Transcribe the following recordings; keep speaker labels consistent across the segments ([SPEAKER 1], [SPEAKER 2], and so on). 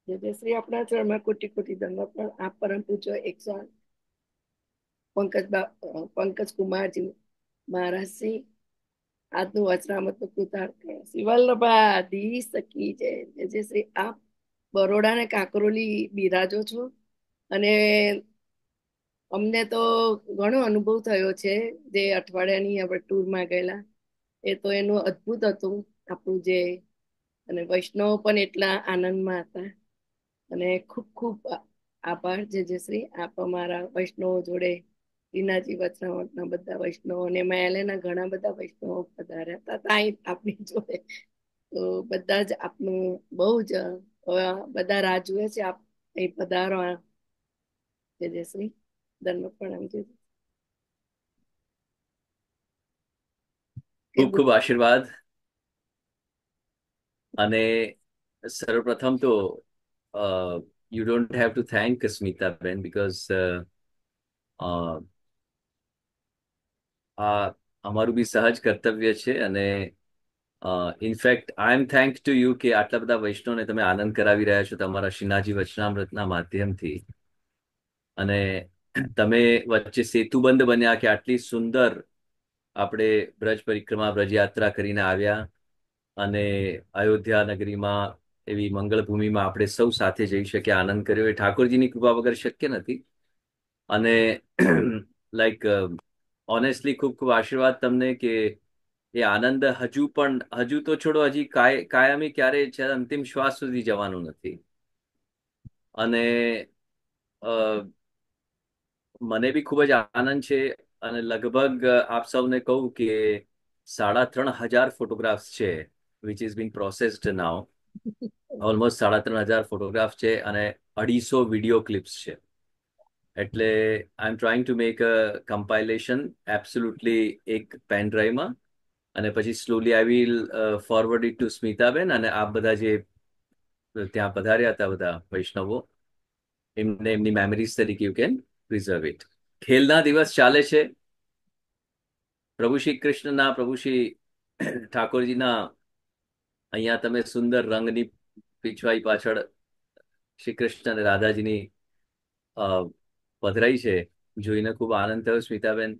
[SPEAKER 1] જે શ્રી આપણા ચરણમાં કોટી કોટી દંડ પણ આ પરમ પૂજ્ય 108 પંકજ કુમારજી મહારાજ શ્રી આજનું વચનામૃત કૃતાર્થ થયા. શ્રી વલ્લભા દી સકી જય. જે શ્રી આપ બરોડા ને કાંકરોલી બિરાજો છો અને અમને તો ઘણો અનુભવ થયો છે. જે અઠવાડિયાની આપણે ટૂરમાં ગયેલા એ તો એનું અદ્ભુત હતું આપણું જે. અને વૈષ્ણવ પણ એટલા આનંદમાં હતા. અને ખૂબ ખૂબ આભાર જે શ્રી આપ અમારા વૈષ્ણવો જોડે શ્રીનાથજી વચનામૃતના બધા વૈષ્ણવો અને એના ઘણા બધા વૈષ્ણવો પધાર્યા હતા ત્યાં આપણી જોડે. તો બધા જ આપનું બહુ જ બધા રાહ જુએ છે આપ અહીં પધારો. જે શ્રી ધર્મ પ્રણામ જે
[SPEAKER 2] ખૂબ ખૂબ આશીર્વાદ. અને સર્વપ્રથમ તો you don't have to thank Smitaben because આ અમારું બી સહજ કર્તવ્ય છે. અને in fact I am thank to you કે આટલા બધા વૈષ્ણવને તમે આનંદ કરાવી રહ્યા છો તમારા શ્રીનાથજી વચનામૃતના માધ્યમથી. અને તમે વચ્ચે સેતુબંધ બન્યા કે આટલી સુંદર આપણે બ્રજ પરિક્રમા બ્રજ યાત્રા કરીને આવ્યા અને અયોધ્યા નગરીમાં એવી મંગળ ભૂમિમાં આપણે સૌ સાથે જઈ શક્યા, આનંદ કર્યો. એ ઠાકોરજીની કૃપા વગર શક્ય નથી. અને લાઈક ઓનેસ્ટલી ખૂબ ખૂબ આશીર્વાદ તમને કે એ આનંદ હજુ તો છોડો, હજી કાયમી ક્યારે છે અંતિમ શ્વાસ સુધી જવાનું નથી. અને મને બી ખૂબ જ આનંદ છે. અને લગભગ આપ સૌને કહું કે 3,500 ફોટોગ્રાફ્સ છે which is being processed now. Almost 3,500 photograph છે અને 250 વિડીયો ક્લિપ્સ છે. એટલે I am trying to make a compilation absolutely એક પેન ડ્રાઈવમાં. અને પછી slowly I will forward it to Smitaben. અને આપ બધા જે ત્યાં પધાર્યા હતા બધા વૈષ્ણવો, એમને એમની મેમરીઝ તરીકે યુ કેન પ્રિઝર્વ ઇટ. ખેલના દિવસ ચાલે છે. પ્રભુ શ્રી કૃષ્ણના, પ્રભુ શ્રી ઠાકોરજીના અહીંયા તમે સુંદર રંગની પીછવાઈ પાછળ શ્રી કૃષ્ણ અને રાધાજીની પધરાઈ છે જોઈને ખૂબ આનંદ થયો સ્મિતાબેન.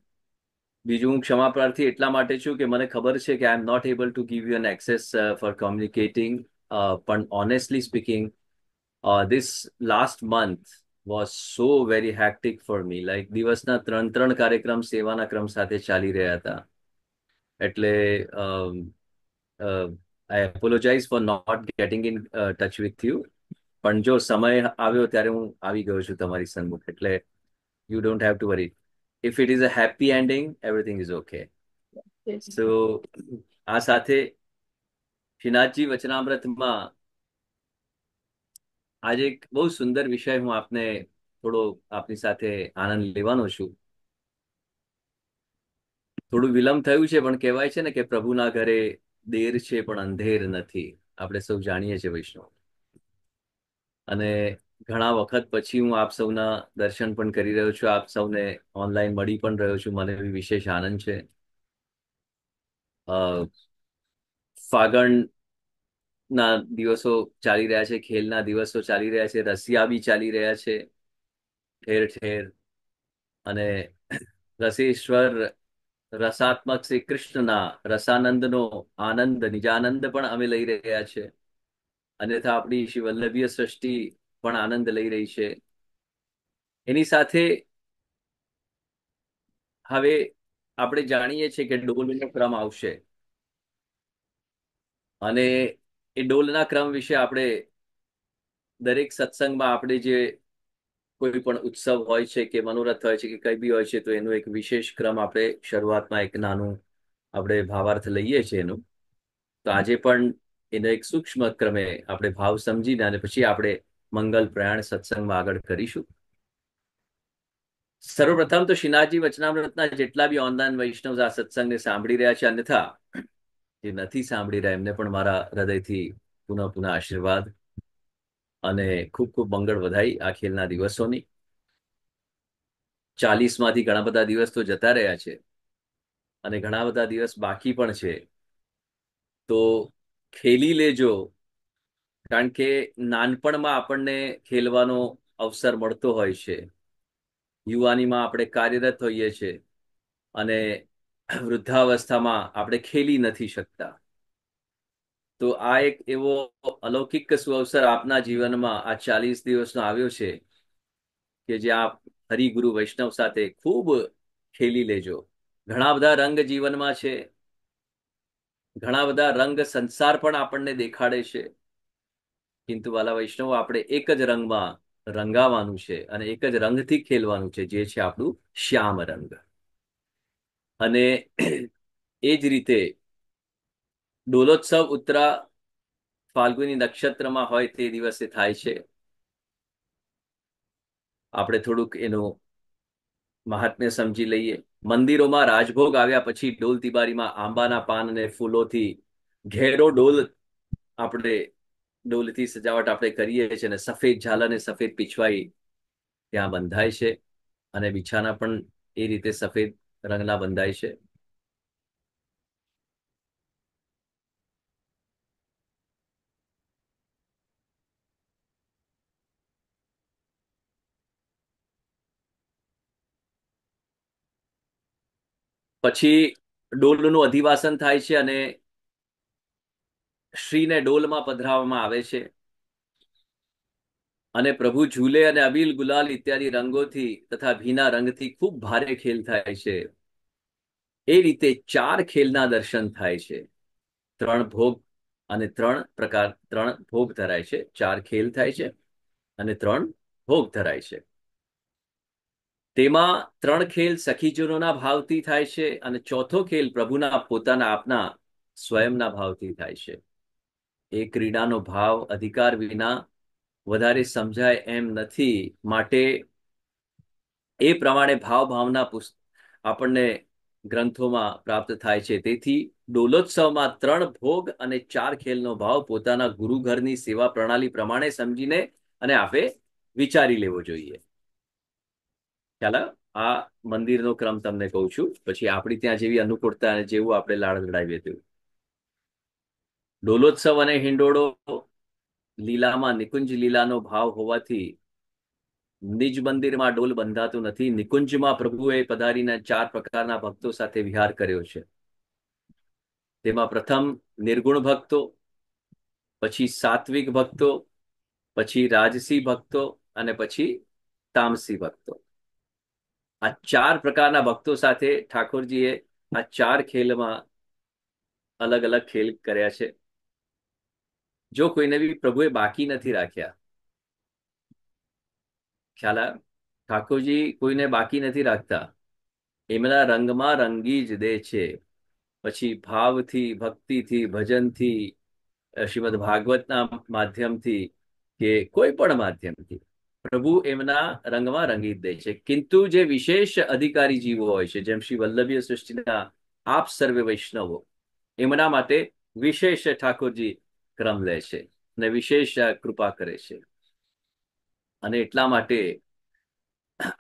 [SPEAKER 2] બીજું, હું ક્ષમા પ્રાર્થી એટલા માટે છું કે મને ખબર છે કે I am not able to give you an access for communicating. પણ honestly speaking, this last month was so very hectic for me. Like દિવસના 3 કાર્યક્રમ સેવાના ક્રમ સાથે ચાલી રહ્યા હતા. એટલે I apologize for not getting in touch with you. પણ જો સમય આવ્યો ત્યારે હું આવી ગયો છું તમારી સન્મુખ. એટલે you don't have to worry. If it is a happy ending, everything is okay. So આ સાથે શ્રીનાથજી વચનામૃતમાં આજે એક બહુ સુંદર વિષય હું આપને થોડો આપની સાથે આનંદ લેવાનો છું. થોડું વિલંબ થયું છે પણ કહેવાય છે ને કે પ્રભુના ઘરે દેર છે પણ અંધેર નથી. આપણે સૌ જાણીએ છીએ વૈષ્ણવ. અને ઘણા વખત પછી હું આપ સૌના દર્શન પણ કરી રહ્યો છું, આપ સૌને ઓનલાઈન મળી પણ રહ્યો છું. મને બી વિશેષ આનંદ છે. ફાગણ ના દિવસો ચાલી રહ્યા છે, ખેલના દિવસો ચાલી રહ્યા છે, રસિયા બી ચાલી રહ્યા છે ઠેર ઠેર. અને રસેશ્વર રસાત્મક શ્રી કૃષ્ણના રસાનંદનો આનંદ, નિજાનંદ પણ અમે લઈ રહ્યા છે. અન્યથા આપણી શ્રી વલ્લભીય સૃષ્ટિ પણ આનંદ લઈ રહી છે. એની સાથે હવે આપણે જાણીએ છીએ કે ડોલનો ક્રમ આવશે. અને એ ડોલના ક્રમ વિશે આપણે દરેક સત્સંગમાં આપણે જે કોઈ પણ ઉત્સવ હોય છે કે મનોરથ હોય છે કે કંઈ બી હોય છે તો એનું એક વિશેષ ક્રમ આપણે શરૂઆતમાં એક નાનું આપણે ભાવાર્થ લઈએ છીએ એનું. તો આજે પણ એનો એક સૂક્ષ્મ ક્રમે આપણે ભાવ સમજીને અને પછી આપણે મંગલ પ્રયાણ સત્સંગમાં આગળ કરીશું. સર્વપ્રથમ તો શ્રીનાથજી વચનામૃતના જેટલા બી ઓનલાઈન વૈષ્ણવ આ સત્સંગને સાંભળી રહ્યા છે, અન્યથા જે નથી સાંભળી રહ્યા એમને પણ મારા હૃદયથી પુનઃ પુનઃ આશીર્વાદ અને ખૂબ ખૂબ મંગળ વધાઈ આ ખેલના દિવસોની. 40માંથી ઘણા બધા દિવસ તો જતા રહ્યા છે અને ઘણા બધા દિવસ બાકી પણ છે. તો ખેલી લેજો કારણ કે નાનપણમાં આપણને ખેલવાનો અવસર મળતો હોય છે, યુવાનીમાં આપણે કાર્યરત હોઈએ છીએ, અને વૃદ્ધાવસ્થામાં આપણે ખેલી નથી શકતા. તો આ એક એવો અલૌકિક સુઅવસર આપના જીવનમાં આ 40 દિવસનો આવ્યો છે કે જે આપ હરિગુરુ વૈષ્ણવ સાથે ખૂબ ખેલી લેજો. ઘણા બધા રંગ જીવનમાં છે, ઘણા બધા રંગ સંસાર પણ આપણને દેખાડે છે, કિંતુ વાલા વૈષ્ણવ, આપણે એક જ રંગમાં રંગાવાનું છે અને એક જ રંગથી ખેલવાનું છે, જે છે આપણું શ્યામ રંગ. અને એ જ રીતે ડોલોત્સવ ઉત્તરા ફાલ્ગુની નક્ષત્રમાં હોય તે દિવસે થાય છે. આપણે થોડુંક એનું મહાત્મ્ય સમજી લઈએ. મંદિરોમાં રાજભોગ આવ્યા પછી ડોલ તિબારીમાં આંબાના પાન અને ફૂલોથી ઘેરો ડોલ, આપણે ડોલથી સજાવટ આપણે કરીએ છીએ, અને સફેદ ઝાલર અને સફેદ પીછવાઈ ત્યાં બંધાય છે, અને બિછાના પણ એ રીતે સફેદ રંગના બંધાય છે. પછી ડોલનું અધિવાસન થાય છે અને શ્રીને ડોલમાં પધરાવવામાં આવે છે, અને પ્રભુ ઝૂલે અને અબીલ ગુલાલ ઇત્યાદિ રંગોથી તથા ભીના રંગથી ખૂબ ભારે ખેલ થાય છે. એ રીતે 4 ખેલના દર્શન થાય છે. 3 ભોગ અને 3 ભોગ ધરાય છે. 4 ખેલ થાય છે અને 3 ભોગ ધરાય છે. તેમાં 3 ખેલ સખીજનોના ભાવથી થાય છે, અને ચોથો ખેલ પ્રભુના પોતાના આપના સ્વયંના ભાવથી થાય છે. એ ક્રીડાનો ભાવ અધિકાર વિના વધારે સમજાય એમ નથી, માટે એ પ્રમાણે ભાવ ભાવના આપણને ગ્રંથોમાં પ્રાપ્ત થાય છે. તેથી ડોલોત્સવમાં 3 ભોગ અને 4 ખેલનો ભાવ પોતાના ગુરુ ઘરની સેવા પ્રણાલી પ્રમાણે સમજીને અને આપે વિચારી લેવો જોઈએ. ચાલો, આ મંદિરનો ક્રમ તમને કહું છું, પછી આપણી ત્યાં જેવી અનુકૂળતા અને જેવું આપણે લાડ લડાવીએ તેવું. ડોલોત્સવ અને હિંડોળો લીલામાં નિકુંજ લીલાનો ભાવ હોવાથી નિજ મંદિરમાં ડોલ બંધાતું નથી. નિકુંજમાં પ્રભુએ પધારીને 4 પ્રકારના ભક્તો સાથે વિહાર કર્યો છે. તેમાં પ્રથમ નિર્ગુણ ભક્તો, પછી સાત્વિક ભક્તો, પછી રાજસી ભક્તો, અને પછી તામસી ભક્તો. આ 4 પ્રકારના ભક્તો સાથે ઠાકોરજીએ આ 4 ખેલમાં અલગ અલગ ખેલ કર્યા છે. જો કોઈને બી પ્રભુએ બાકી નથી રાખ્યા. ખ્યાલ આવ્યો? ઠાકોરજી કોઈને બાકી નથી રાખતા, એમના રંગમાં રંગી જ દે છે. પછી ભાવથી, ભક્તિથી, ભજનથી, શ્રીમદ ભાગવતના માધ્યમથી, કે કોઈ પણ માધ્યમથી પ્રભુ એમના રંગમાં રંગી દે છે. કિંતુ જે વિશેષ અધિકારી જીવો હોય છે, જેમ શ્રી વલ્લભીય સૃષ્ટિના આપ સર્વે વૈષ્ણવો, એમના માટે વિશેષ ઠાકોરજી ક્રમ લે છે અને વિશેષ કૃપા કરે છે. અને એટલા માટે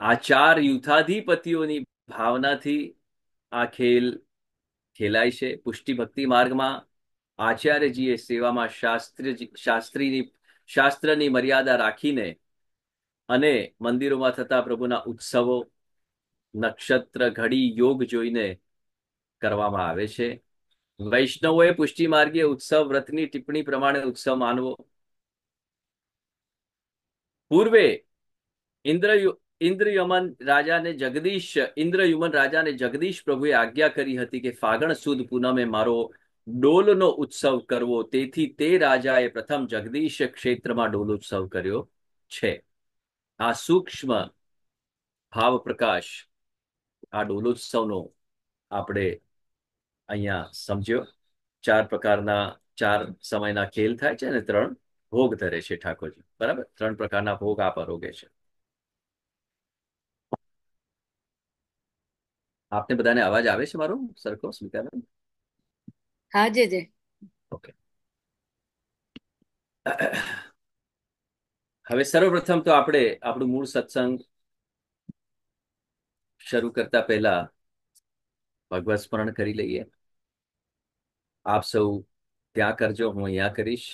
[SPEAKER 2] આ 4 યુથાધિપતિઓની ભાવનાથી આ ખેલ ખેલાય છે. પુષ્ટિ ભક્તિ માર્ગમાં આચાર્યજીએ સેવામાં શાસ્ત્રની મર્યાદા રાખીને અને મંદિરોમાં થતા પ્રભુના ઉત્સવો નક્ષત્ર ઘડી યોગ જોઈને કરવામાં આવે છે. વૈષ્ણવોએ પુષ્ટિ માર્ગીય ઉત્સવ વ્રતની ટિપ્પણી પ્રમાણે ઉત્સવ માનવો. પૂર્વે ઇન્દ્રયમન રાજાને જગદીશ પ્રભુએ આજ્ઞા કરી હતી કે ફાગણ સુદ પૂનમે મારો ડોલનો ઉત્સવ કરવો. તેથી તે રાજાએ પ્રથમ જગદીશ ક્ષેત્રમાં ડોલોત્સવ કર્યો છે. આ સૂક્ષ્મ ભાવ પ્રકાશ આ ડોલોત્સવનો આપણે અહીંયા સમજ્યો. 4 પ્રકારના 4 સમયના ખેલ થાય છે અને 3 ભોગ ધરે છે ઠાકોરજી. બરાબર, 3 પ્રકારના ભોગ આપ આરોગે છે. આપને બધાને અવાજ આવે છે મારો સરખો, સ્મિતાબેન?
[SPEAKER 1] હા જે
[SPEAKER 2] ઓકે. હવે સર્વપ્રથમ તો આપણે આપણું મૂળ સત્સંગ શરૂ કરતા પહેલા ભગવત સ્મરણ કરી લઈએ. આપ સૌ ત્યાં કરજો, હું અહીંયા કરીશ.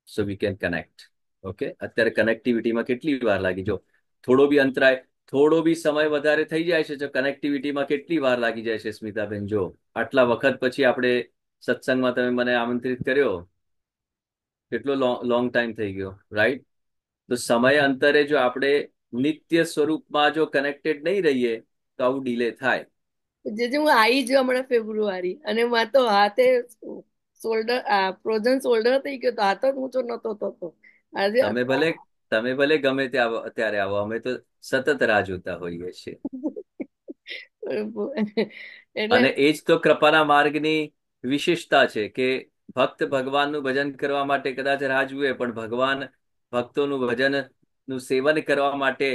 [SPEAKER 2] સો વી કેન કનેક્ટ. ઓકે, અત્યારે કનેક્ટિવિટીમાં કેટલી વાર લાગી, જો થોડો બી અંતરાય, થોડો બી સમય વધારે થઈ જાય છે, તો કનેક્ટિવિટીમાં કેટલી વાર લાગી જાય છે સ્મિતાબેન. જો આટલા વખત પછી આપણે સત્સંગમાં તમે મને આમંત્રિત કર્યો, કેટલો લોંગ ટાઈમ થઈ ગયો, રાઈટ? તો સમય અંતરે જો આપણે નિત્ય સ્વરૂપમાં જો કનેક્ટેડ નહીં રહીએ તો આવું ડીલે થાય.
[SPEAKER 1] જે હું આવી જ હમણાં ફેબ્રુઆરી અને માં તો હાથે શોલ્ડર ફ્રોઝન શોલ્ડર થઈ ગયો, તો હાથ જ ઊંચો નતો થતો. આજે
[SPEAKER 2] તમે ભલે તમે ભલે ગમે ત્યાં ત્યારે આવો, અમે તો સતત રાહ જોતા હોઈએ છીએ.
[SPEAKER 1] એટલે
[SPEAKER 2] અને એ જ તો કૃપાના માર્ગની વિશેષતા છે કે ભક્ત ભગવાનનું ભજન કરવા માટે કદાચ રાહ જુએ, પણ ભગવાન ભક્તોનું ભજનનું સેવન કરવા માટે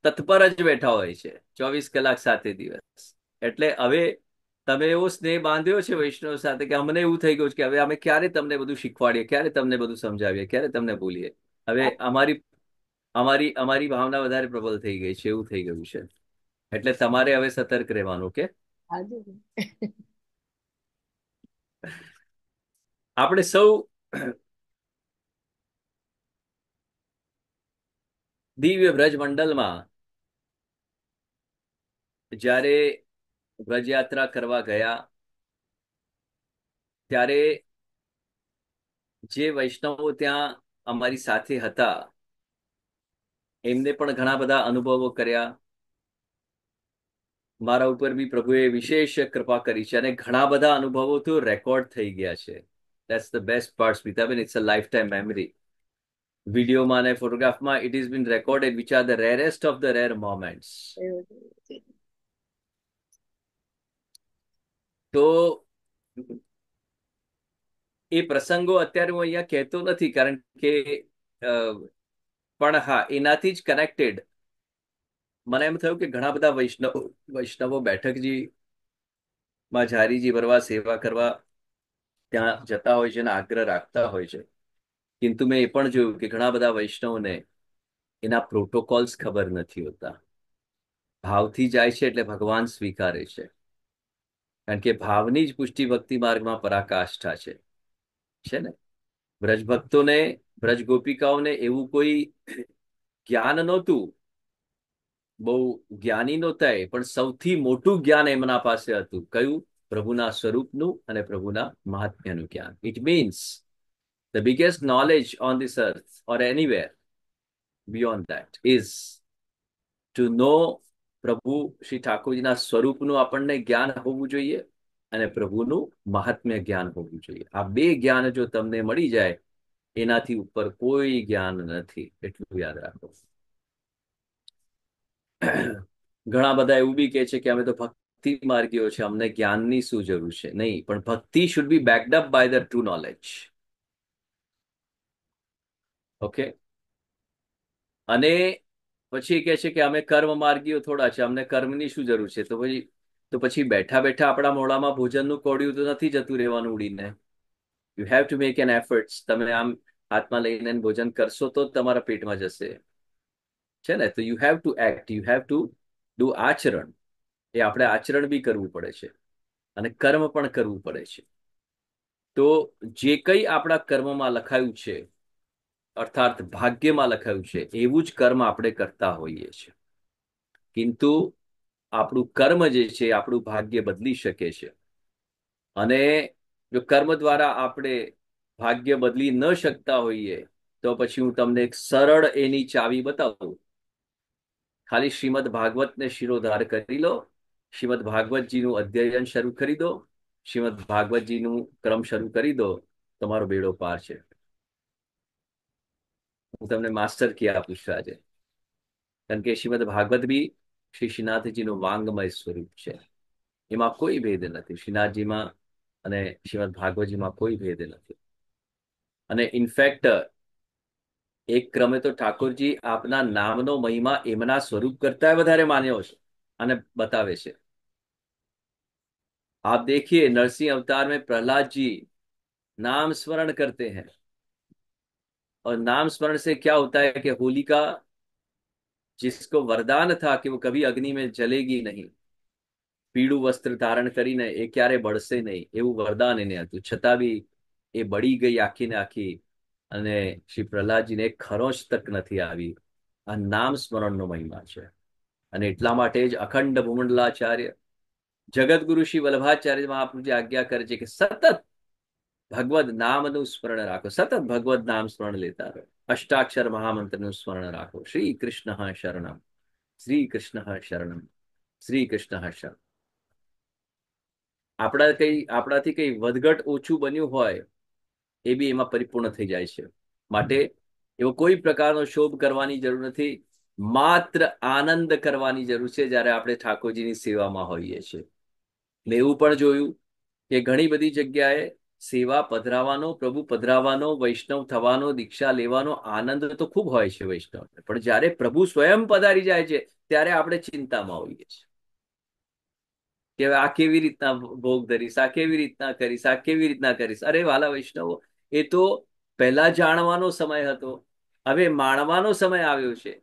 [SPEAKER 2] તત્પર જ બેઠા હોય છે 24 કલાક 7 દિવસ. એટલે હવે તમે એવો સ્નેહ બાંધ્યો છે વૈષ્ણવ સાથે કે અમને એવું થઈ ગયું છે કે હવે અમે ક્યારે તમને બધું શીખવાડીએ, ક્યારે તમને બધું સમજાવીએ, ક્યારે તમને બોલીએ. હવે અમારી અમારી અમારી ભાવના વધારે પ્રબળ થઈ ગઈ છે, એવું થઈ ગયું છે. એટલે તમારે હવે સતર્ક રહેવાનું કે
[SPEAKER 1] આજે
[SPEAKER 2] આપણે સૌ દિવ્ય બ્રજ મંડળમાં જ્યારે વ્રજયાત્રા કરવા ગયા, ત્યારે જે વૈષ્ણવો ત્યાં અમારી સાથે હતા એમને પણ ઘણા બધા અનુભવો કર્યા. મારા ઉપર બી પ્રભુએ વિશેષ કૃપા કરી છે અને ઘણા બધા અનુભવો તો રેકોર્ડ થઈ ગયા છે. That's the best part Smitaben. It's a lifetime memory. વિડીયોમાં અને ફોટોગ્રાફમાં it is been recorded, which are the rarest of the rare moments. તો એ પ્રસંગો અત્યારે હું અહીંયા કહેતો નથી, કારણ કે પણ હા, એનાથી જ કનેક્ટેડ મને એમ થયું કે ઘણા બધા વૈષ્ણવો બેઠકજી માં ઝારીજી ભરવા, સેવા કરવા ત્યાં જતા હોય છે અને આગ્રહ રાખતા હોય છે. કિંતુ મેં એ પણ જોયું કે ઘણા બધા વૈષ્ણવને એના પ્રોટોકોલ્સ ખબર નથી હોતા. ભાવથી જાય છે એટલે ભગવાન સ્વીકારે છે, કારણ કે ભાવની જ પુષ્ટિ ભક્તિ માર્ગમાં પરાકાષ્ઠા છે ને. બ્રજ ભક્તોને, બ્રજ ગોપિકાઓને એવું કોઈ જ્ઞાન નહોતું, બહુ જ્ઞાની નહોતા એ, પણ સૌથી મોટું જ્ઞાન એમના પાસે હતું. કયું? પ્રભુના સ્વરૂપનું અને પ્રભુના મહાત્મ્યનું જ્ઞાન. It means the biggest knowledge on this earth or anywhere beyond that is to know પ્રભુ શ્રી ઠાકોરજીના સ્વરૂપનું આપણને જ્ઞાન હોવું જોઈએ અને પ્રભુનું મહાત્મ્ય જ્ઞાન હોવું જોઈએ. આ બે જ્ઞાન જો તમને મળી જાય, એનાથી ઉપર કોઈ જ્ઞાન નથી, એટલું યાદ રાખો. ઘણા બધા એવું બી કે છે કે અમે તો ભક્તિ માર્ગીઓ છે, અમને જ્ઞાનની શું જરૂર છે. નહીં, પણ ભક્તિ should be backed up by the true knowledge. Okay. અને પછી કે છે કે અમે કર્મ માર્ગીઓ થોડા છે, અમને કર્મની શું જરૂર છે. તો પછી બેઠા બેઠા આપણા મોઢામાં ભોજનનું કોડિયું તો નથી જતું રહેવાનું ઉડીને. You have to make an efforts. તમે આમ હાથમાં લઈને ભોજન કરશો તો જ તમારા પેટમાં જશે, છે ને. તો you have two act, you have to do આચરણ. એ આપણે આચરણ બી કરવું પડે છે અને કર્મ પણ કરવું પડે છે. તો જે કંઈ આપણા કર્મમાં લખાયું છે, અર્થાત ભાગ્યમાં લખાયું છે, એવું જ કર્મ આપણે કરતા હોઈએ છીએ. કિંતુ આપણું કર્મ જે છે, આપણું ભાગ્ય બદલી શકે છે. અને જો કર્મ દ્વારા આપણે ભાગ્ય બદલી ન શકતા હોઈએ, તો પછી હું તમને એક સરળ એની ચાવી બતાવું. ખાલી શ્રીમદ ભાગવતને શિરોધાર કરી લો, શ્રીમદ ભાગવતજીનું અધ્યયન શરૂ કરી દો, શ્રીમદ ભાગવતજીનું ક્રમ શરૂ કરી દો, તમારો બેડો પાર છે. હું તમને માસ્ટર કી આપું છું આજે, કારણ કે શ્રીમદ ભાગવત બી શ્રી શ્રીનાથજીનું વાંગમય સ્વરૂપ છે. એમાં કોઈ ભેદ નથી. શ્રીનાથજીમાં અને શ્રીમદ ભાગવતજીમાં કોઈ ભેદ નથી. અને ઇનફેક્ટ એક ક્રમે તો ઠાકોરજી આપના નામનો મહિમા એમના સ્વરૂપ કરતા વધારે માન્યો છે અને बतावे છે. आप देखिए नरसिंह अवतार में प्रहलाद जी नाम स्मरण करते हैं, और नाम स्मरण से क्या होता है कि होलिका, जिसको वरदान था कि वो कभी अग्नि में जलेगी नहीं, પીળું વસ્ત્ર ધારણ કરીને એ ક્યારે બળશે નહીં, એવું વરદાન એને હતું, છતાં બી એ બળી ગઈ આખી ને આખી. અને શ્રી પ્રહલાદજીને એક ખરોચ તક નથી આવી. આ નામ સ્મરણનો મહિમા છે. અને એટલા માટે જ અખંડ ભૂમંડલાચાર્ય જગતગુરુ શ્રી વલ્લભાચાર્ય મહાપ્રભુજી આજ્ઞા કરે છે કે સતત ભગવદ નામનું સ્મરણ રાખો, સતત ભગવદ નામ સ્મરણ લેતા રહો, અષ્ટાક્ષર મહામંત્રનું સ્મરણ રાખો. શ્રી કૃષ્ણ શરણમ, શ્રી કૃષ્ણ શરણમ, શ્રી કૃષ્ણ શરણમ. આપણાથી કઈ વધઘટ ઓછું બન્યું હોય એ બી એમાં પરિપૂર્ણ થઈ જાય છે. માટે એવો કોઈ પ્રકારનો શોભ કરવાની જરૂર નથી. માત્ર આનંદ કરવાની જરૂર છે જ્યારે આપણે ઠાકોરજીની સેવામાં હોઈએ છીએ. એટલે એવું પણ જોયું કે ઘણી બધી જગ્યાએ સેવા પધરાવાનો, પ્રભુ પધરાવાનો, વૈષ્ણવ થવાનો, દીક્ષા લેવાનો આનંદ તો ખૂબ હોય છે વૈષ્ણવ, પણ જ્યારે પ્રભુ સ્વયં પધારી જાય છે ત્યારે આપણે ચિંતામાં હોઈએ છીએ કે આ કેવી રીતના ભોગ ધરીશ, આ કેવી રીતના કરીશ, આ કેવી રીતના કરીશ. અરે વાલા વૈષ્ણવો, એ તો પહેલા જાણવાનો સમય હતો, હવે માણવાનો સમય આવ્યો છે.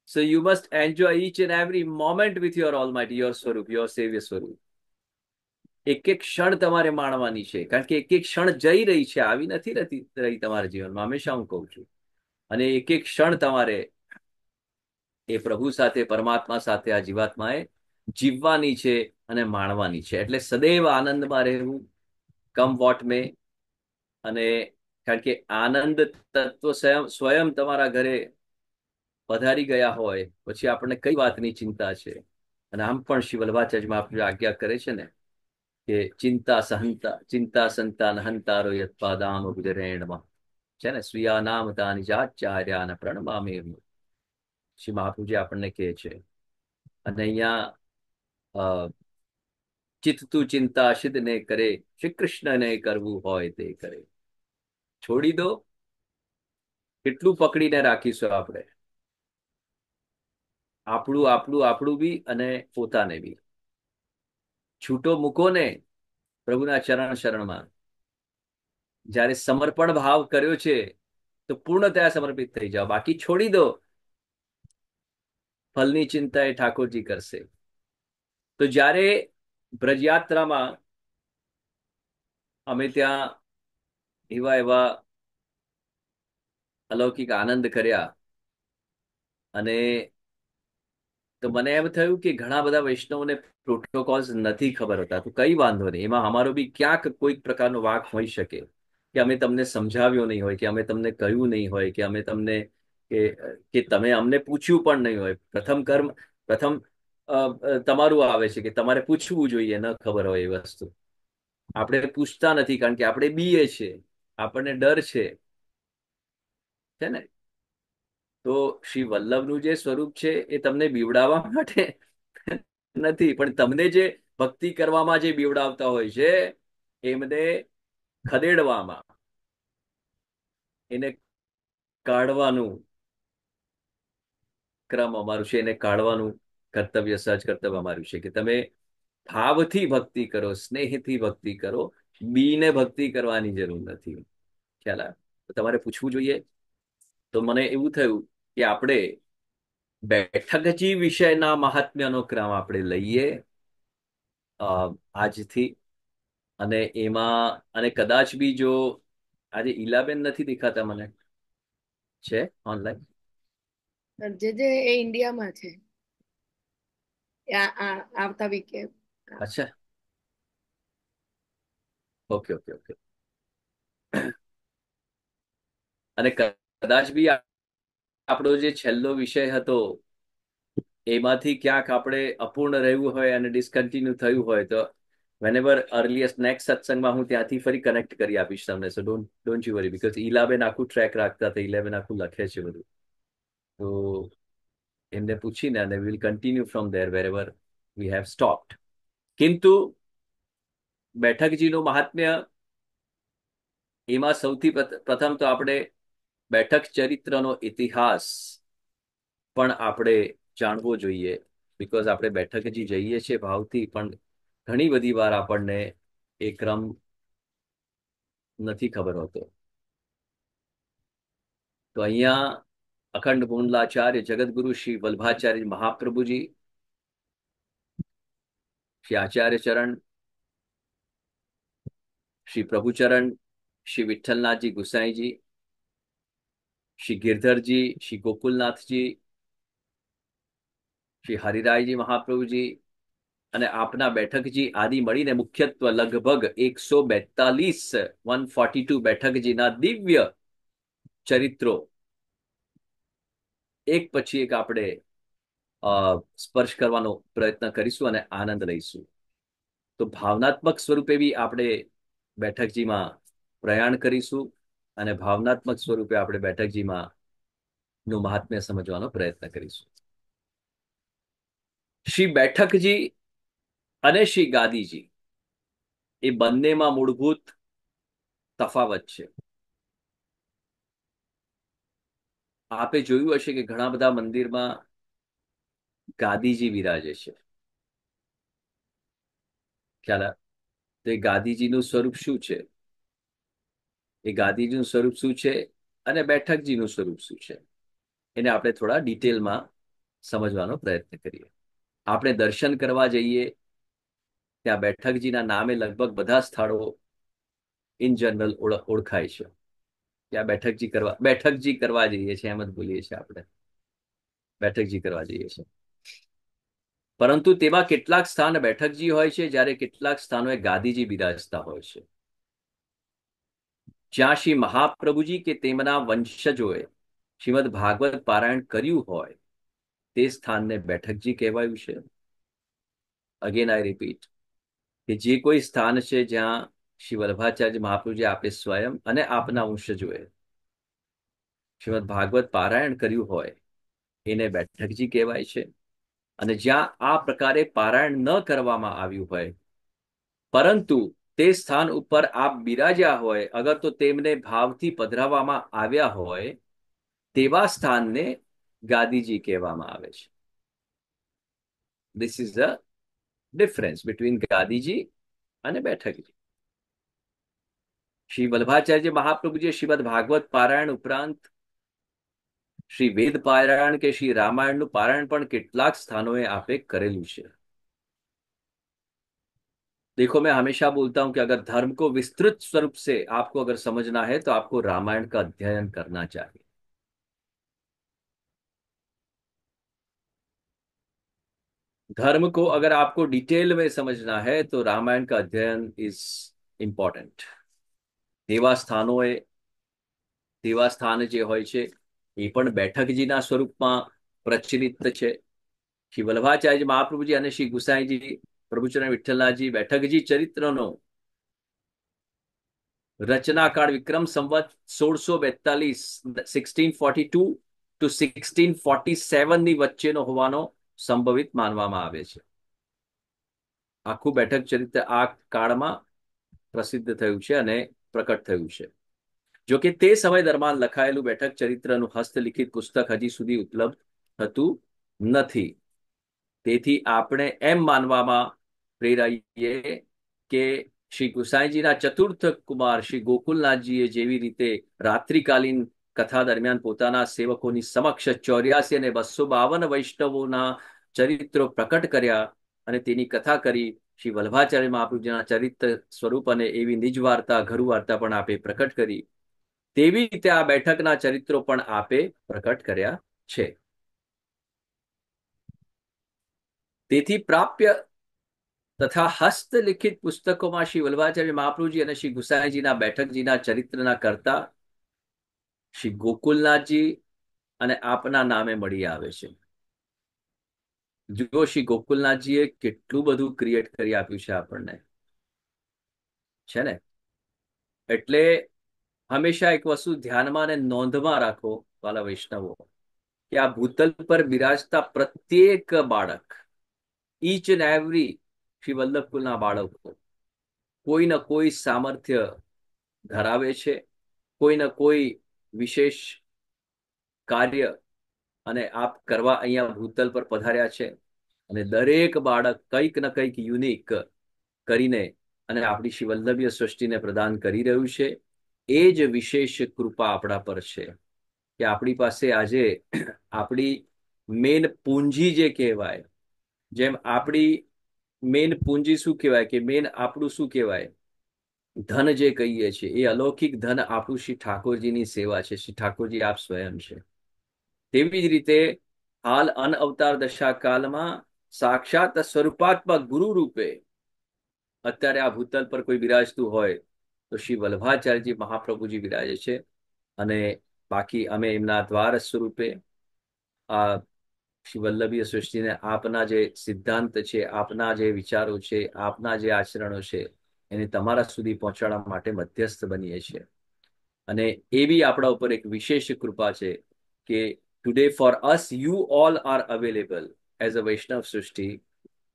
[SPEAKER 2] So you must enjoy each and every moment with your almighty, your સ્વરૂપ, યોર સેવ્ય સ્વરૂપ. એક એક ક્ષણ તમારે માણવાની છે, કારણ કે એક એક ક્ષણ જઈ રહી છે, આવી નથી રહી તમારા જીવનમાં, હંમેશા હું કહું છું. અને એક એક ક્ષણ તમારે એ પ્રભુ સાથે, પરમાત્મા સાથે આ જીવાત્માએ જીવવાની છે અને માણવાની છે. એટલે સદૈવ આનંદમાં રહેવું, કમ વોટ મે. અને કારણ કે આનંદ તત્વ સ્વયં તમારા ઘરે પધારી ગયા હોય પછી આપણને કઈ વાતની ચિંતા છે. અને આમ પણ શ્રી વલ્લભાચાર્યમાં આપણે આજ્ઞા કરે છે ને કે ચિંતા સંતા હંતારો યત્પાદામ ગુજરેણમાં છે ને, સ્વીયા નામ તાની જાચાર્યા પ્રણમામે. શ્રી મહાપ્રભુજી આપણને કહે છે. અને અહીંયા ચિત્ત તું ચિંતા સિદ્ધ ને કરે, શ્રી કૃષ્ણને કરવું હોય તે કરે. છોડી દો. કેટલું પકડીને રાખીશું આપણે? આપણું બી અને પોતાને બી. છૂટો મૂકો ને પ્રભુના શરણમાં. જ્યારે સમર્પણ ભાવ કર્યો છે તો પૂર્ણતયા સમર્પિત થઈ જાઓ, બાકી છોડી દો. ફલની ચિંતા એ ઠાકોરજી કરશે. તો જ્યારે બ્રજયાત્રામાં અમે ત્યાં એવા એવા અલૌકિક આનંદ કર્યા, અને તો મને એમ થયું કે ઘણા બધા વૈષ્ણવોને પ્રોટોકોલ્સ નથી ખબર હોતા. તો કઈ વાંધો નહીં, એમાં અમારો બી ક્યાંક કોઈક પ્રકારનો વાંક હોઈ શકે કે અમે તમને સમજાવ્યો નહીં હોય, કે અમે તમને કહ્યું નહીં હોય, કે અમે તમને કે તમે અમને પૂછ્યું પણ નહીં હોય. પ્રથમ તમારું આવે છે કે તમારે પૂછવું જોઈએ, ન ખબર હોય એ વસ્તુ. આપણે પૂછતા નથી કારણ કે આપણે બીએ છે, આપણને ડર છે ને. તો શ્રી વલ્લભનું જે સ્વરૂપ છે એ તમને બીવડાવવા માટે નથી, પણ તમને જે ભક્તિ કરવામાં જે બીવડાવતા હોય છે એમને ખદેડવામાં, એને કાઢવાનું ક્રમ અમારું છે, એને કાઢવાનું કર્તવ્ય, સહજ કર્તવ્ય અમારું છે કે તમે ભાવથી ભક્તિ કરો, સ્નેહથી ભક્તિ કરો, બીને ભક્તિ કરવાની જરૂર નથી. ખ્યાલ આવે? તો તમારે પૂછવું જોઈએ. તો મને એવું થયું કે આપણે બેઠકજી વિષયના મહાત્મ્યનો ક્રમ આપણે લઈએ આજથી. અને એમાં અને કદાચ બી જો આજે ઈલાબેન નથી દેખાતા મને, છે ઓનલાઈન?
[SPEAKER 1] જે એ ઇન્ડિયામાં છે. આવતા વીકે.
[SPEAKER 2] અચ્છા, ઓકે ઓકે ઓકે. અને કદાચ બી આપણો જે છેલ્લો વિષય હતો એમાંથી ક્યાંક આપણે અપૂર્ણ રહ્યું હોય અને ડિસકન્ટિન્યુ થયું હોય તો whenever earliest નેક્સ્ટ સત્સંગમાં હું ત્યાંથી ફરી કનેક્ટ કરી આપીશ તમને. So don't you worry, because Ilaben આખું ટ્રેક રાખતા હતા, ઈલાબેન આખું લખે છે બધું. તો એમને પૂછીને અને will continue from there wherever we have stopped. કિંતુ બેઠકજીનું મહાત્મ્ય, એમાં સૌથી પ્રથમ તો આપણે બેઠક ચરિત્રનો ઇતિહાસ પણ આપણે જાણવો જોઈએ. બીકોઝ આપણે બેઠકજી જઈએ છીએ ભાવથી, પણ ઘણી બધી વાર આપણને એ ક્રમ નથી ખબર હોતો. તો અહીંયા અખંડ પૂર્ણલાચાર્ય જગતગુરુ શ્રી વલ્ભાચાર્ય મહાપ્રભુજી, શ્રી આચાર્ય ચરણ, શ્રી પ્રભુચરણ, શ્રી વિઠ્ઠલનાથજી ગુસાઈજી શ્રી ગિરધરજી, શ્રી ગોકુલનાથજી, શ્રી હરિરાયજી મહાપ્રભુજી અને આપના બેઠકજી આદિ મળીને મુખ્યત્વે લગભગ 142 142 બેઠકજીના દિવ્ય ચરિત્રો એક પછી એક આપણે સ્પર્શ કરવાનો પ્રયત્ન કરીશું અને આનંદ લઈશું. તો ભાવનાત્મક સ્વરૂપે બી આપણે બેઠકજીમાં પ્રયાણ કરીશું અને ભાવનાત્મક સ્વરૂપે આપણે બેઠકજીમાં નું મહાત્મ્ય સમજવાનો પ્રયત્ન કરીશું. શ્રી બેઠકજી અને શ્રી ગાદીજી એ બંનેમાં મૂળભૂત તફાવત છે. આપે જોયું હશે કે ઘણા બધા મંદિરમાં ગાદીજી વિરાજે છે. ખ્યાલ તો એ ગાદીજીનું સ્વરૂપ શું છે, એ ગાદીજીનું સ્વરૂપ શું છે અને બેઠકજીનું સ્વરૂપ શું છે, એને આપણે થોડા ડિટેલમાં સમજવાનો પ્રયત્ન કરીએ. આપણે દર્શન કરવા જઈએ ત્યાં બેઠકજીના નામે લગભગ બધા સ્થળો ઇન જનરલ ઓળખાય છે. ત્યાં બેઠકજી કરવા જઈએ છીએ, એમ જ બોલીએ છીએ આપણે, બેઠકજી કરવા જઈએ છીએ. પરંતુ તેમાં કેટલાક સ્થાન બેઠકજી હોય છે, જ્યારે કેટલાક સ્થાનોએ ગાદીજી બિરાજતા હોય છે. જ્યાં શ્રી મહાપ્રભુજી કે તેમના વંશજોએ શ્રીમદ ભાગવત પારાયણ કર્યું હોય તે સ્થાનને બેઠકજી કહેવાયું છે. અગેન આઈ રિપીટ કે જે કોઈ સ્થાન છે જ્યાં શ્રી વલ્લભાચાર્ય મહાપ્રભુજી આપે સ્વયં અને આપના વંશજોએ શ્રીમદ ભાગવત પારાયણ કર્યું હોય એને બેઠકજી કહેવાય છે. અને જ્યાં આ પ્રકારે પારાયણ ન કરવામાં આવ્યું હોય પરંતુ તે સ્થાન ઉપર આપ બિરાજ્યા હોય, અગર તો તેમને ભાવથી પધરાવવામાં આવ્યા હોય તેવા સ્થાનને ગાદીજી કહેવામાં આવે છે. This is the difference between ગાદીજી અને બેઠકજી. શ્રી વલ્લભાચાર્ય મહાપ્રભુજીએ શ્રીમદ ભાગવત પારાયણ ઉપરાંત શ્રી વેદ પારાયણ કે શ્રી રામાયણનું પારાયણ પણ કેટલાક સ્થાનોએ આપે करेलू છે. देखो, मैं हमेशा बोलता हूं कि अगर धर्म को विस्तृत स्वरूप से आपको अगर समझना है तो आपको रामायण का अध्ययन करना चाहिए. धर्म को अगर आपको डिटेल में समझना है तो रामायण का अध्ययन इज इम्पोर्टન્ટ. તેવા સ્થાનોએ તેવા સ્થાન જે હોય છે એ પણ બેઠકજીના સ્વરૂપમાં પ્રચલિત છે. શ્રી વલ્લભાચાર્ય મહાપ્રભુજી અને શ્રી ગુસાઈજી પ્રભુચરણ વિઠ્ઠલનાથજી બેઠકજી ચરિત્રનો રચનાકાળ વિક્રમ સંવત 1642 1642 ટુ 1647 ની વચ્ચેનો હોવાનો સંભવિત માનવામાં આવે છે. આખું બેઠક ચરિત્ર આ કાળમાં પ્રસિદ્ધ થયું છે અને પ્રકટ થયું છે. જો કે તે સમય દરમિયાન લખાયેલું બેઠક ચરિત્રનું હસ્તલિખિત પુસ્તક હજી સુધી ઉપલબ્ધ થતું નથી. તેથી આપણે એમ માનવામાં પ્રેરાઈએ કે શ્રી ગુસાઈજીના ચતુર્થ કુમાર શ્રી ગોકુલનાથજીએ જેવી રીતે રાત્રિકાલીન કથા દરમિયાન પોતાના સેવકોની સમક્ષ 84 અને 252 વૈષ્ણવોના ચરિત્રો પ્રકટ કર્યા અને તેની કથા કરી, શ્રી વલ્લભાચાર્ય મહાપ્રભુજીના ચરિત્ર સ્વરૂપ અને એવી નિજ વાર્તા ઘરુ વાર્તા પણ આપે પ્રકટ કરી, તેવી રીતે આ બેઠકના ચરિત્રો પણ આપે પ્રકટ કર્યા છે. તેથી પ્રાપ્ય તથા હસ્તલિખિત પુસ્તકોમાં શ્રી વલ્લભાચાર્ય મહાપ્રભુજી અને શ્રી ગુસાઈજીના બેઠકજીના ચરિત્રના કરતા શ્રી ગોકુલનાથજી અને આપના નામે મળી આવે છે. જો શ્રી ગોકુલનાથજીએ કેટલું બધું ક્રિએટ કરી આપ્યું છે આપણને, છે ને. એટલે હંમેશા એક વસ્તુ ધ્યાનમાં અને નોંધમાં રાખો વાલા વૈષ્ણવો, કે આ ભૂતલ પર બિરાજતા પ્રત્યેક બાળક, ઈચ એન્ડ એવરી શ્રી વલ્લભકુલના બાળકો કોઈ ને કોઈ સામર્થ્ય ધરાવે છે, કોઈ ને કોઈ વિશેષ કાર્ય અને આપ કરવા અહીંયા ભૂતલ પર પધાર્યા છે. અને દરેક બાળક કંઈક ને કંઈક યુનિક કરીને અને આપણી શ્રી વલ્લભીય સૃષ્ટિને પ્રદાન કરી રહ્યું છે. એ જ વિશેષ કૃપા આપણા પર છે કે આપણી પાસે આજે આપણી મેન પૂંજી જે કહેવાય, જેમ આપણી મેન પૂંજી શું કહેવાય, કે મેન આપણું શું કહેવાય, ધન જે કહીએ છીએ એ અલૌકિક ધન આપણું શ્રી ઠાકોરજીની સેવા છે. શ્રી ઠાકોરજી આપ સ્વયં છે. તેવી જ રીતે હાલ અનઅવતાર દશા કાલમાં સાક્ષાત સ્વરૂપાત્મક ગુરુ રૂપે અત્યારે આ ભૂતલ પર કોઈ બિરાજતું હોય તો શ્રી વલ્લભાચાર્યજી મહાપ્રભુજી બિરાજે છે. અને બાકી અમે એમના દ્વાર સ્વરૂપે આ શ્રી વલ્લભીય સૃષ્ટિને આપના જે સિદ્ધાંત છે, આપના જે વિચારો છે, આપના જે આચરણો છે એને તમારા સુધી પહોંચાડવા માટે મધ્યસ્થ બનીએ છીએ. અને એવી આપણા ઉપર એક વિશેષ કૃપા છે કે today for us you all are available as a Vaishnav srishti,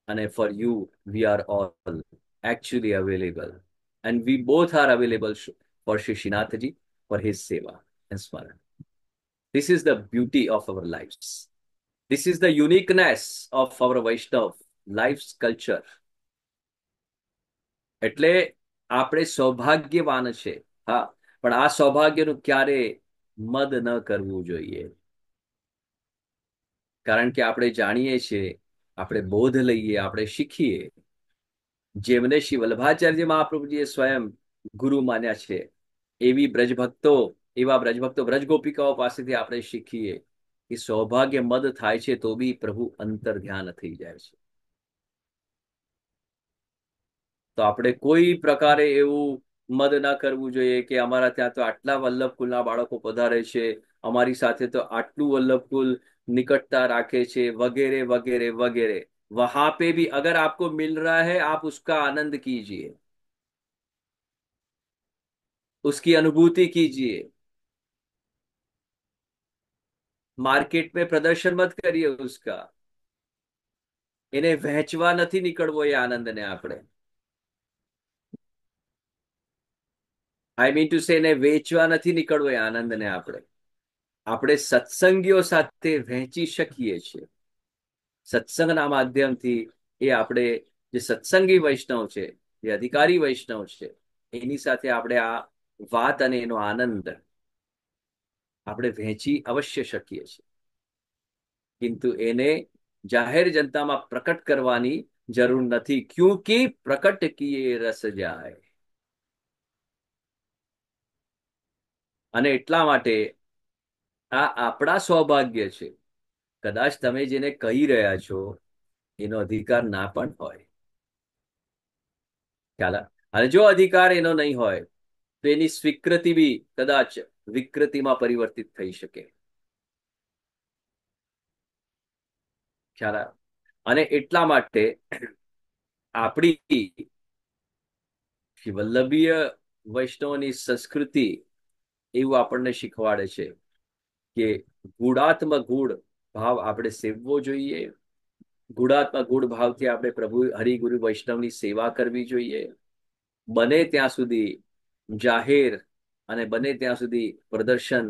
[SPEAKER 2] અને for you we are all actually available, and we both are available for Shri Srinathji for his seva and smaran. This is the beauty of our lives. This is the uniqueness of our Vaishnav life's culture. એટલે આપણે સૌભાગ્યવાન છે, હા, પણ આ સૌભાગ્યનું ક્યારે મદ ન કરવું જોઈએ. કારણ કે આપણે જાણીએ છીએ, આપણે બોધ લઈએ, આપણે શીખીએ. જેમને શ્રી વલ્લભાચાર્ય મહાપ્રભુજીએ સ્વયં ગુરુ માન્યા છે એવા બ્રજભક્તો બ્રજગોપિકાઓ પાસેથી આપણે શીખીએ કે સૌભાગ્ય મદ થાય છે તો બી પ્રભુ અંતર ધ્યાન થઈ જાય છે. તો આપણે કોઈ પ્રકારે એવું મદ ના કરવું જોઈએ કે અમારા ત્યાં તો આટલા વલ્લભકુલના બાળકો પધારે છે, અમારી સાથે તો આટલું વલ્લભકુલ નિકટતા રાખે છે, વગેરે वगैरह वगैरह. वहां पे भी अगर आपको मिल रहा है आप उसका आनंद कीजिए, उसकी अनुभूति कीजिए. मार्केट में प्रदर्शन मत करिए उसका. એને વહેંચવા નથી નીકળવો એ આનંદને આપણે. આઈ મીન ટુ સે એને વેચવા નથી નીકળવો એ આનંદને આપણે સત્સંગીઓ સાથે વહેંચી શકીએ છીએ. સત્સંગના માધ્યમથી એ આપણે જે સત્સંગી વૈષ્ણવ છે, જે અધિકારી વૈષ્ણવ છે, એની સાથે આપણે આ વાત અને એનો આનંદ આપણે વહેંચી અવશ્ય શકીએ છીએ. કિંતુ એને જાહેર જનતામાં પ્રકટ કરવાની જરૂર નથી, ક્યુંકि પ્રકટ કિએ રસ જાય. અને એટલા માટે આ આપણા સૌભાગ્ય છે. કદાચ તમે જેને કહી રહ્યા છો એનો અધિકાર ના પણ હોય, ખ્યાલ. અને જો અધિકાર એનો નહીં હોય તો એની સ્વીકૃતિ બી કદાચ વિકૃતિમાં પરિવર્તિત થઈ શકે, ખ્યાલ. અને એટલા માટે આપણી વલ્લભીય વૈષ્ણવની સંસ્કૃતિ એવું આપણને શીખવાડે છે કે ગુણાત્મક ગુણ ભાવ આપણે સેવવો જોઈએ. ગુણાત્મક ગુણ ભાવથી આપણે પ્રભુ હરિગુરુ વૈષ્ણવની સેવા કરવી જોઈએ. બને ત્યાં સુધી જાહેર અને બને ત્યાં સુધી પ્રદર્શન,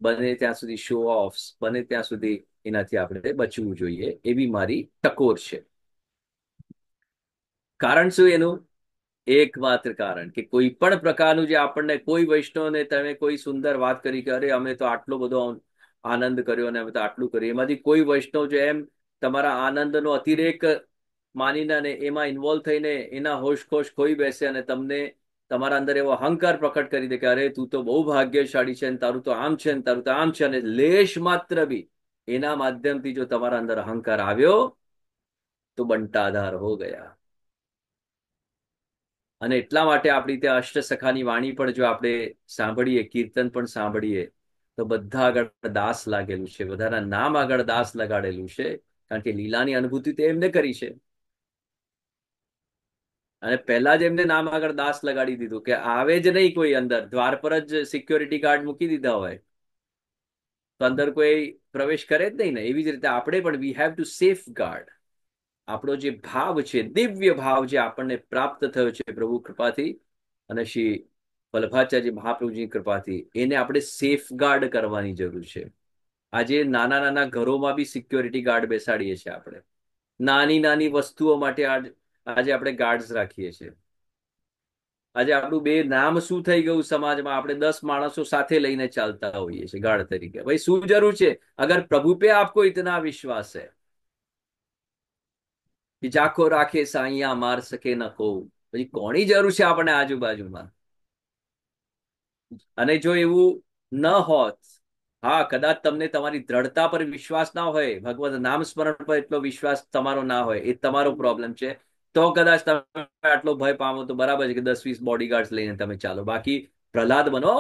[SPEAKER 2] બને ત્યાં સુધી શો ઓફ્સ, બને ત્યાં સુધી એનાથી આપણે બચવું જોઈએ, એવી મારી ટકોર છે. કારણ શું એનું? એકમાત્ર કારણ કે કોઈ પણ પ્રકારનું જે આપણને કોઈ વૈષ્ણવને તમે કોઈ સુંદર વાત કરી કે અરે અમે તો આટલો બધો આનંદ કર્યો અને અમે તો આટલું કર્યું, એમાંથી કોઈ વૈષ્ણવ જો એમ તમારા આનંદનો અતિરેક માનીને અને એમાં ઇન્વોલ્વ થઈને એના હોશખોશ ખોઈ બેસે અને તમને તમારા અંદર એવો અહંકાર પ્રકટ કરી દે કે અરે તું તો બહુ ભાગ્યશાળી છે, તારું તો આમ છે, તારું તો આમ છે, અને લેશ માત્ર બી એના માધ્યમથી જો તમારા અંદર અહંકાર આવ્યો તો બંટાધાર હો ગયા. અને એટલા માટે આપણી ત્યાં અષ્ટસખાની વાણી પણ જો આપણે સાંભળીએ, કીર્તન પણ સાંભળીએ, તો બધા આગળ દાસ લાગેલું છે, બધાના નામ આગળ દાસ લગાડેલું છે, કારણ કે લીલાની અનુભૂતિ તે એમને કરી છે. અને પહેલા જ એમને નામ આગળ દાસ લગાડી દીધું કે આવે જ નહીં કોઈ અંદર, દ્વાર પર જ સિક્યોરિટી ગાર્ડ મૂકી દીધા હોય તો અંદર કોઈ પ્રવેશ કરે જ નહીં ને. એવી જ રીતે આપણે પણ વી હેવ ટુ સેફ ગાર્ડ આપણો જે ભાવ છે, દિવ્ય ભાવ જે આપણને પ્રાપ્ત થયો છે પ્રભુ કૃપાથી અને શ્રી વલ્લભાચાર્ય મહાપ્રભુજીની કૃપાથી, એને આપણે સેફગાર્ડ કરવાની જરૂર છે. આજે નાના નાના ઘરોમાં બી સિક્યોરિટી ગાર્ડ બેસાડીએ છીએ આપણે. નાની નાની વસ્તુઓ માટે આજે આપણે ગાર્ડ્સ રાખીએ છીએ. આજે આપણું બે નામ શું થઈ ગયું સમાજમાં, આપણે 10 માણસો સાથે લઈને ચાલતા હોઈએ છીએ ગાર્ડ તરીકે. ભાઈ શું જરૂર છે? અગર પ્રભુ पे आपको इतना विश्वास है कि जाको राखे साइया मार सके न को, પછી કોની જરૂર છે આપણને આજુબાજુમાં? અને જો એવું ન હોત, હા કદાચ તમને તમારી દ્રઢતા પર વિશ્વાસ ના હોય, ભગવત નામ સ્મરણ પર એટલો વિશ્વાસ તમારો ના હોય, એ તમારો પ્રોબ્લેમ છે. તો કદાચ તમે આટલો ભય પામો તો બરાબર છે કે 10-20 બોડીગાર્ડ લઈને તમે ચાલો. બાકી પ્રહલાદ બનો,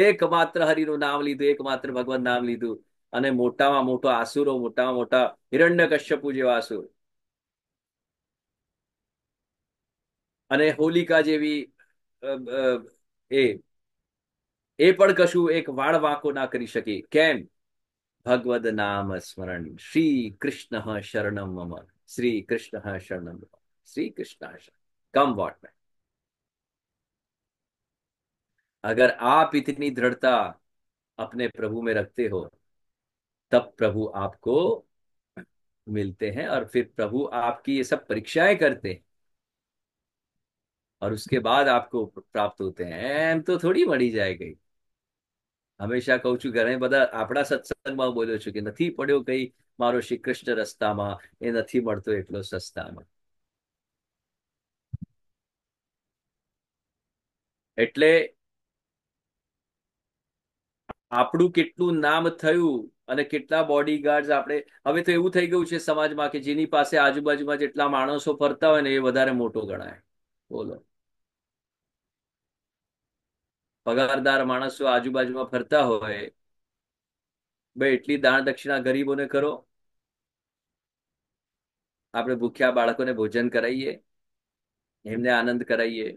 [SPEAKER 2] એકમાત્ર હરિનું નામ લીધું, એકમાત્ર ભગવાન નામ લીધું, અને મોટામાં મોટો આસુરો, મોટામાં મોટા હિરણ્યકશ્યપુ જેવા આસુર, અને હોલિકા જેવી એ એ પણ કશું એક વાળ વાંકો ના કરી શકી. કેમ? ભગવદ નામ સ્મરણ. શ્રી કૃષ્ણ શરણમ મમ. શ્રી કૃષ્ણ શરણમ મમ. श्री कृष्णा कम वॉट में। अगर आप इतनी दृढ़ता अपने प्रभु में रखते हो, तब प्रभु आपको मिलते हैं, और फिर प्रभु आपकी ये सब परीक्षाएं करते हैं, और उसके बाद आपको प्राप्त होते हैं. એમ તો થોડી મળી જાય ગઈ. હંમેશા કહું છું, ઘરે બધા આપણા સત્સંગમાં બોલ્યો છું કે નથી પડ્યો કઈ મારો શ્રી કૃષ્ણ રસ્તામાં, એ નથી મળતો એટલો સસ્તામાં. એટલે આપણું કેટલું નામ થયું અને કેટલા બોડીગાર્ડ આપણે, હવે તો એવું થઈ ગયું છે સમાજમાં કે જેની પાસે આજુબાજુમાં જેટલા માણસો ફરતા હોય ને એ વધારે મોટો ગણાય. બોલો, પગારદાર માણસો આજુબાજુમાં ફરતા હોય, ભાઈ એટલી દાન દક્ષિણા ગરીબોને કરો, આપણે ભૂખ્યા બાળકોને ભોજન કરાવીએ, એમને આનંદ કરાવીએ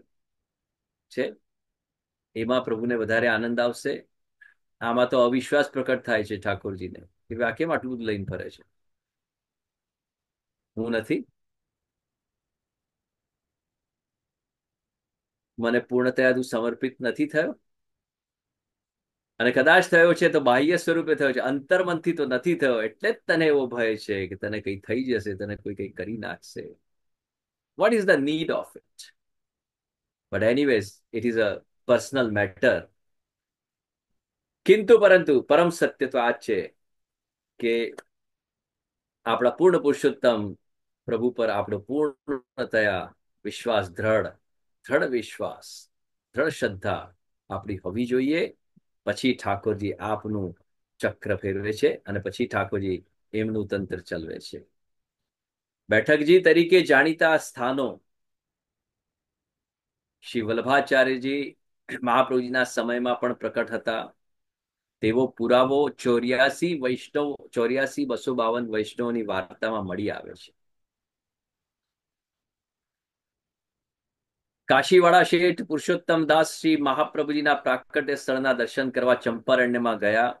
[SPEAKER 2] છે, એમાં પ્રભુને વધારે આનંદ આવશે. આમાં તો અવિશ્વાસ પ્રકટ થાય છે ઠાકોરજીને કે આ કેમ આટલું બધું લઈને ફરે છે. હું નથી, મને પૂર્ણતયા તું સમર્પિત નથી થયો, અને કદાચ થયો છે તો બાહ્ય સ્વરૂપે થયો છે, અંતર્મનથી તો નથી થયો. એટલે જ તને એવો ભય છે કે તને કઈ થઈ જશે, તને કોઈ કઈ કરી નાખશે. What is the need of it? But anyways, it is a personal matter. કિંતુ પરંતુ પરમ સત્ય તો આ છે કે આપણા પૂર્ણ પુરુષોત્તમ પ્રભુ પર આપણો પૂર્ણતયા વિશ્વાસ, દ્રઢ વિશ્વાસ, દ્રઢ શ્રદ્ધા આપણી હોવી જોઈએ. પછી ઠાકોરજી આપનું ચક્ર ફેરવે છે, અને પછી ઠાકોરજી એમનું તંત્ર ચલવે છે. બેઠકજી તરીકે જાણીતા સ્થાનો શ્રી વલ્લભાચાર્યજી મહાપ્રભુજીના સમયમાં પણ પ્રકટ હતા. તેવો પુરાવો 84 વૈષ્ણવની વાર્તામાં મળી આવે છે. કાશીવાળા શેઠ પુરુષોત્તમ દાસ શ્રી મહાપ્રભુજીના પ્રાકટ્ય સ્થળના દર્શન કરવા ચંપારણ્યમાં ગયા,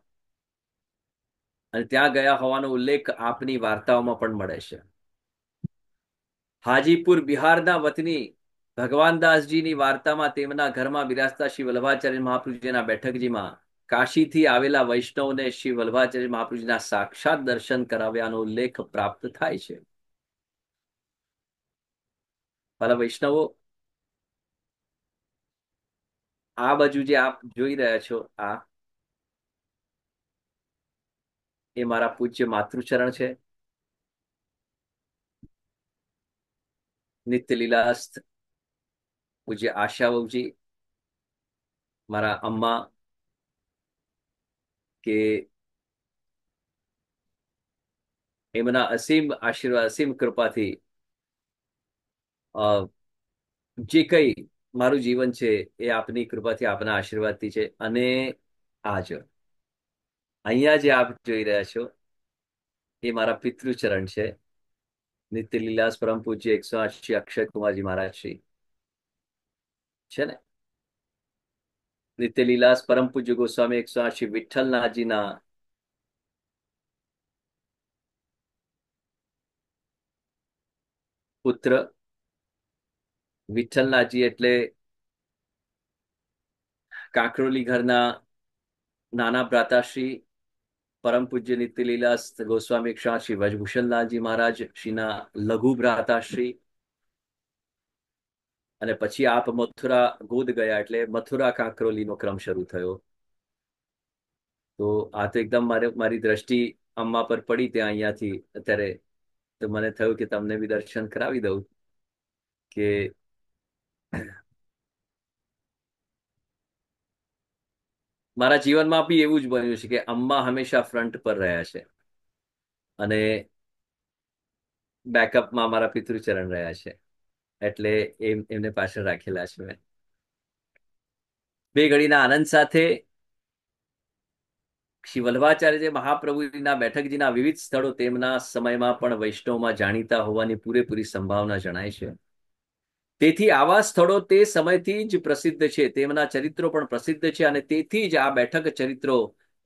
[SPEAKER 2] અને ત્યાં ગયા હોવાનો ઉલ્લેખ આપની વાર્તાઓમાં પણ મળે છે. હાજીપુર બિહારના વતની ભગવાનદાસજીની વાર્તામાં તેમના ઘરમાં બિરાજતા શ્રી વલ્લભાચાર્ય મહાપ્રભુજીના બેઠકજીમાં કાશીથી આવેલા વૈષ્ણવને શ્રી વલ્લભાચાર્ય મહાપ્રભુજીના સાક્ષાત દર્શન કરાવ્યાનો ઉલ્લેખ પ્રાપ્ત થાય છે. ભલા વૈષ્ણવો, આ બાજુ જે આપ જોઈ રહ્યા છો, આ એ મારા પૂજ્ય માતૃચરણ છે. નિત્ય લીલાસ્થ પૂજ્ય આશાવજી, મારા અમ્મા, કે એમના અસીમ આશીર્વાદ, અસીમ કૃપાથી જે કઈ મારું જીવન છે એ આપની કૃપાથી, આપના આશીર્વાદથી છે. અને આજ અહીંયા જે આપ જોઈ રહ્યા છો એ મારા પિતૃચરણ છે. નિત્ય લીલાસ પરમ પૂજ્ય 108 શ્રી અક્ષય કુમારજી મહારાજ શ્રી છે ને, નિત્ય લીલાસ પરમ પૂજ્ય ગોસ્વામી 108 શ્રી વિઠ્ઠલનાથજીના પુત્ર. વિઠ્ઠલનાથજી એટલે કાંકરોલી ઘરના નાના ભ્રાતાશ્રી પરમ પૂજ્ય નિત્ય લીલાસ ગોસ્વામી 108 શ્રી વ્રજભૂષણલાલજી મહારાજ શ્રીના લઘુ ભ્રાતાશ્રી. અને પછી આપ મથુરા ગોદ ગયા, એટલે મથુરા કાંકરોલીનો ક્રમ શરૂ થયો. તો આ તો એકદમ મારી દ્રષ્ટિ અમ્મા પર પડી ત્યાં અહીંયાથી અત્યારે, તો મને થયું કે તમને બી દર્શન કરાવી દઉં. કે મારા જીવનમાં બી એવું જ બન્યું છે કે અમ્મા હંમેશા ફ્રન્ટ પર રહ્યા છે અને બેકઅપમાં મારા પિતૃચરણ રહ્યા છે. એટલે એમને પાછળ રાખેલા છે મેં. બે ઘડીના આનંદ સાથે શ્રી વલ્લભાચાર્ય મહાપ્રભુજીના બેઠકજીના વિવિધ સ્થળો તેમના સમયમાં પણ વૈષ્ણવમાં જાણીતા હોવાની પૂરેપૂરી સંભાવના જણાય છે. તેથી આવા સ્થળો તે સમયથી જ પ્રસિદ્ધ છે, તેમના ચરિત્રો પણ પ્રસિદ્ધ છે, અને તેથી જ આ બેઠક ચરિત્રો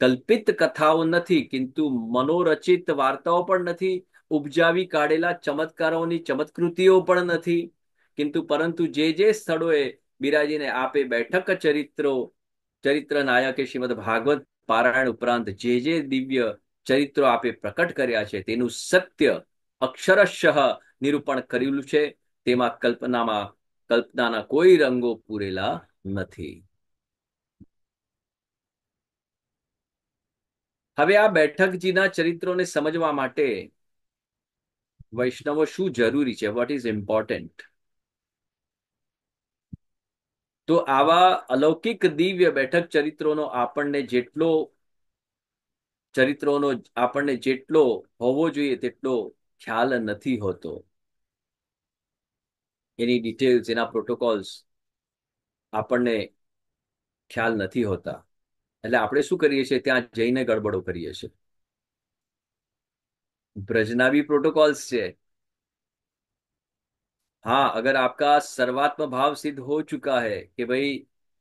[SPEAKER 2] કલ્પિત કથાઓ નથી, કિંતુ મનોરચિત વાર્તાઓ પણ નથી, ઉપજાવી કાઢેલા ચમત્કારોની ચમત્કૃતિઓ પણ નથી, કિંતુ પરંતુ જે સ્થળોએ બિરાજીને આપે બેઠક ચરિત્ર નાયકે શ્રીમદ ભાગવત પારાયણ ઉપરાંત જે દિવ્ય ચરિત્રો આપે પ્રકટ કર્યા છે તેનું સત્ય અક્ષરશઃ નિરૂપણ કરેલું છે. તેમાં કલ્પનાના કોઈ રંગો પૂરેલા નથી. હવે આ બેઠકજીના ચરિત્રોને સમજવા માટે વૈષ્ણવો શું જરૂરી છે, વોટ ઇઝ ઇમ્પોર્ટન્ટ? તો આવા અલૌકિક દિવ્ય બેઠક ચરિત્રોનો આપણને જેટલો હોવો જોઈએ તેટલો ખ્યાલ નથી હોતો. એની ડિટેલ્સ, એના પ્રોટોકોલ્સ આપણને ખ્યાલ નથી હોતા. એટલે આપણે શું કરીએ છીએ, ત્યાં જઈને ગડબડો કરીએ છીએ. ब्रजना भी प्रोटोकॉल्स છે. हाँ, अगर आपका सर्वात्म भाव सिद्ध हो चुका है કે ભાઈ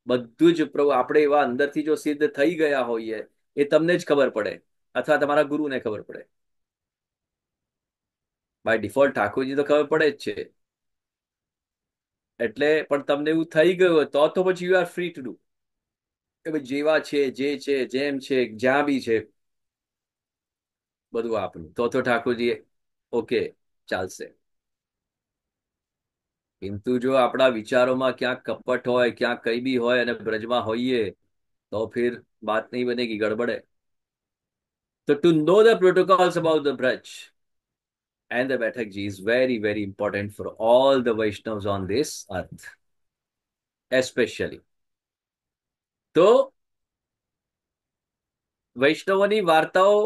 [SPEAKER 2] બધું જ આપણે એવા અંદરથી જો સિદ્ધ થઈ ગયા હોઈએ, એ તમને જ ખબર પડે અથવા તમારા ગુરુને ખબર પડે. બાય ડિફોલ્ટ ઠાકોરજી તો ખબર પડે જ છે. એટલે પણ તમને એવું થઈ ગયું હોય તો પછી you are free to do કે ભાઈ જેવા છે, જે છે, જેમ છે, જ્યાં બી છે બધું આપણું, તો ઠાકોરજી ઓકે ચાલશે. કિંતુ જો આપણા વિચારોમાં ક્યાંક કપટ હોય, ક્યાંક કઈ બી હોય અને બ્રજમાં હોઈએ તો ફિર બાત નહીં બનેગી, ગડબડે. તો to know the protocols about the Braj and the Baithakji is very, very important for all the Vaishnavas on this earth, especially. તો વૈષ્ણવોની વાર્તાઓ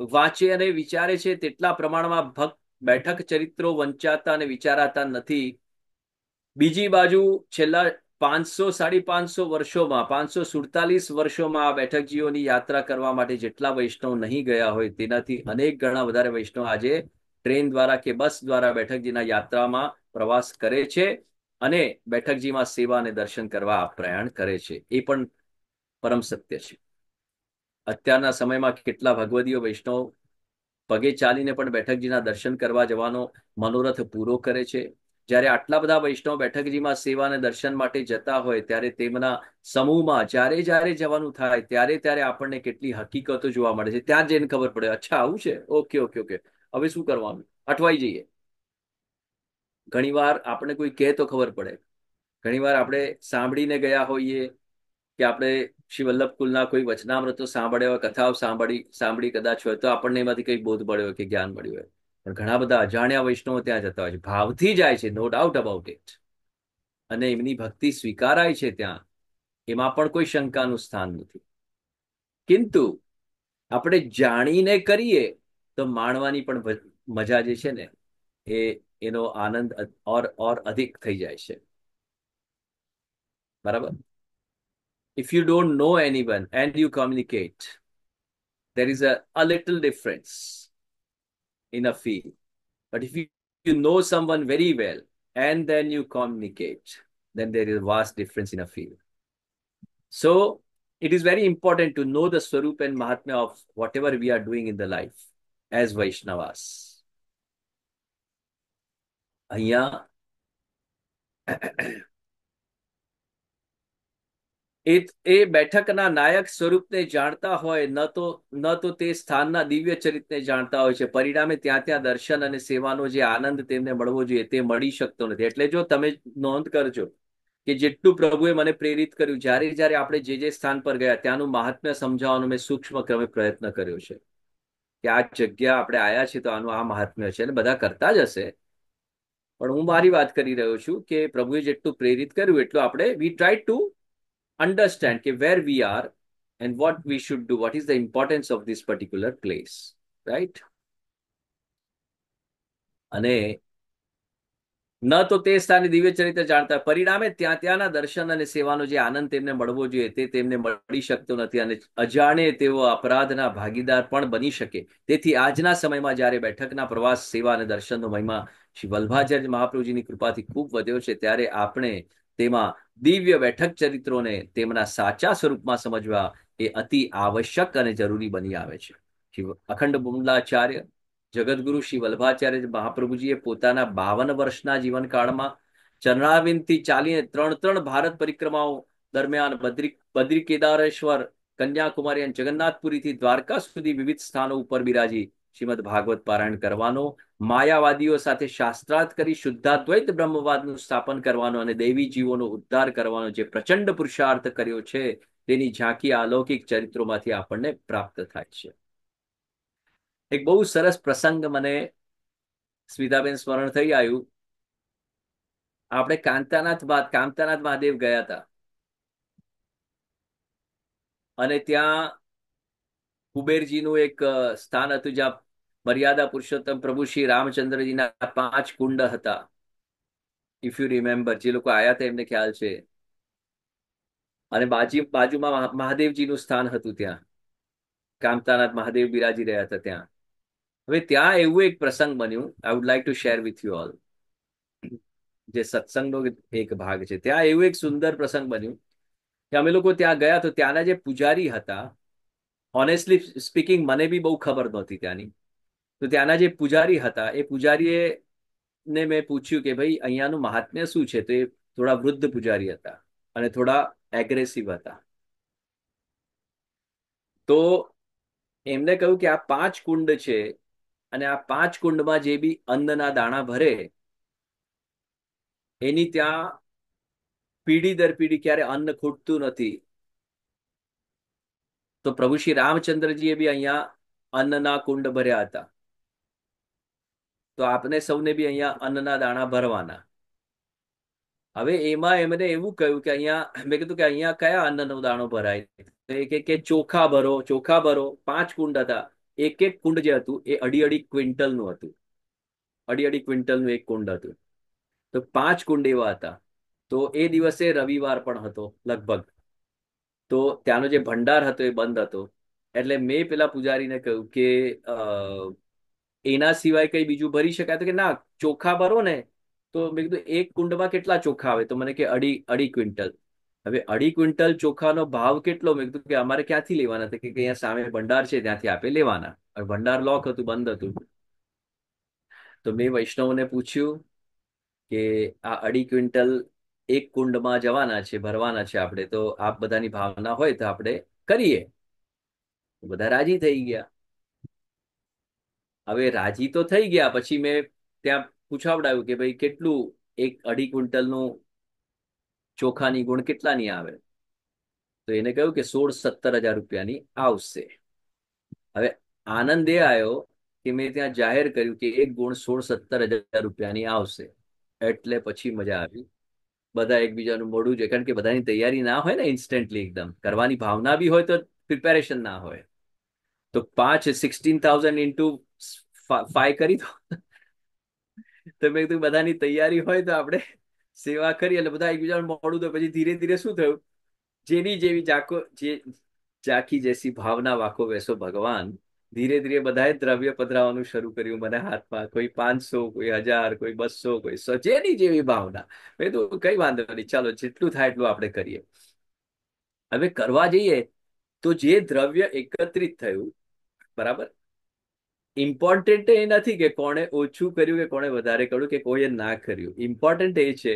[SPEAKER 2] વાંચે અને વિચારે છે તેટલા પ્રમાણમાં ભક્ત બેઠક ચરિત્રો વંચાતા અને વિચારાતા નથી. બીજી બાજુ છેલ્લા 547 વર્ષોમાં 547 વર્ષોમાં આ બેઠકજીઓની યાત્રા કરવા માટે જેટલા વૈષ્ણવ નહીં ગયા હોય તેનાથી અનેક ગણા વધારે વૈષ્ણવ આજે ટ્રેન દ્વારા કે બસ દ્વારા બેઠકજીના યાત્રામાં પ્રવાસ કરે છે અને બેઠકજીમાં સેવા અને દર્શન કરવા પ્રયાણ કરે છે. એ પણ પરમ સત્ય છે. અત્યારના સમયમાં કેટલા ભગવદીય વૈષ્ણવ પગે ચાલીને પણ બેઠકજીના દર્શન કરવા જવાનો મનોરથ પૂરો કરે છે. જ્યારે આટલા બધા વૈષ્ણવ બેઠકજીમાં સેવા અને દર્શન માટે જતા હોય ત્યારે તેમના સમૂહમાં જ્યારે જવાનું થાય ત્યારે આપણને કેટલી હકીકતો જોવા મળે છે. ત્યાં જઈને ખબર પડે, અચ્છા આવું છે, ઓકે ઓકે ઓકે, હવે શું કરવાનું, અટવાઈ જઈએ. ઘણીવાર આપણે કોઈ કહે તો ખબર પડે, ઘણીવાર આપણે સાંભળીને ગયા હોઈએ કે આપણે શ્રી વલ્લભ કુલના કોઈ વચનામૃતો સાંભળ્યા હોય, કથાઓ સાંભળી કદાચ હોય તો આપણને એમાંથી કંઈ બોધ મળ્યો હોય કે જ્ઞાન મળ્યું હોય. પણ ઘણા બધા અજાણ્યા વૈષ્ણવો ત્યાં જતા હોય છે, ભાવથી જાય છે, નો ડાઉટ અબાઉટ ઇટ, અને એમની ભક્તિ સ્વીકારાય છે ત્યાં, એમાં પણ કોઈ શંકાનું સ્થાન નથી. કિંતુ આપણે જાણીને કરીએ તો માણવાની પણ મજા જે છે ને એનો આનંદ ઓર અધિક થઈ જાય છે. બરાબર? If you don't know anyone and you communicate, there is a little difference in a feel. But if you know someone very well and then you communicate, then there is a vast difference in a feel. So it is very important to know the Swarup and Mahatmya of whatever we are doing in the life as Vaishnavas. અહીંયા એ બેઠકના નાયક સ્વરૂપને જાણતા હોય, ન તો તે સ્થાનના દિવ્ય ચરિત્રને જાણતા હોય છે. પરિણામે ત્યાં દર્શન અને સેવાનો જે આનંદ તેમને મળવો જોઈએ તે મળી શકતો નથી. એટલે જો તમે નોંધ કરજો કે જેટલું પ્રભુએ મને પ્રેરિત કર્યું, જ્યારે આપણે જે સ્થાન પર ગયા ત્યાંનું મહાત્મ્ય સમજાવવાનો મેં સૂક્ષ્મ ક્રમે પ્રયત્ન કર્યો છે કે આ જગ્યા આપણે આવ્યા છીએ તો આનું આ મહાત્મ્ય છે, અને બધા કરતા જ હશે. પણ હું મારી વાત કરી રહ્યો છું કે પ્રભુએ જેટલું પ્રેરિત કર્યું એટલું આપણે વી ટ્રાય ટુ અન્ડરસ્ટેન્ડ કે where we are and what we should do, what is the importance of this particular place, right. અને ન તો તે સ્થાને દિવ્ય ચરિત્ર જાણતા, પરિણામે ત્યાં ત્યાંના દર્શન અને સેવાનો જે આનંદ તેમને મળવો જોઈએ તે તેમને મળી શકતો નથી, અને અજાણે તેઓ અપરાધના ભાગીદાર પણ બની શકે. તેથી આજના સમયમાં જ્યારે બેઠકના પ્રવાસ, સેવા અને દર્શનનો મહિમા શ્રી વલ્ભાચાર્ય મહાપ્રભુજીની કૃપાથી ખૂબ વધ્યો છે, ત્યારે આપણે તેમાં દિવ્ય બેઠક ચરિત્રોને તેમના સાચા સ્વરૂપમાં સમજવા એ અતિ આવશ્યક અને જરૂરી બની આવે છે. શ્રી અખંડ બુમલાચાર્ય જગતગુરુ શ્રી વલ્ભાચાર્ય મહાપ્રભુજીએ પોતાના 52 વર્ષના જીવનકાળમાં ચરણારવિંદથી ચાલીને ત્રણ ભારત પરિક્રમાઓ દરમિયાન બદ્રી કેદારેશ્વર, કન્યાકુમારી અને જગન્નાથપુરીથી દ્વારકા સુધી વિવિધ સ્થાનો ઉપર બિરાજી શ્રીમદ ભાગવત પારાયણ કરવાનો, માયાવાદીઓ સાથે શાસ્ત્રાર્થ કરી શુદ્ધાદ્વૈત બ્રહ્મવાદનું સ્થાપન કરવાનો અને દૈવી જીવોનો ઉદ્ધાર કરવાનો જે પ્રચંડ પુરુષાર્થ કર્યો છે, તેની ઝાંખી અલૌકિક ચરિત્રોમાંથી આપણને પ્રાપ્ત થાય છે. એક બહુ સરસ પ્રસંગ મને સ્મિતાબેન સ્મરણ થઈ આવ્યું. આપણે કાંતાનાથ મહાદેવ ગયા હતા, અને ત્યાં કુબેરજીનું એક સ્થાન હતું જ્યાં મર્યાદા પુરુષોત્તમ પ્રભુ શ્રી રામચંદ્રજીના 5 કુંડ હતા. ઇફ યુ રિમેમ્બર, જે લોકો આયા હતા એમને ખ્યાલ છે. અને બાજુમાં મહાદેવજીનું સ્થાન હતું, ત્યાં કાંતાનાથ મહાદેવ બિરાજી રહ્યા હતા ત્યાં. હવે ત્યાં એવું એક પ્રસંગ બન્યું, I would like to share with you all. જે સત્સંગનો એક ભાગ છે, ત્યાં એવું એક સુંદર પ્રસંગ બન્યું કે અમે લોકો ત્યાં ગયા તો ત્યાંના જે પૂજારી હતા, ઓનેસ્ટલી સ્પીકિંગ મને બી બહુ ખબર નહોતી ત્યાંની. તો ત્યાંના જે પૂજારી હતા એ પૂજારીએ ને મેં પૂછ્યું કે ભાઈ અહીંયાનું મહાત્મ્ય શું છે, તો એ થોડા વૃદ્ધ પૂજારી હતા અને થોડા એગ્રેસિવ હતા. તો એમને કહ્યું કે આ 5 કુંડ છે, અને આ 5 કુંડમાં જે બી અન્નના દાણા ભરે એની ત્યાં પીઢી દર પીઢી ક્યારે અન્ન ખૂટતું નથી. તો પ્રભુ શ્રી રામચંદ્રજીએ બી અહીંયા અન્નના કુંડ ભર્યા હતા, તો આપને સૌને બી અહીંયા અન્નના દાણા ભરવાના. હવે એમાં એમને એવું કહ્યું કે અહીંયા, મેં કીધું કે અહીંયા કયા અન્નનો દાણો ભરાય? કે ચોખા ભરો, ચોખા ભરો. 5 કુંડ હતા, એક એક કુંડ જે હતું એ અઢી અઢી ક્વિન્ટલનું હતું, અઢી અઢી ક્વિન્ટલનું એક કુંડ હતું. તો 5 કુંડ એવા હતા. તો એ દિવસે રવિવાર પણ હતો લગભગ, તો ત્યાંનો જે ભંડાર હતો એ બંધ હતો. એટલે મેં પેલા પૂજારીને કહ્યું કે એના સિવાય કઈ બીજું ભરી શકાય? તો કે ના, ચોખા ભરો ને. તો મેં કીધું એક કુંડમાં કેટલા ચોખા આવે? તો મને કે અઢી અઢી ક્વિન્ટલ. હવે અઢી ક્વિન્ટલ ચોખાનો ભાવ કેટલો? મેં કીધું કે અમારે ક્યાંથી લેવાના? કે અહીંયા સામે ભંડાર છે ત્યાંથી આપે લેવાના. હવે ભંડાર લોક હતું, બંધ હતું. તો મેં વૈષ્ણવને પૂછ્યું કે આ અઢી ક્વિન્ટલ એક કુંડમાં જવાના છે, ભરવાના છે આપણે, તો આપ બધાની ભાવના હોય તો આપણે કરીએ. બધા રાજી થઈ ગયા. હવે રાજી તો થઈ ગયા, પછી મેં ત્યાં પૂછાવડાવ્યું કે ભાઈ કેટલું, એક અઢી ક્વિન્ટલનું ચોખાની ગુણ કેટલાની આવે? તો એને કહ્યું કે 16-17 હજાર રૂપિયાની આવશે. હવે આનંદ એ આવ્યો કે મેં ત્યાં જાહેર કર્યું કે એક ગુણ 16-17 હજાર રૂપિયાની આવશે. એટલે પછી મજા આવી. બધા એકબીજાનું મોઢું જોઈએ, કારણ કે બધાની તૈયારી ના હોય ને ઇન્સ્ટન્ટલી એકદમ કરવાની ભાવના બી હોય તો પ્રિપેરેશન ના હોય. તો 16,000 ઇન્ટુ 5 કરી દો. તો મેં કીધું બધાની તૈયારી હોય તો આપણે સેવા કરીએ. એટલે બધા એકબીજાનું મોડું. તો પછી ધીરે ધીરે શું થયું, જેની જેવી જાકી જેસી ભાવના વાકો વેસો ભગવાન. ધીરે ધીરે બધાએ દ્રવ્ય પધરાવવાનું શરૂ કર્યું મને હાથમાં. કોઈ 500, કોઈ 1000, કોઈ 200, કોઈ 100, જેની જેવી ભાવના. મેં તો કઈ વાંધો નહીં, ચાલો જેટલું થાય એટલું આપણે કરીએ. હવે કરવા જઈએ તો જે દ્રવ્ય એકત્રિત થયું, બરાબર, ઇમ્પોર્ટન્ટ એ નથી કે કોણે ઓછું કર્યું કે કોણે વધારે કર્યું કે કોઈએ ના કર્યું. ઇમ્પોર્ટન્ટ એ છે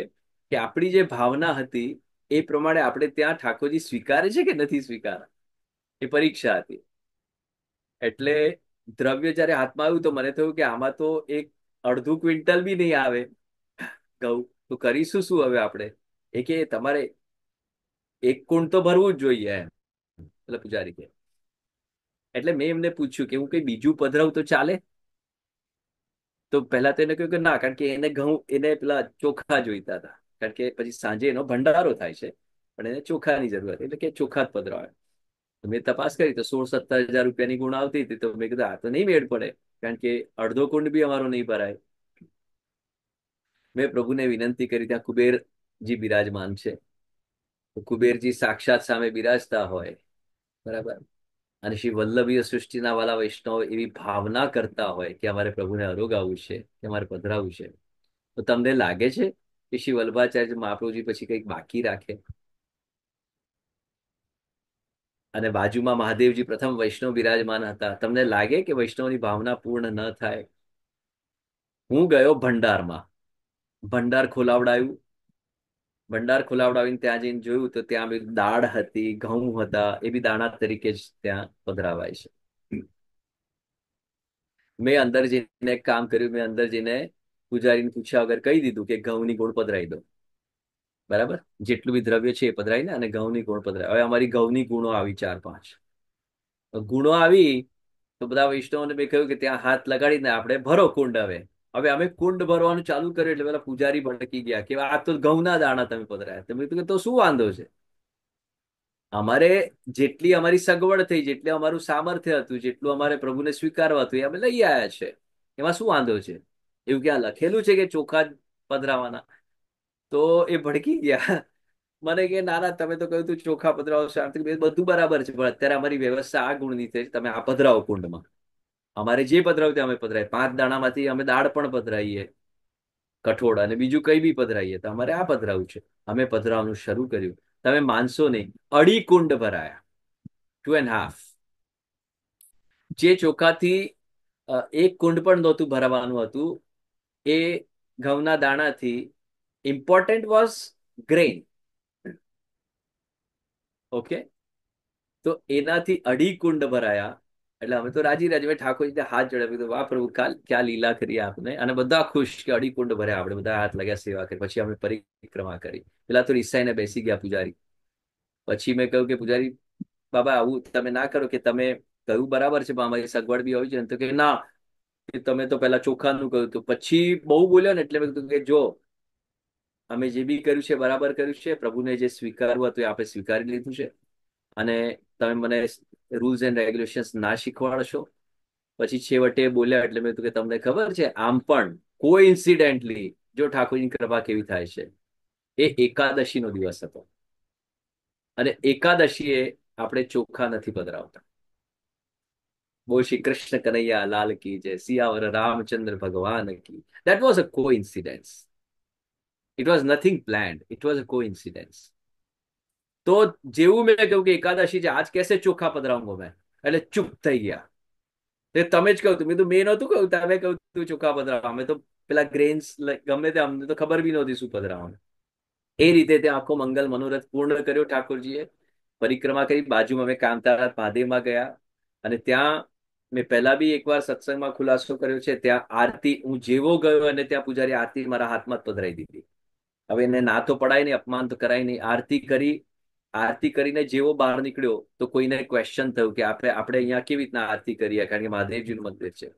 [SPEAKER 2] કે આપણી જે ભાવના હતી એ પ્રમાણે આપણે ત્યાં ઠાકોરજી સ્વીકારે છે કે નથી સ્વીકાર, એ પરીક્ષા હતી. એટલે દ્રવ્ય જયારે હાથમાં આવ્યું તો મને થયું કે આમાં તો એક અડધું ક્વિન્ટલ બી નહીં આવે ઘઉં. તો કરીશું શું હવે આપણે? એ કે તમારે એક કુંડ તો ભરવું જ જોઈએ એમ, એટલે પૂજારી કે. એટલે મેં એમને પૂછ્યું કે હું કઈ બીજું પધરાવું તો ચાલે? તો પહેલા તો એને કહ્યું કે ના, કારણ કે એને ઘઉં, એને પેલા ચોખા જોઈતા હતા, કારણ કે પછી સાંજે એનો ભંડારો થાય છે, પણ એને ચોખાની જરૂર હતી, એટલે કે ચોખા જ પધરાવે. તો મેં તપાસ કરી તો 16-17 હજાર રૂપિયાની ગુણ આવતી હતી. તો મેં કીધું આ તો નહીં મેળ પડે, કારણ કે અડધો કુંડ બી અમારો નહીં ભરાય. મેં પ્રભુને વિનંતી કરી, ત્યાં કુબેરજી બિરાજમાન છે, તો કુબેરજી સાક્ષાત સામે બિરાજતા હોય, બરાબર, અને શ્રી વલ્લભીય સૃષ્ટિના વાલા વૈષ્ણવ એવી ભાવના કરતા હોય કે અમારે પ્રભુને અરોગાવવું છે, કે અમારે પધરાવવું છે, તો તમને લાગે છે કે શ્રી વલ્લભાચાર્ય મહાપ્રભુજી પછી કંઈક બાકી રાખે? અને બાજુમાં મહાદેવજી પ્રથમ વૈષ્ણવ બિરાજમાન હતા, તમને લાગે કે વૈષ્ણવની ભાવના પૂર્ણ ન થાય? હું ગયો ભંડારમાં, ભંડાર ખોલાવડાયું, ભંડાર ખોલાવડાવીને ત્યાં જઈને જોયું તો ત્યાં બી દાળ હતી, ઘઉં હતા, એ બી દાણા તરીકે જ ત્યાં પધરાવાય છે. મેં અંદર જઈને એક કામ કર્યું, મેં અંદર જઈને પૂજારીને પૂછ્યા વગર કહી દીધું કે ઘઉંની ગોળ પધરાવી દો, બરાબર, જેટલું બી દ્રવ્ય છે એ પધરાવીને, અને ઘઉંની ગોળ પધરાવી. હવે અમારી ઘઉંની ગુણો આવી 4-5 ગુણો આવી. તો બધા વૈષ્ણવને મેં કહ્યું કે ત્યાં હાથ લગાડીને આપણે ભરો કુંડ. હવે હવે અમે કુંડ ભરવાનું ચાલુ કર્યું એટલે પેલા પૂજારી ભડકી ગયા કે આ તો ઘઉંના દાણા તમે પધરાયા. તમે કીધું કે તો શું વાંધો છે? અમારે જેટલી અમારી સગવડ થઈ, જેટલું અમારું સામર્થ્ય હતું, જેટલું અમારે પ્રભુને સ્વીકારવા હતું, એ અમે લઈ આવ્યા છે, એમાં શું વાંધો છે? એવું ક્યાં લખેલું છે કે ચોખા જ પધરાવાના? તો એ ભડકી ગયા. મને કે ના ના, તમે તો કહ્યું તું ચોખા પધરાવો, શાંતિ, બધું બરાબર છે, પણ અત્યારે અમારી વ્યવસ્થા આ ગુણની છે, તમે આ પધરાવો કુંડમાં. અમારે જે પધરાવું તે અમે પધરાય, 5 દાણામાંથી અમે દાળ પણ પધરાઈએ, કઠોળ, અને બીજું કઈ બી પધરાઈએ, તો અમારે આ પધરાવું છે. અમે પધરાવવાનું શરૂ કર્યું. તમે માનશો નહીં, અઢી કુંડ ભરાયા, 2.5. જે ચોખાથી એક કુંડ પણ નહોતું ભરવાનું હતું, એ ઘઉંના દાણાથી. Important was grain. ઓકે, તો એનાથી અઢી કુંડ ભરાયા. એટલે અમે તો રાજી રાજી, ભાઈ ઠાકોરજી હાથ જોડ્યા, તો વાહ પ્રભુ, ક્યાં લીલા કરી આપને. અને બધા ખુશ કે અઢી કુંડ ભર્યા, આપણે બધા હાથ લગ્યા, સેવા કરી. પછી અમે પરિક્રમા કરી. પેલા તો રિસાઈને બેસી ગયા પૂજારી. પછી મેં કહ્યું કે પૂજારી બાબા, આવું તમે ના કરો, કે તમે કહ્યું બરાબર છે, પણ અમારી સગવડ બી હોય છે. તો કે ના, કે તમે તો પેલા ચોખાનું કહ્યું. તો પછી બહુ બોલ્યો ને, એટલે મેં કીધું કે જો, અમે જે બી કર્યું છે બરાબર કર્યું છે, પ્રભુને જે સ્વીકારવું હતું એ આપણે સ્વીકારી લીધું છે, અને તમે મને રૂલ્સ એન્ડ રેગ્યુલેશન્સ ના શીખવાડશો. પછી છેવટે બોલ્યા, એટલે મેં કીધું કે તમને ખબર છે, આમ પણ કોઇન્સિડેન્ટલી, જો ઠાકોરની કૃપા કેવી થાય છે, એ એકાદશીનો દિવસ હતો, અને એકાદશીએ આપણે ચોખા નથી પધરાવતા. બોલ શ્રી કૃષ્ણ કનૈયા લાલ કી જય, સિયાવર રામચંદ્ર ભગવાન કી. That was a coincidence. It was nothing planned, it was a coincidence. તો જેવું મેં કહ્યું કે એકાદશી છે, આજ કેસે ચોખા પધરાઉંગો મેં, એટલે ચૂપ થઈ ગયા. તમે જ કહ્યું તું, મેં નહોતું કહ્યું, તમે કહ્યું તું ચોખા પધરાવો. અમે તો પેલા ગ્રેન્સ ગમે તે, અમને તો ખબર બી નહોતી શું પધરાવાનું. એ રીતે તે આખો મંગલ મનોરથ પૂર્ણ કર્યો ઠાકોરજીએ. પરિક્રમા કરી, બાજુમાં અમે કાંતારાજ મહાદેવમાં ગયા, અને ત્યાં મેં પહેલા બી એકવાર સત્સંગમાં ખુલાસો કર્યો છે, ત્યાં આરતી, હું જેવો ગયો અને ત્યાં પૂજારી આરતી મારા હાથમાં જ પધરાઈ દીધી. હવે એને ના તો પડાય નહીં, અપમાન તો કરાય નહીં. આરતી કરી, આરતી કરીને જેવો બહાર નીકળ્યો તો કોઈને ક્વેશ્ચન થયું કે આપણે અહીંયા કેવી રીતના આરતી કરીએ, કારણ કે મહાદેવજીનું મંદિર છે.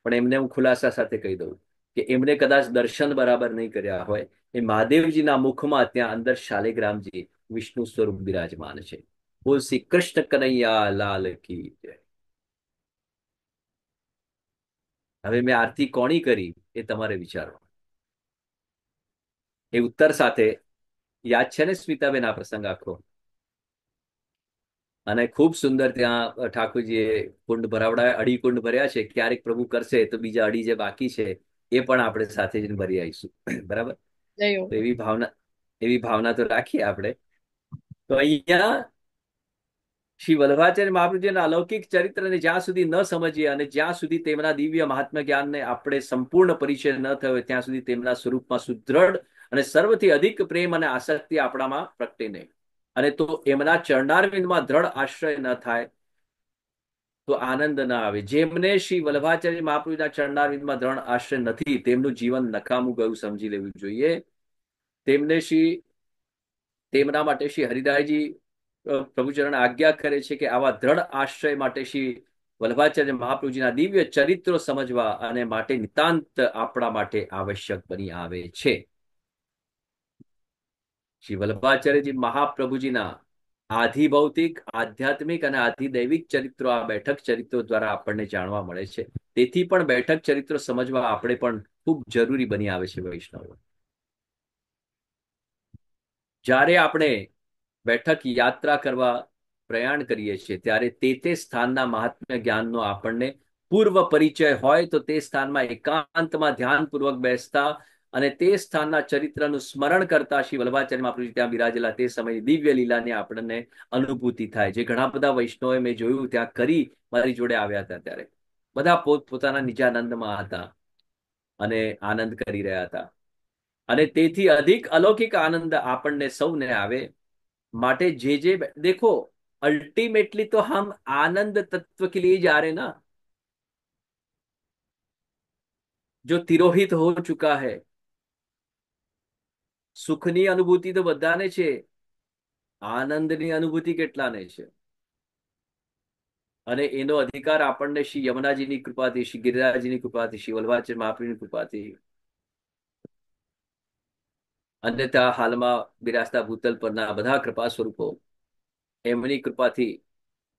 [SPEAKER 2] પણ એમને હું ખુલાસા સાથે કહી દઉં કે એમને કદાચ દર્શન બરાબર નહીં કર્યા હોય, એ મહાદેવજીના મુખમાં ત્યાં અંદર શાલિગ્રામજી વિષ્ણુ સ્વરૂપ બિરાજમાન છે. બોલ શ્રી કૃષ્ણ કનૈયા લાલ કી જય. હવે મેં આરતી કોની કરી એ તમારે વિચારો. એ ઉત્તર સાથે યાદ છે ને સ્મિતાબેન આ પ્રસંગ આખો? અને ખૂબ સુંદર ત્યાં ઠાકોરજીએ કુંડ ભરાવડાયા, અઢી કુંડ ભર્યા છે. ક્યારેક પ્રભુ કરશે તો બીજા અઢી જે બાકી છે એ પણ આપણે સાથે જઈને ભરી આવીશું. બરાબર.
[SPEAKER 1] જય
[SPEAKER 2] તો
[SPEAKER 1] હો.
[SPEAKER 2] એવી ભાવના તો રાખીએ આપણે. તો અહીંયા શ્રી વલ્લભાચાર્ય મહાપ્રભુજીના અલૌકિક ચરિત્રને જ્યાં સુધી ન સમજીએ, અને જ્યાં સુધી તેમના દિવ્ય મહાત્મા જ્ઞાનને આપણે સંપૂર્ણ પરિચય ન થયો, ત્યાં સુધી તેમના સ્વરૂપમાં સુદ્રઢ અને સર્વથી અધિક પ્રેમ અને આસક્તિ આપણામાં પ્રગટે નહીં. અને તો એમના ચરણારવિંદમાં દ્રઢ આશ્રય ન થાય તો આનંદ ન આવે. જેમને શ્રી વલ્લભાચાર્ય મહાપ્રભુના ચરણારવિંદમાં દ્રઢ આશ્રય નથી, તેમનું જીવન નકામું ગયું સમજી લેવું જોઈએ. તેમના માટે શ્રી હરિદાસજી પ્રભુચરણ આજ્ઞા કરે છે કે આવા દ્રઢ આશ્રય માટે શ્રી વલ્લભાચાર્ય મહાપ્રભુજીના દિવ્ય ચરિત્રો સમજવા અને માટે નિતાંત આપણા માટે આવશ્યક બની આવે છે. શ્રી વલ્લભાચાર્યજી મહાપ્રભુજીના આધિભૌતિક, આધ્યાત્મિક અને આધિદૈવિક ચરિત્રો આ બેઠક ચરિત્રો દ્વારા આપણને જાણવા મળે છે. તેથી પણ બેઠક ચરિત્રો સમજવા આપણે પણ ખૂબ જરૂરી બની આવે છે વૈષ્ણવો. જ્યારે આપણે બેઠક યાત્રા કરવા પ્રયાણ કરીએ છીએ ત્યારે તે સ્થાનના મહાત્મ્ય જ્ઞાનનો આપણને પૂર્વ પરિચય હોય તો તે સ્થાનમાં એકાંતમાં ધ્યાનપૂર્વક બેસતા અને તે સ્થાનના ચરિત્રનું સ્મરણ કરતા શ્રી વલ્લભાચાર્ય મહાપ્રભુજી ત્યાં બિરાજેલા તે સમયે દિવ્ય લીલાની આપણને અનુભૂતિ થાય. જે ઘણા બધા વૈષ્ણવે મેં જોયું ત્યાં કરી મારી જોડે આવ્યા હતા ત્યારે બધા પોતાના નિજાનંદમાં હતા અને આનંદ કરી રહ્યા હતા. અને તેથી અધિક અલૌકિક આનંદ આપણને સૌને આવે માટે જે देखो अल्टीमेटली तो हम आनंद तत्व के लिए जा रहे ना, जो तिरोहित हो चुका है. સુખની અનુભૂતિ તો બધાને છે, આનંદની અનુભૂતિ કેટલાને છે? અને એનો અધિકાર આપણને શ્રી યમુનાજીની કૃપાથી, શ્રી ગિરિરાજજીની કૃપાથી, શ્રી વલ્લભાચાર્ય મહાપ્રભુની કૃપાથી અને ત્યાં હાલમાં બિરાજતા ભૂતલ પરના બધા કૃપા સ્વરૂપો એમની કૃપાથી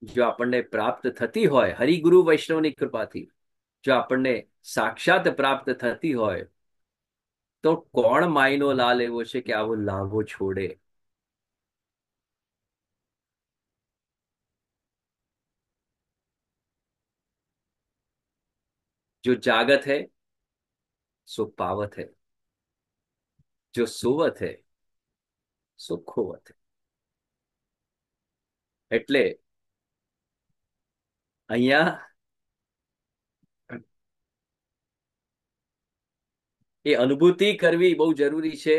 [SPEAKER 2] જો આપણને પ્રાપ્ત થતી હોય, હરિગુરુ વૈષ્ણવની કૃપાથી જો આપણને સાક્ષાત પ્રાપ્ત થતી હોય તો કોણ માયનો લાલ એવો છે કે આવો લાભો છોડે? जो जागत है सो पावत है, जो सोवत है सो खोवत है. એટલે અહીંયા એ અનુભૂતિ કરવી બહુ જરૂરી છે.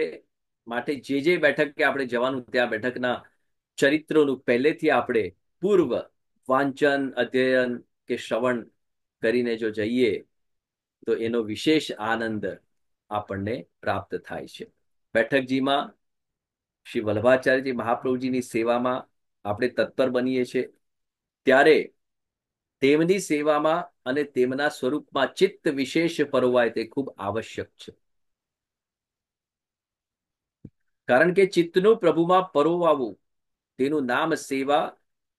[SPEAKER 2] માટે જે બેઠક કે આપણે જવાનું ત્યાં બેઠકના ચરિત્રોનું પહેલેથી આપણે પૂર્વ વાંચન, અધ્યયન કે શ્રવણ કરીને જો જઈએ તો એનો વિશેષ આનંદ આપણને પ્રાપ્ત થાય છે. બેઠકજીમાં શ્રી વલ્લભાચાર્યજી મહાપ્રભુજીની સેવામાં આપણે તત્પર બનીએ છીએ ત્યારે તેમની સેવામાં અને તેમના સ્વરૂપમાં ચિત્ત વિશેષ પરોવાય તે ખૂબ આવશ્યક છે. કારણ કે ચિત્તનું પ્રભુમાં પરોવાવું તેનું નામ સેવા.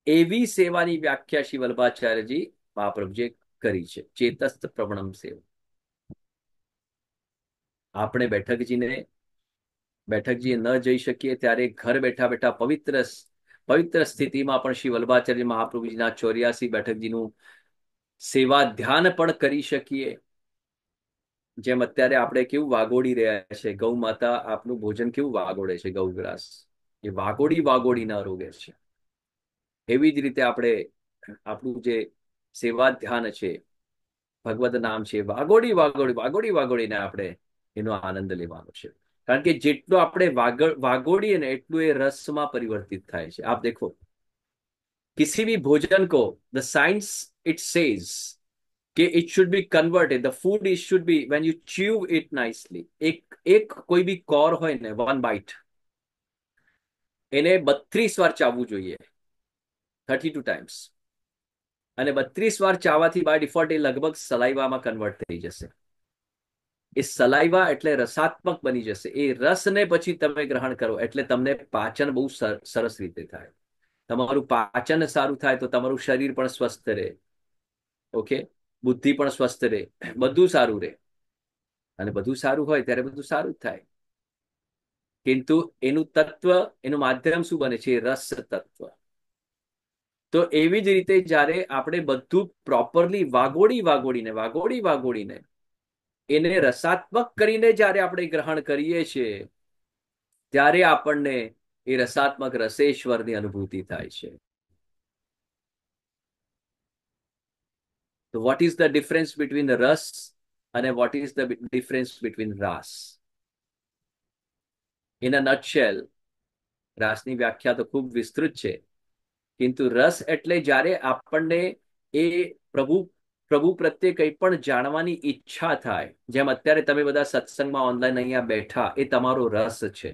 [SPEAKER 2] એવી સેવાની વ્યાખ્યા શ્રી વલ્લભાચાર્યજી મહાપ્રભુજીએ કરી છે, ચેતસ્થ પ્રવણમ સેવા. આપણે બેઠકજીએ ન જઈ શકીએ ત્યારે ઘર બેઠા બેઠા પવિત્ર સ્થિતિમાં પણ શ્રી વલ્લભાચાર્ય મહાપ્રભુજીના 84 બેઠકજીનું સેવા ધ્યાન પણ કરી શકીએ. જેમ અત્યારે આપણે કેવું વાગોડી રહ્યા છે, ગૌ માતા આપનું ભોજન કેવું વાગોડે છે, ગૌગ્રાસ એ વાગોડી ન રોગે છે. એવી જ રીતે આપણે આપણું જે સેવા ધ્યાન છે, ભગવદ નામ છે, વાગોડીને આપણે એનો આનંદ લેવાનો છે. કારણ કે જેટલું આપણે વાગોડીએ ને એટલું એ રસમાં પરિવર્તિત થાય છે. આપ દેખો किसी भी भोजन को द साइंस इट सेज कि it should be converted, the food it should be when you chew it nicely. एक कोई भी कोर હોય ને, વન બાઇટ એને 32 વાર ચાવવું જોઈએ, 32 ટાઈમ્સ. અને 32 વાર ચાવવાથી બાય ડિફોલ્ટ એ લગભગ સલાઈવામાં કન્વર્ટ થઈ જશે. એ સલાઈવા એટલે રસાત્મક બની જશે. એ રસને પછી તમે ગ્રહણ કરો એટલે તમને પાચન બહુ સરસ રીતે થાય. તમારું પાચન સારું થાય તો તમારું શરીર પણ સ્વસ્થ રહે, ઓકે, બુદ્ધિ પણ સ્વસ્થ રહે, બધું સારું રહે. અને બધું સારું હોય ત્યારે બધું સારું જ થાય. કિંતુ એનું તત્વ, એનું માધ્યમ શું બને છે? રસ તત્વ. તો એવી જ રીતે જ્યારે આપણે બધું પ્રોપરલી વાગોડીને એને રસાત્મક કરીને જ્યારે આપણે ગ્રહણ કરીએ છીએ ત્યારે આપણને એ રસાત્મક રસેશ્વરની અનુભૂતિ થાય છે. તો what is the difference between ras અને what is the difference between raas? In a nutshell, રાસની વ્યાખ્યા તો ખૂબ વિસ્તૃત છે, કિંતુ રસ એટલે જ્યારે આપણને એ પ્રભુ પ્રત્યે કંઈ પણ જાણવાની ઈચ્છા થાય. જેમ અત્યારે તમે બધા સત્સંગમાં ઓનલાઈન અહીંયા બેઠા, એ તમારો રસ છે.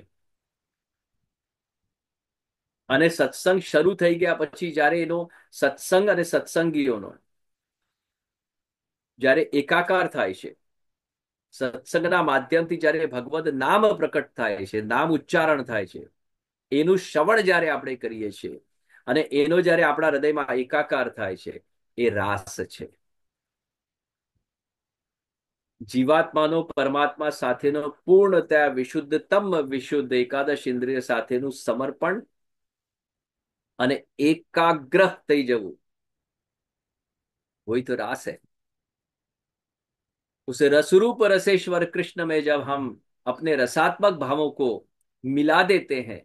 [SPEAKER 2] અને સત્સંગ શરૂ થઈ ગયા પછી જ્યારે એનો સત્સંગ અને સત્સંગીઓનો જ્યારે એકાકાર થાય છે, સત્સંગના માધ્યમથી જ્યારે ભગવદ નામ પ્રકટ થાય છે, નામ ઉચ્ચારણ થાય છે, એનું શ્રવણ જ્યારે આપણે કરીએ છીએ અને એનો જ્યારે આપણા હૃદયમાં એકાકાર થાય છે, એ રાસ છે. જીવાત્માનો પરમાત્મા સાથેનો પૂર્ણતયા વિશુદ્ધતમ વિશુદ્ધ એકાદશ ઇન્દ્રિય સાથેનું સમર્પણ અને એકાગ્ર થઈ જવું, वही तो रास है. उस रसरूप रसेश्वर कृष्ण में जब हम अपने रसात्मक भावों को मिला देते हैं,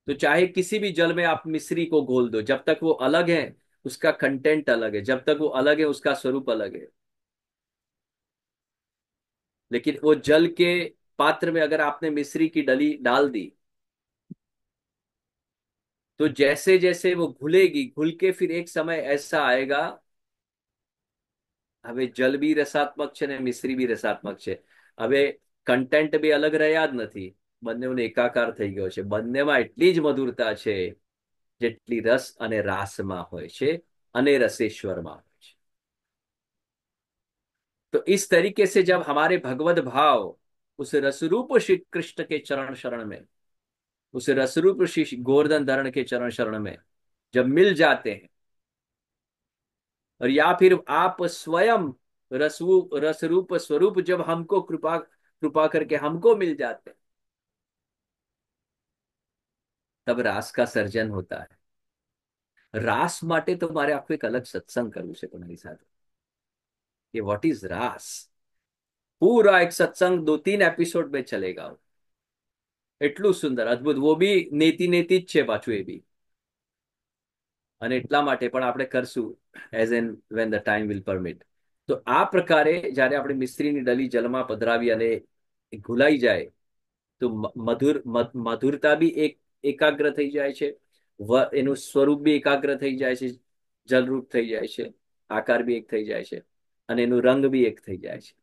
[SPEAKER 2] तो चाहे किसी भी जल में आप मिश्री को घोल दो, जब तक वो अलग है उसका कंटेंट अलग है, जब तक वो अलग है उसका स्वरूप अलग है. लेकिन वो जल के पात्र में अगर आपने मिश्री की डली डाल दी, तो जैसे जैसे वो घुलेगी, घुल के फिर एक समय ऐसा आएगा, હવે જલ બી રસાત્મક છે ને મિશ્રી બી રસાત્મક છે. હવે કન્ટેન્ટ બી અલગ રહ્યા જ નથી, બંનેનો એકાકાર થઈ ગયો છે. બંનેમાં એટલી જ મધુરતા છે જેટલી રસ અને રાસમાં હોય છે અને रसेश्वરમાં હોય છે. तो इस तरीके से जब हमारे भगवत भाव उस रसरूप श्री कृष्ण के चरण शरण में, उस रसरूप श्री गोवर्धन धरण के चरण शरण में जब मिल जाते हैं, और या फिर आप स्वयं रसरूप स्वरूप जब हमको कृपा कृपा करके हमको मिल जाते हैं, तब रास का सर्जन होता है. रास માટે તો મારે આખું એક અલગ સત્સંગ કરવું છે તમારી સાથે, कि व्हाट इज रास. पूरा एक सत्संग 2-3 एपिसोड में चलेगा. એટલું સુંદર અદ્ભુત, वो भी નેતિ નેતિ જ છે પાછું એ બી. અને એટલા માટે પણ આપણે કરશું as an when the time will permit. તો આ પ્રકારે જ્યારે આપણે મિસ્ત્રીની ડલી જલમાં પધરાવી અને ઘુલાઈ જાય, તો મધુરતા બી એક એકાગ્ર થઈ જાય છે, એનું સ્વરૂપ બી એકાગ્ર થઈ જાય છે, જલરૂપ થઈ જાય છે, આકાર भी एक થઈ જાય છે અને એનું રંગ भी एक થઈ જાય છે.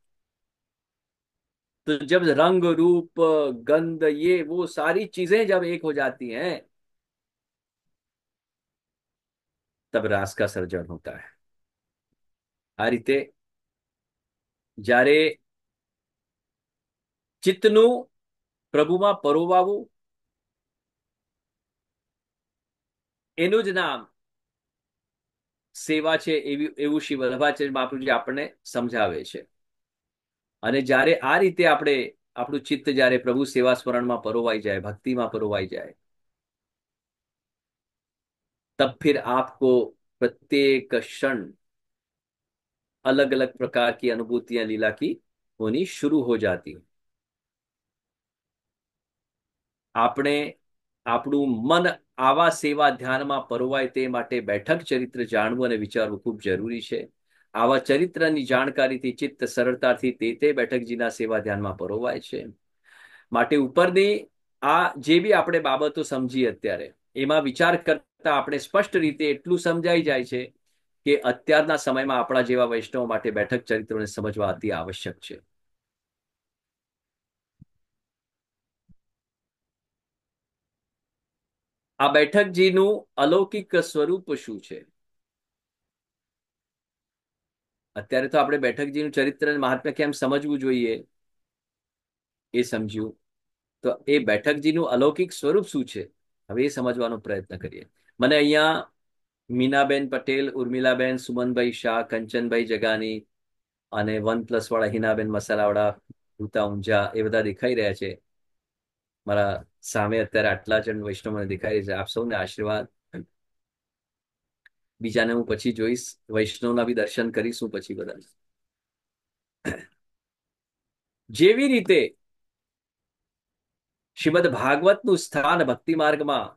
[SPEAKER 2] तो जब रंग रूप गंध ये वो सारी चीजें जब एक हो जाती हैं, तब रास का सर्जन होता है. આ રીતે જ્યારે ચિત્તનું પ્રભુમાં પરોવાવું, એનું જ નામ સેવા છે, એવું શ્રી વલ્લભાચાર્ય મહાપ્રભુજી આપણને સમજાવે છે. અને જ્યારે આ રીતે આપણે આપણું ચિત્ત જ્યારે પ્રભુ સેવા સ્મરણમાં પરોવાઈ જાય, ભક્તિમાં પરોવાઈ જાય, तब फिर आपको प्रत्येक क्षण अलग अलग प्रकार की अनुभूतियां लीला की होनी शुरू हो जाती. આપણે આપણું મન આવા સેવા ધ્યાનમાં પરોવાય તે માટે બેઠક ચરિત્ર જાણવું અને વિચારવું ખૂબ જરૂરી છે. આવા ચરિત્રની જાણકારીથી ચિત્ત સરળતાથી તે બેઠકજીના સેવા ધ્યાનમાં પરોવાય છે. માટે ઉપરની આ જે બી આપણે બાબતો સમજી અત્યારે, એમાં વિચાર કરતા આપણે સ્પષ્ટ રીતે એટલું સમજાઈ જાય છે કે અત્યારના સમયમાં આપણા જેવા વૈષ્ણવ માટે બેઠક ચરિત્રોને સમજવા અતિ આવશ્યક છે. આ બેઠકજીનું અલૌકિક સ્વરૂપ શું છે? અત્યારે તો આપણે બેઠકજીનું ચરિત્ર અને મહાત્મ્ય કેમ સમજવું જોઈએ એ સમજ્યું. તો એ બેઠકજીનું અલૌકિક સ્વરૂપ શું છે હવે એ સમજવાનો પ્રયત્ન કરીએ. મને અહીંયા મીનાબેન પટેલ, ઉર્મિલાબેન, સુમનભાઈ શાહ, કંચનભાઈ જગાની અને OnePlus વાળા હિનાબેન મસાલાવાળા, ભૂતા ઊંઝા, એ બધા દેખાઈ રહ્યા છે. મારા સામે અત્યારે આટલા જણ વૈષ્ણવ મને દેખાઈ રહ્યા છે. આપ સૌને આશીર્વાદ. બીજાને હું પછી જોઈશ, વૈષ્ણવના બી દર્શન કરીશું પછી બધા. જેવી રીતે શ્રીમદ ભાગવતનું સ્થાન ભક્તિ માર્ગમાં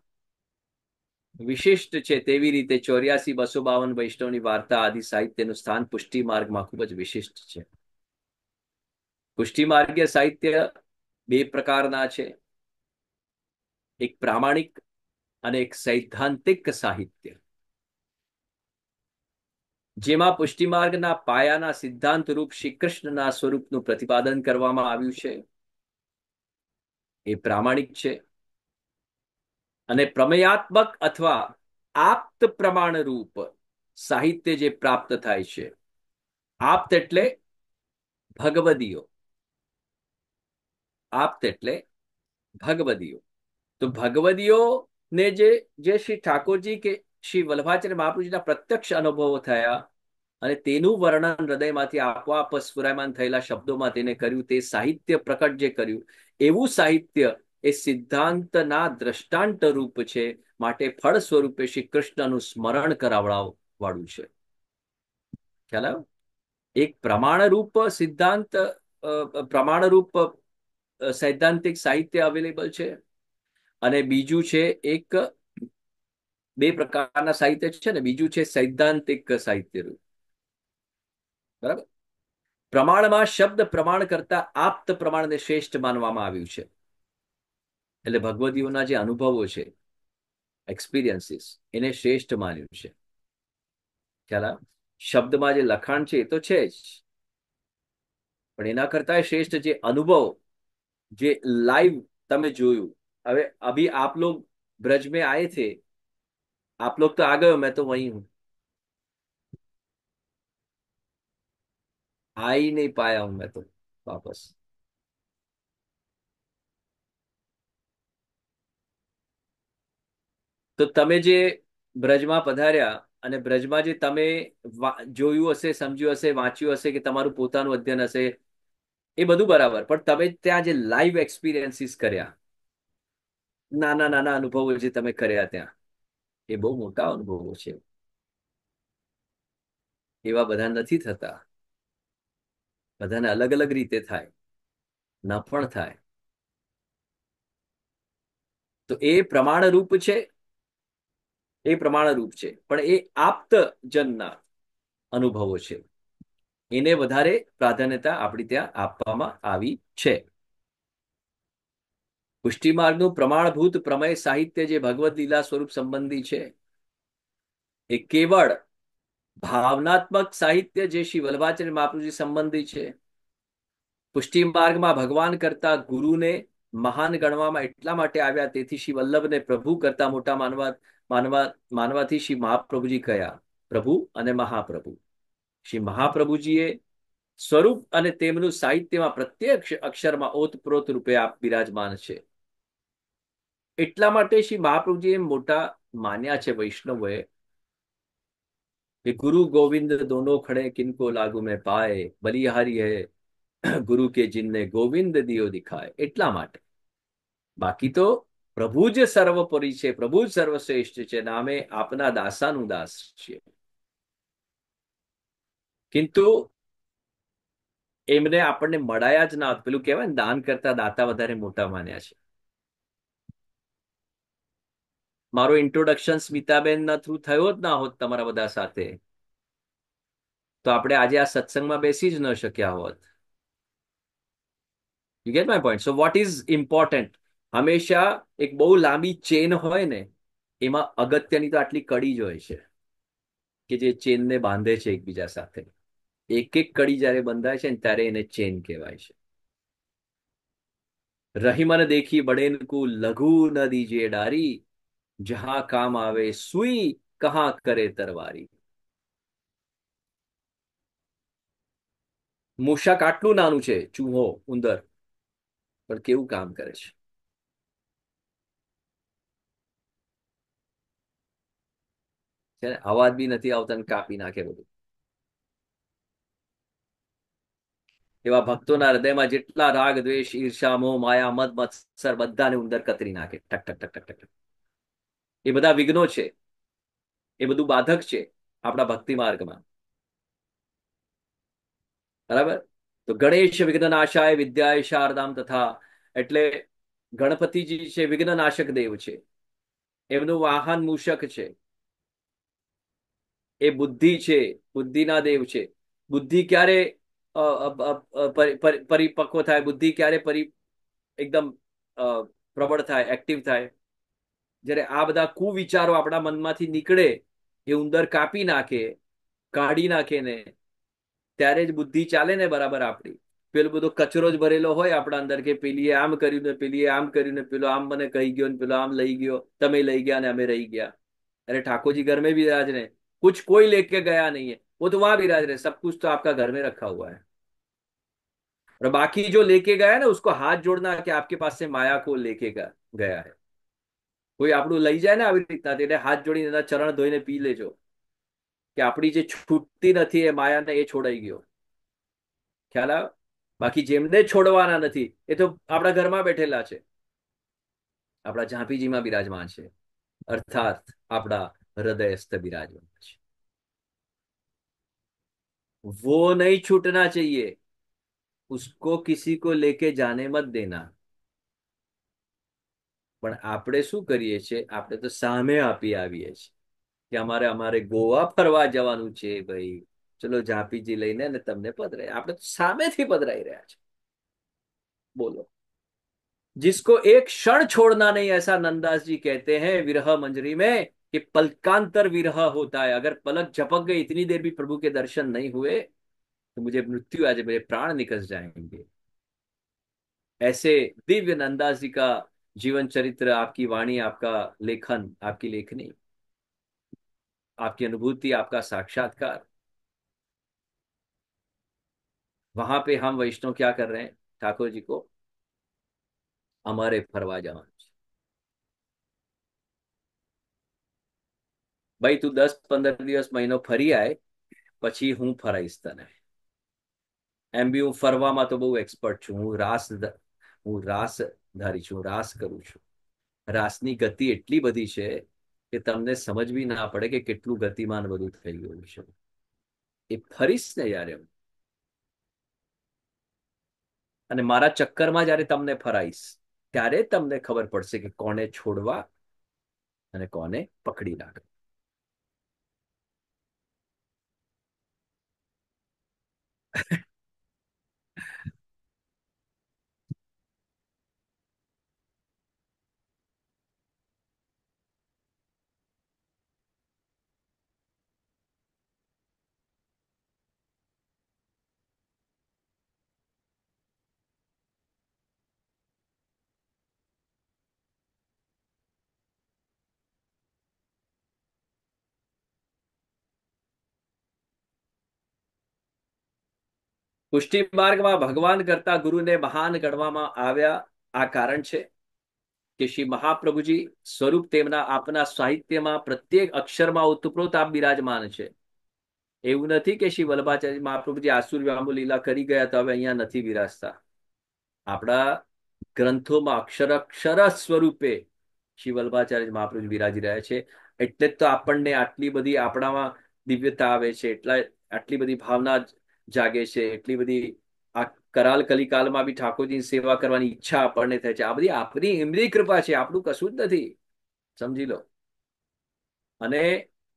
[SPEAKER 2] વિશિષ્ટ છે, તેવી રીતે 84-252 વૈષ્ણવની વાર્તા આદિ સાહિત્યનું સ્થાન પુષ્ટિ માર્ગમાં ખૂબ જ વિશિષ્ટ છે. પુષ્ટિ માર્ગીય સાહિત્ય બે પ્રકારના છે, એક પ્રામાણિક અને એક સૈદ્ધાંતિક સાહિત્ય. જેમાં પુષ્ટિ માર્ગના પાયાના સિદ્ધાંત રૂપ શ્રી કૃષ્ણના સ્વરૂપનું પ્રતિપાદન કરવામાં આવ્યું છે, એ પ્રામાણિક છે. અને પ્રમેયાત્મક અથવા આપ્ત પ્રમાણ રૂપ સાહિત્ય જે પ્રાપ્ત થાય છે, આપ્ત એટલે ભગવદીઓ. આપ્ત એટલે ભગવદીઓ. તો ભગવદીઓ ને જે જે શ્રી ઠાકોરજી કે શ્રી વલ્લભાચાર્ય મહાપ્રભુજીના પ્રત્યક્ષ અનુભવો થયા અને તેનું વર્ણન હૃદયમાંથી આપોઆપ સ્ફુરાયમાન થયેલા શબ્દોમાં તેને કર્યું, તે સાહિત્ય પ્રકટ જે કર્યું, એવું સાહિત્ય એ સિદ્ધાંતના દ્રષ્ટાંત રૂપ છે. માટે ફળ સ્વરૂપે શ્રી કૃષ્ણનું સ્મરણ કરાવવા વાળું છે. ખ્યાલ આવ્યો? એક પ્રમાણરૂપ સિદ્ધાંત, પ્રમાણરૂપ સૈદ્ધાંતિક સાહિત્ય અવેલેબલ છે, અને બીજું છે એક, બે પ્રકારના સાહિત્ય છે ને, બીજું છે સૈદ્ધાંતિક સાહિત્ય રૂપ. બરાબર? પ્રમાણમાં શબ્દ પ્રમાણ કરતા આપ્ત પ્રમાણને શ્રેષ્ઠ માનવામાં આવ્યું છે. એટલે ભગવદીઓના જે અનુભવો છે, એક્સપિરિયન્સીસ, એને શ્રેષ્ઠ માન્યું છે. ખ્યાલ આવે? શબ્દમાં જે લખાણ છે એ તો છે જ, પણ એના કરતા શ્રેષ્ઠ જે અનુભવ, જે લાઈવ તમે જોયું. હવે અભી आप लोग ब्रज में आए थे, आप लोग तो आ गए हो, मैं तो वही हूं, आ ही नहीं पाया हूं मैं तो वापस. તો તમે જે બ્રજમાં પધાર્યા અને બ્રજમાં જે તમે જોયું હશે, સમજ્યું હશે, વાંચ્યું હશે, કે તમારું પોતાનું અધ્યયન હશે, એ બધું બરાબર, પણ તમે ત્યાં જે લાઈવ એક્સપિરિયન્સીસ કર્યા, નાના નાના અનુભવો જે તમે કર્યા ત્યાં, એ બહુ મોટા અનુભવો છે. એવા બધા નથી થતા. બધાને અલગ અલગ રીતે થાય, ન પણ થાય. તો એ પ્રમાણરૂપ છે, એ પ્રમાણરૂપ છે, પણ એ આપ્ત જનના અનુભવો છે. એને વધારે પ્રાધાન્યતા આપણી ત્યાં આપવામાં આવી છે. પુષ્ટિ માર્ગનું પ્રમાણભૂત પ્રમેય સાહિત્ય જે ભગવદ લીલા સ્વરૂપ સંબંધી છે, એ કેવળ ભાવનાત્મક સાહિત્ય જે શ્રી વલ્લભાચાર્ય મહાપ્રભુજી સંબંધી છે. પુષ્ટિ માર્ગમાં ભગવાન કરતા ગુરુને મહાન ગણવામાં એટલા માટે આવ્યા, તેથી શ્રી વલ્લભને પ્રભુ કરતા મોટા માનવાથી શ્રી મહાપ્રભુજી કહ્યા પ્રભુ અને મહાપ્રભુ. શ્રી મહાપ્રભુજીએ સ્વરૂપ અને તેમનું સાહિત્યમાં પ્રત્યેક અક્ષરમાં ઓતપ્રોત રૂપે બિરાજમાન છે. એટલા માટે શ્રી મહાપ્રભુજીએ મોટા માન્યા છે વૈષ્ણવોએ, कि गुरु गोविंद दोनों खड़े किनको लागू में पाए, बलिहारी है गुरु के जिनने गोविंद दियो दिखाए. એટલા માટે. બાકી તો પ્રભુ જ સર્વોપરી છે, પ્રભુ જ સર્વશ્રેષ્ઠ છે, નામે આપના દાસાનું દાસ છે. કિંતુ એમને આપણને મળાયા જ ના. પેલું કહેવાય ને, દાન કરતા દાતા વધારે મોટા માન્યા છે. મારો ઇન્ટ્રોડક્શન સ્મિતાબેન ના થ્રુ થયો જ ના હોત તમારા બધા સાથે, તો આપણે આજે આ સત્સંગમાં બેસી જ ન શક્યા હોત. You get my point? So what is important? હંમેશા એક બહુ લાંબી ચેન હોય ને, એમાં અગત્યની તો આટલી કડી જ હોય છે, કે જે ચેનને બાંધે છે એકબીજા સાથે. એક એક કડી જયારે બંધાય છે ને, ત્યારે એને ચેન કહેવાય છે. રહી મન દેખી બડેન કો લઘુ ન દીજે ડારી, જહાં કામ આવે સુઈ કહાં કરે તરવારી. મૂષક આટલું નાનું છે, ચૂહો, ઉંદર, પણ કેવું કામ કરે છે. અવાજ બી નથી આવતા ને કાપી નાખે બધું. એવા ભક્તોના હૃદયમાં જેટલા રાગ, દ્વેષ, ઈર્ષા, મોહ, માયા, મદ મત્સર, બધાને ઉંદર કતરી નાખે. ટક ટક ટક ટક ટક. એ બધા વિઘ્નો છે, એ બધું બાધક છે આપણા ભક્તિ માર્ગમાં. બરાબર? તો ગણેશ વિઘ્ન નાશાય વિદ્યાય શારદામ તથા, એટલે ગણપતિજી છે વિઘ્ન નાશક દેવ છે. એમનું વાહન મૂષક છે. એ બુદ્ધિ છે, બુદ્ધિના દેવ છે. બુદ્ધિ ક્યારે પરિપક્વ થાય, બુદ્ધિ ક્યારે એકદમ પ્રબળ થાય, એક્ટિવ થાય? જ્યારે આ બધા કુવિચારો આપણા મનમાંથી નીકળે, એ ઉંદર કાપી નાખે, કાઢી નાખે ને, ત્યારે જ બુદ્ધિ ચાલે ને બરાબર આપણી. પેલો બધો કચરો જ ભરેલો હોય આપણા અંદર, કે પેલીએ આમ કર્યું ને, પેલીએ આમ કર્યું ને, પેલો આમ મને કહી ગયો ને, પેલો આમ લઈ ગયો, તમે લઈ ગયા ને અમે રહી ગયા. અરે ઠાકોરજી ઘર में भी आज ने कुछ कोई लेके गया नहीं है, वो तो वहां विराज रहे, सब कुछ तो आपका घर में रखा हुआ है। और बाकी जो लेके गया है ना, उसको हाथ जोड़ना कि आपके पास से माया को लेके गया है। કોઈ આપણું લઈ જાય ને આવી રીતના, તેને હાથ જોડીને એના ચરણ ધોઈને પી લેજો કે આપણી જે છૂટતી નથી એ માયાને એ છોડાઈ ગયો, ખ્યાલ આવે? બાકી જેમને છોડવાના નથી એ તો આપણા ઘરમાં બેઠેલા છે, આપણા ઝાંપીજીમાં બિરાજમાન છે, અર્થાત આપણા હૃદયસ્થ બિરાજમાન છે। वो नहीं छूटना चाहिए, उसको किसी को लेके जाने मत देना। પણ આપણે શું કરીએ છીએ, આપણે તો સામે આપી આવીએ છીએ કે અમારે અમારે ગોવા ફરવા જવાનું છે ભાઈ, ચલો ઝાંપીજી લઈને ને તમને પધરાય, આપણે તો સામેથી પધરાઈ રહ્યા છે। બોલો। जिसको एक क्षण छोड़ना नहीं, ऐसा नंदास जी कहते हैं विरह मंजरी में कि पलकांतर विरह होता है। अगर पलक झपक गई, इतनी देर भी प्रभु के दर्शन नहीं हुए, तो मुझे मृत्यु आज, मेरे प्राण निकल जाएंगे। ऐसे दिव्य नंदास जी का जीवन चरित्र, आपकी वाणी, आपका लेखन, आपकी लेखनी, आपकी अनुभूति, आपका साक्षात्कार, वहां पे हम वैष्णव क्या कर रहे हैं, ठाकुर जी को हमारे फरवा जवान, भाई तू 10-15 દિવસ મહિનો ફરી આય, પછી હું ફરાઈશ તને। એમ બી હું ફરવામાં તો બહુ એક્સપર્ટ છું, હું રાસ ધારી છું, રાસ કરું છું। રાસની ગતિ એટલી બધી છે કે તમને સમજ બી ના પડે કે કેટલું ગતિમાન બધું થઈ ગયું છે। એ ફરીશ ને યારે હું, અને મારા ચક્કરમાં જયારે તમને ફરાઈશ, ત્યારે તમને ખબર પડશે કે કોને છોડવા અને કોને પકડી રાખવા। પુષ્ટિ માર્ગમાં ભગવાન કરતા ગુરુને મહાન ગણવામાં આવ્યા, આ કારણ છે કે શ્રી મહાપ્રભુજી સ્વરૂપ તેમના આપના સાહિત્યમાં પ્રત્યેક અક્ષરમાં ઉતપ્રોત આપ બિરાજમાન છે। એવું નથી કે શ્રી વલ્લભાચાર્ય મહાપ્રભુજી આસુર વ્યામો લીલા કરી ગયા તો હવે અહીંયા નથી બિરાજતા। આપણા ગ્રંથોમાં અક્ષર અક્ષર સ્વરૂપે શ્રી વલ્લભાચાર્ય મહાપ્રભુ બિરાજી રહ્યા છે। એટલે જ તો આપણને આટલી બધી આપણામાં દિવ્યતા આવે છે, આટલી બધી ભાવના જાગે છે, એટલી બધી આ કરાલ કલિકાલમાં બી ઠાકોરજીની સેવા કરવાની ઈચ્છા આપણને થાય છે। આ બધી આપણી એમની કૃપા છે, આપણું કશું જ નથી, સમજી લો। અને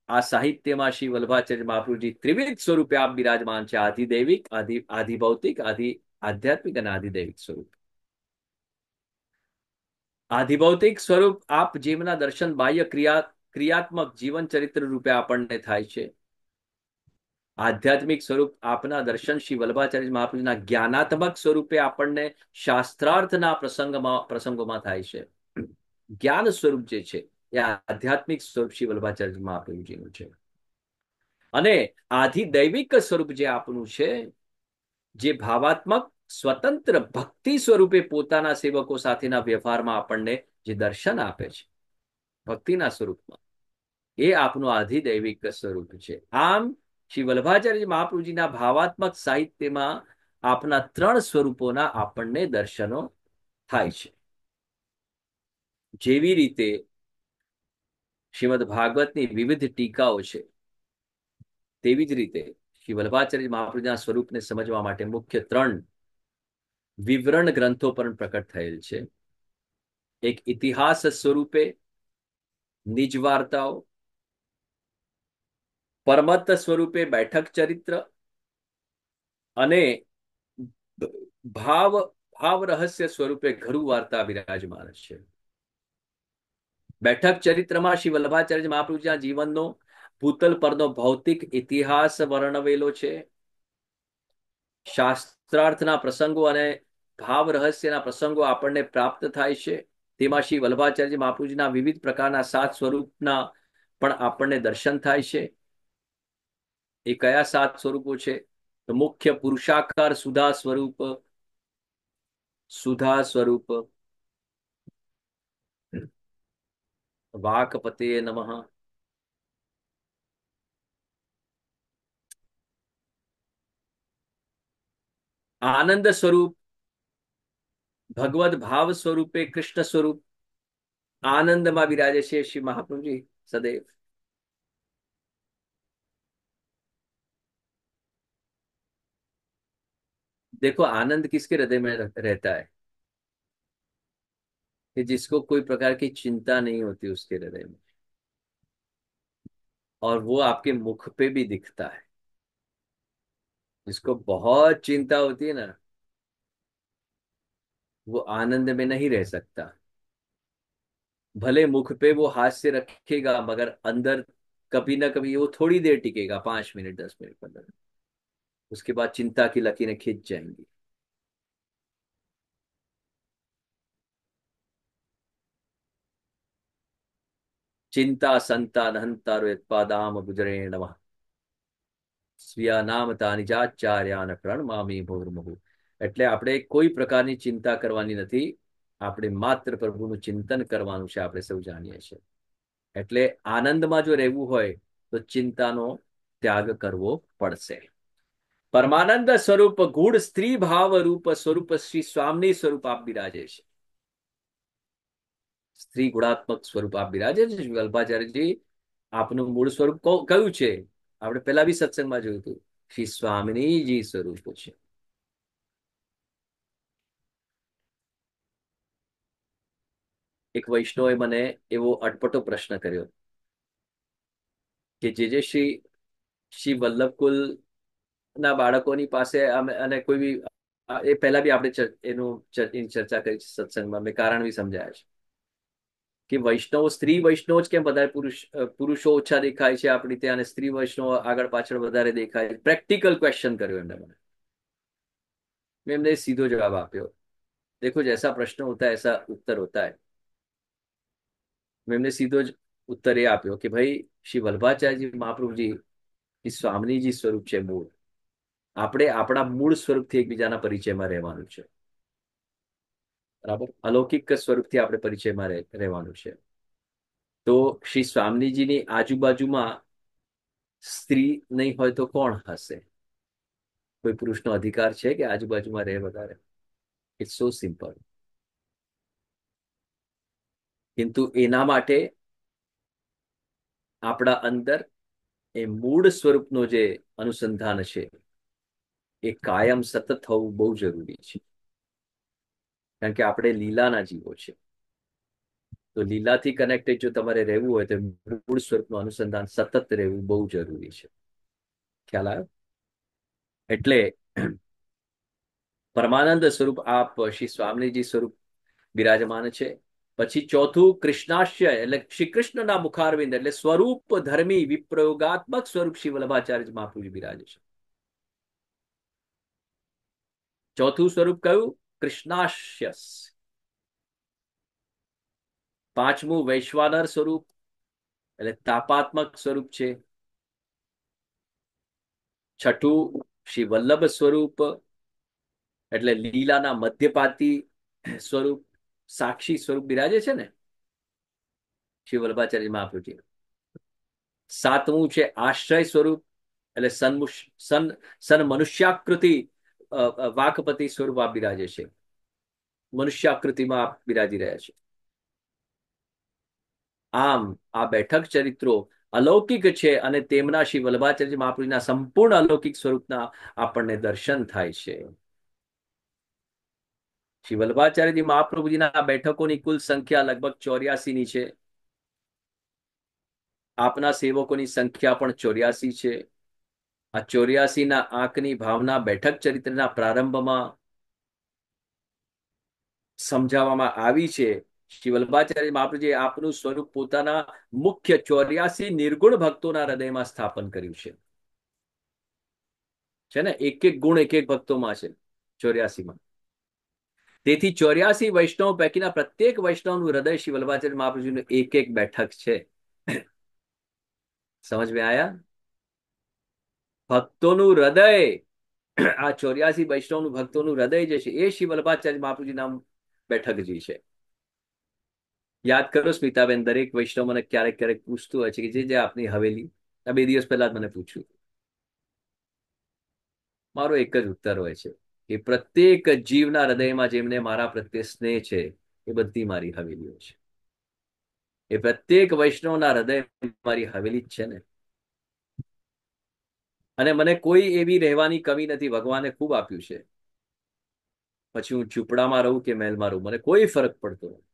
[SPEAKER 2] આ સાહિત્યમાં શ્રી વલ્લભાચાર્ય મહાપ્રભુજી ત્રિવિધ સ્વરૂપે આપ બિરાજમાન છે, આધિદૈવિક, આધિભૌતિક, આધિ આધ્યાત્મિક અને આધિદૈવિક સ્વરૂપ। આધિભૌતિક સ્વરૂપ આપ જેમના દર્શન બાહ્ય ક્રિયાત્મક જીવન ચરિત્ર રૂપે આપણને થાય છે। આધ્યાત્મિક સ્વરૂપ આપના દર્શન શ્રી વલ્લભાચાર્ય મહાપ્રભુના જ્ઞાનાત્મક સ્વરૂપે આપણને શાસ્ત્રાર્થના પ્રસંગોમાં થાય છે। જ્ઞાન સ્વરૂપ જે છે એ આધ્યાત્મિક સ્વરૂપ શ્રી વલ્લભાચાર્ય મહાપ્રભુજીનું છે। અને આધિદૈવિક સ્વરૂપ જે આપનું છે, જે ભાવાત્મક સ્વતંત્ર ભક્તિ સ્વરૂપે પોતાના સેવકો સાથેના વ્યવહારમાં આપણને જે દર્શન આપે છે ભક્તિના સ્વરૂપમાં, એ આપનું આધિદૈવિક સ્વરૂપ છે। આમ શ્રી વલ્લભાચાર્ય મહાપ્રભુજીના ભાવાત્મક સાહિત્યમાં આપના 3 સ્વરૂપોના આપણને દર્શનો થાય છે। જેવી રીતે શ્રીમદ ભાગવતની વિવિધ ટીકાઓ છે, તેવી જ રીતે શ્રી વલ્લભાચાર્ય મહાપ્રભુના સ્વરૂપને સમજવા માટે મુખ્ય 3 વિવરણ ગ્રંથો પર પ્રકટ થયેલ છે। એક ઇતિહાસ સ્વરૂપે નિજ વાર્તાઓ, પરમત સ્વરૂપે બેઠક ચરિત્ર, અને ભાવ ભાવ રહસ્ય સ્વરૂપે ઘરુ વાર્તા બિરાજમાન છે। બેઠક ચરિત્રમાં શ્રી વલ્લભાચાર્ય મહાપ્રભુજીના જીવનનો ભૂતલ પરનો ભૌતિક ઇતિહાસ વર્ણવેલો છે। શાસ્ત્રાર્થના પ્રસંગો અને ભાવ રહસ્યના પ્રસંગો આપણને પ્રાપ્ત થાય છે। તેમાં શ્રી વલ્લભાચાર્ય મહાપ્રભુજીના વિવિધ પ્રકારના 7 સ્વરૂપના પણ આપણને દર્શન થાય છે। એ કયા 7 સ્વરૂપો છે? તો મુખ્ય પુરુષાકાર સુધા સ્વરૂપ, સુધા સ્વરૂપ, વાકપતે નમઃ, આનંદ સ્વરૂપ, ભગવદ ભાવ સ્વરૂપે કૃષ્ણ સ્વરૂપ, આનંદમાં બિરાજે છે શ્રી મહાપ્રભુજી સદૈવ. देखो आनंद किसके हृदय में रहता है? कि जिसको कोई प्रकार की चिंता नहीं होती उसके हृदय में, और वो आपके मुख पे भी दिखता है. जिसको बहुत चिंता होती है ना, वो आनंद में नहीं रह सकता. भले मुख पे वो हास्य रखेगा, मगर अंदर कभी ना कभी वो थोड़ी देर टिकेगा, 5 मिनट, 10 मिनट, 15 मिनट. उसके बाद चिंता की लकीरें खिंच जाएंगी. चिंता संता नहंता पादाम गुजरे नमः, સ્વીયા નામ તાનિજાચાર્યાન પ્રણમામી ભૂર્મુહુ. એટલે આપણે કોઈ પ્રકારની ચિંતા કરવાની નથી. આપણે માત્ર પ્રભુનું ચિંતન કરવાનું છે, આપણે સૌ જાણીએ છીએ. એટલે આનંદમાં જો રહેવું હોય તો ચિંતાનો ત્યાગ કરવો પડશે. પરમાનંદ સ્વરૂપ ગૂઢ સ્ત્રી ભાવ રૂપ સ્વરૂપ શ્રી સ્વામી સ્વરૂપ આપ બિરાજે છે. સ્ત્રી ગુણાત્મક સ્વરૂપ આપ બિરાજે છે વલ્ભાચાર્યજી. આપનું મૂળ સ્વરૂપ કયું છે? આપણે પેલા બી સત્સંગમાં જોયું હતું, શ્રી સ્વામિનીજી સ્વરૂપ છે. એક વૈષ્ણવે મને એવો અટપટો પ્રશ્ન કર્યો કે જે શ્રી શ્રી વલ્લભકુલ ના બાળકોની પાસે અને કોઈ બી, એ પહેલા બી આપણે એની ચર્ચા કરી છે સત્સંગમાં, મેં કારણ બી સમજાયા છે કે વૈષ્ણવ, સ્ત્રી વૈષ્ણવ જ કેમ વધારે, પુરુષો ઓછા દેખાય છે આપણી ત્યાં, અને સ્ત્રી વૈષ્ણવ આગળ પાછળ વધારે દેખાય છે? પ્રેક્ટિકલ ક્વેશ્ચન કર્યો એમને મને. મેં એમને સીધો જવાબ આપ્યો, देखो जैसा प्रश्न होता है ऐसा उत्तर होता है. મેં એમને સીધો જ ઉત્તર એ આપ્યો કે ભાઈ, શ્રી વલ્ભાચાર્યજી મહાપ્રભુજી એ સ્વામીજી સ્વરૂપ છે મૂળ. આપણે આપણા મૂળ સ્વરૂપથી એકબીજાના પરિચયમાં રહેવાનું છે. બરાબર, અલૌકિક સ્વરૂપથી આપણે પરિચયમાં રહેવાનું છે. તો શ્રી સ્વામીજીની આજુબાજુમાં સ્ત્રી નહીં હોય તો કોણ હશે? કોઈ પુરુષનો અધિકાર છે કે આજુબાજુમાં રહે વધારે? It's so simple. કિંતુ એના માટે આપણા અંદર એ મૂળ સ્વરૂપનો જે અનુસંધાન છે એ કાયમ સતત થવું બહુ જરૂરી છે. કારણ કે આપણે લીલાના જીવો છે. તો લીલાથી કનેક્ટેડ જો તમારે રહેવું હોય તો મૂળ સ્વરૂપનું અનુસંધાન સતત રહેવું બહુ જરૂરી છે. ખ્યાલ આવ્યો? એટલે પરમાનંદ સ્વરૂપ આપ શ્રી સ્વામીજી સ્વરૂપ બિરાજમાન છે. પછી ચોથું કૃષ્ણાશ્ય, એટલે શ્રી કૃષ્ણના મુખારવિંદ, એટલે સ્વરૂપ ધર્મી વિપ્રયોગાત્મક સ્વરૂપ શ્રી વલ્લભાચાર્ય મહાપ્રભુજી બિરાજે છે. ચોથું સ્વરૂપ કયું? કૃષ્ણાશ્યસ. પાંચમું વૈશ્વાનર સ્વરૂપ, એટલે તાપાત્મક સ્વરૂપ છે. છઠ્ઠું શ્રી વલ્લભ સ્વરૂપ, એટલે લીલાના મધ્યપાતી સ્વરૂપ, સાક્ષી સ્વરૂપ બિરાજે છે ને શ્રી વલ્લભાચાર્ય મહાપ્રભુજી. સાતમું છે આશ્રય સ્વરૂપ, એટલે સન મનુષ્યાકૃતિ વાકપતિ સ્વરૂપ આપ બિરાજે છે. મનુષ્યાકૃતિમાં આપ બિરાજી રહ્યા છે. આમ આ બેઠક ચરિત્રો અલૌકિક છે, અને તેમના શ્રી વલ્લભાચાર્ય મહાપ્રભુના સંપૂર્ણ અલૌકિક સ્વરૂપના આપણને દર્શન થાય છે. શ્રી વલ્લભાચાર્યજી મહાપ્રભુજીના બેઠકોની કુલ સંખ્યા લગભગ 84ની છે. આપના સેવકોની સંખ્યા પણ 84 છે. આ 84ના આંકની ભાવના બેઠક ચરિત્રના પ્રારંભમાં સમજાવવામાં આવી છે. શ્રી વલ્લભાચાર્ય મહાપ્રભુજીએ આપનું સ્વરૂપ પોતાના મુખ્ય 84 નિર્ગુણ ભક્તોના હૃદયમાં સ્થાપન કર્યું છે ને? એક એક ગુણ એક એક ભક્તોમાં છે 84માં. તેથી 84 વૈષ્ણવ પૈકીના પ્રત્યેક વૈષ્ણવનું હૃદય શ્રી વલ્લભાચાર્ય મહાપ્રભુજીનું એક એક બેઠક છે. સમજ में आया? ભક્તોનું હૃદય, આ 84 વૈષ્ણવનું ભક્તોનું હૃદય જે છે એ શ્રી વલ્લભાચાર્ય મહાપ્રભુજી નામ બેઠકજી છે. યાદ કરો સ્મિતાબેન, દરેક વૈષ્ણવ મને ક્યારેક ક્યારેક પૂછતું હોય છે કે જે આપની હવેલી, આ 2 દિવસ પહેલા જ મને પૂછ્યું. મારો એક જ ઉત્તર હોય છે કે પ્રત્યેક જીવના હૃદયમાં જેમને મારા પ્રત્યે સ્નેહ છે એ બધી મારી હવેલીઓ છે. એ પ્રત્યેક વૈષ્ણવના હૃદય મારી હવેલી જ છે ને. અને મને કોઈ એવી રહેવાની કમી નથી, ભગવાને ખૂબ આપ્યું છે. પછી હું ઝૂંપડામાં રહું કે મહેલમાં રહું, મને કોઈ ફરક પડતો નથી.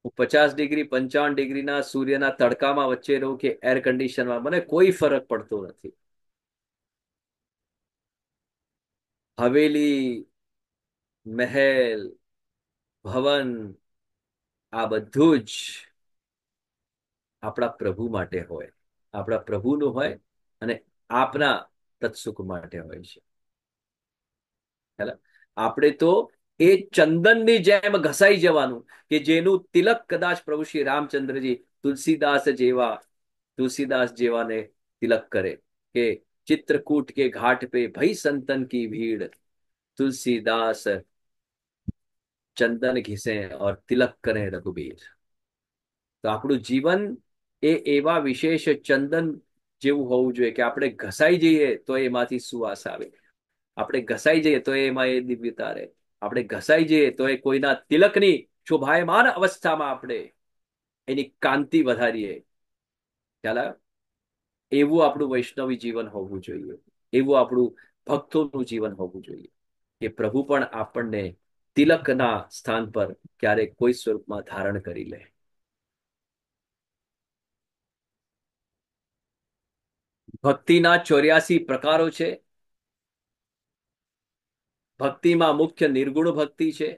[SPEAKER 2] હું 50 ડિગ્રી 55 ડિગ્રીના સૂર્યના તડકામાં વચ્ચે રહું કે એર કન્ડિશનમાં, મને કોઈ ફરક પડતો નથી. હવેલી, મહેલ, ભવન, આ બધું જ આપણા પ્રભુ માટે હોય, આપણા પ્રભુનું હોય અને આપના તત્સુખ માટે હોય છે. આપણે તો એ ચંદનની જેમ ઘસાઈ જવાનું કે જેનું તિલક કદાચ પ્રભુ શ્રી રામચંદ્રજી તુલસીદાસ જેવાને તિલક કરે કે चित्रकूट के घाट पे भई संतन की भीड़, तुलसीदास चंदन घिसे और तिलक करें रघुबीर. તો આપણું જીવન એ એવા વિશેષ ચંદન જેવું હોવું જોઈએ કે આપણે ઘસાઈ જઈએ તો એમાંથી સુવાસ આવે, આપણે ઘસાઈ જઈએ તો એમાં એ દિવ્યતા રહે, આપણે ઘસાઈ જઈએ તો એ કોઈના તિલકની શોભાયમાન અવસ્થામાં આપણે એની કાંતિ વધારીએ. ખ્યાલ આવ્યો? એવું આપણું વૈષ્ણવી જીવન હોવું જોઈએ, એવું આપણું ભક્તોનું જીવન હોવું જોઈએ કે પ્રભુ પણ આપણને તિલકના સ્થાન પર ક્યારેક કોઈ સ્વરૂપમાં ધારણ કરી લે. ભક્તિના 84 પ્રકારો છે. ભક્તિમાં મુખ્ય નિર્ગુણ ભક્તિ છે.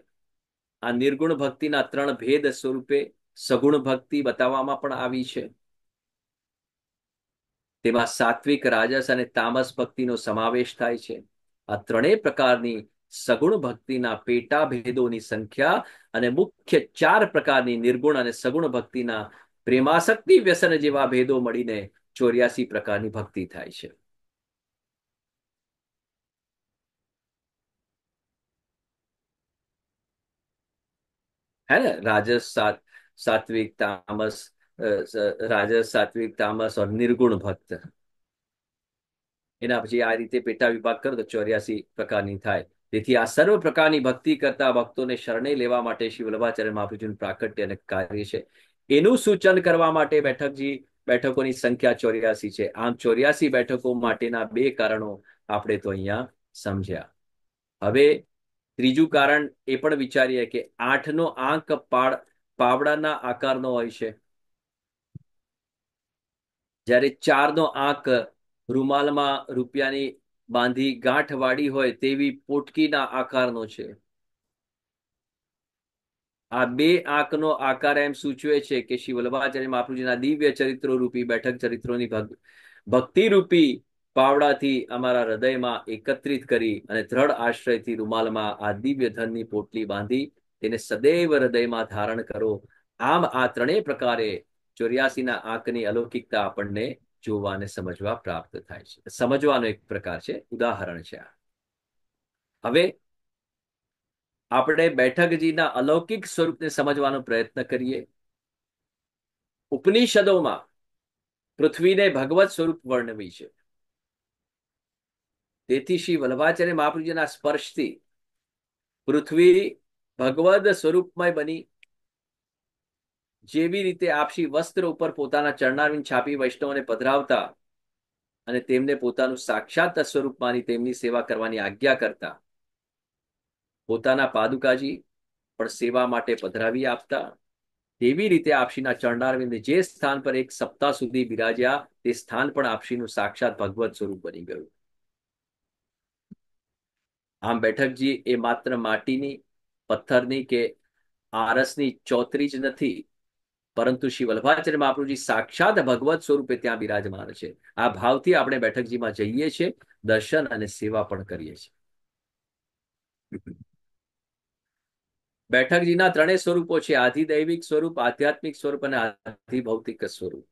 [SPEAKER 2] આ નિર્ગુણ ભક્તિના 3 ભેદ સ્વરૂપે સગુણ ભક્તિ બતાવવામાં પણ આવી છે. તેમાં સાત્વિક, રાજસ અને તામસ ભક્તિનો સમાવેશ થાય છે. આ 3 પ્રકારની સગુણ ભક્તિના પેટા ભેદોની સંખ્યા અને મુખ્ય 4 પ્રકારની નિર્ગુણ અને સગુણ ભક્તિના પ્રેમાસક્તિ વ્યસન જેવા ભેદો મળીને 84 પ્રકારની ભક્તિ થાય છે. है ना? सात्विक तामस, राजस, सात्विक तामस और निर्गुण भक्त. એના પછી આ રીતે પેટા વિભાગ કરો તો 84 પ્રકારની થાય. તેથી આ સર્વ પ્રકારની ભક્તિ કરતા ભક્તોને શરણે લેવા માટે શ્રી વલ્લભાચાર્ય મહાપ્રભુજીનું પ્રાકટ્ય અને કાર્ય છે. એનું સૂચન કરવા માટે બેઠકોની સંખ્યા 84 છે. આમ 84 બેઠકો માટેના 2 કારણો આપણે તો અહીંયા સમજ્યા. હવે ત્રીજું કારણ એ પણ વિચારીએ કે 8નો આંક પાવડાના આકારનો હોય છે, જ્યારે 4નો આંક રૂમાલમાં રૂપિયાની બાંધી ગાંઠ વાળી હોય તેવી પોટકીના આકારનો છે. આ 2 આંકનો આકાર એમ સૂચવે છે કે શ્રી વલ્લભાચાર્ય મહાપ્રભુજીના દિવ્ય ચરિત્રો રૂપી બેઠક ચરિત્રોની ભક્તિ રૂપી પાવડાથી અમારા હૃદયમાં એકત્રિત કરી અને દ્રઢ આશ્રયથી રૂમાલમાં આ દિવ્ય ધનની પોટલી બાંધી તેને સદૈવ હૃદયમાં ધારણ કરો. આમ આ 3 પ્રકારે 84ના આંકની અલૌકિકતા આપણને જોવા અને સમજવા પ્રાપ્ત થાય છે. સમજવાનો એક પ્રકાર છે, ઉદાહરણ છે. હવે આપણે બેઠકજીના અલૌકિક સ્વરૂપને સમજવાનો પ્રયત્ન કરીએ. ઉપનિષદોમાં પૃથ્વીને ભગવત સ્વરૂપ વર્ણવી છે. તેથી શ્રી વલ્લભાચાર્ય મહાપ્રભુજીના સ્પર્શથી પૃથ્વી ભગવદ સ્વરૂપમય બની. જેવી રીતે આપશી વસ્ત્ર ઉપર પોતાના ચરણારવિંદ છાપી વૈષ્ણવને પધરાવતા અને તેમને પોતાનું સાક્ષાત સ્વરૂપ માની તેમની સેવા કરવાની આજ્ઞા કરતા, પોતાના પાદુકાજી પણ સેવા માટે પધરાવી આપતા, તેવી રીતે આપશીના ચરણારવિંદ જે સ્થાન પર 1 સપ્તાહ સુધી બિરાજ્યા તે સ્થાન પણ આપશીનું સાક્ષાત ભગવત સ્વરૂપ બની ગયું. આમ બેઠકજી એ માત્ર માટીની, પથ્થરની કે આરસની ચોતરી જ નથી, પરંતુ શ્રી વલ્લભાચાર્ય મહાપ્રભુજી સાક્ષાત ભગવત સ્વરૂપે ત્યાં બિરાજમાન છે. આ ભાવથી આપણે બેઠકજીમાં જઈએ છીએ, દર્શન અને સેવા પણ કરીએ છીએ. બેઠકજીના 3 સ્વરૂપો છે: આધિદૈવિક સ્વરૂપ, આધ્યાત્મિક સ્વરૂપ અને આધિભૌતિક સ્વરૂપ.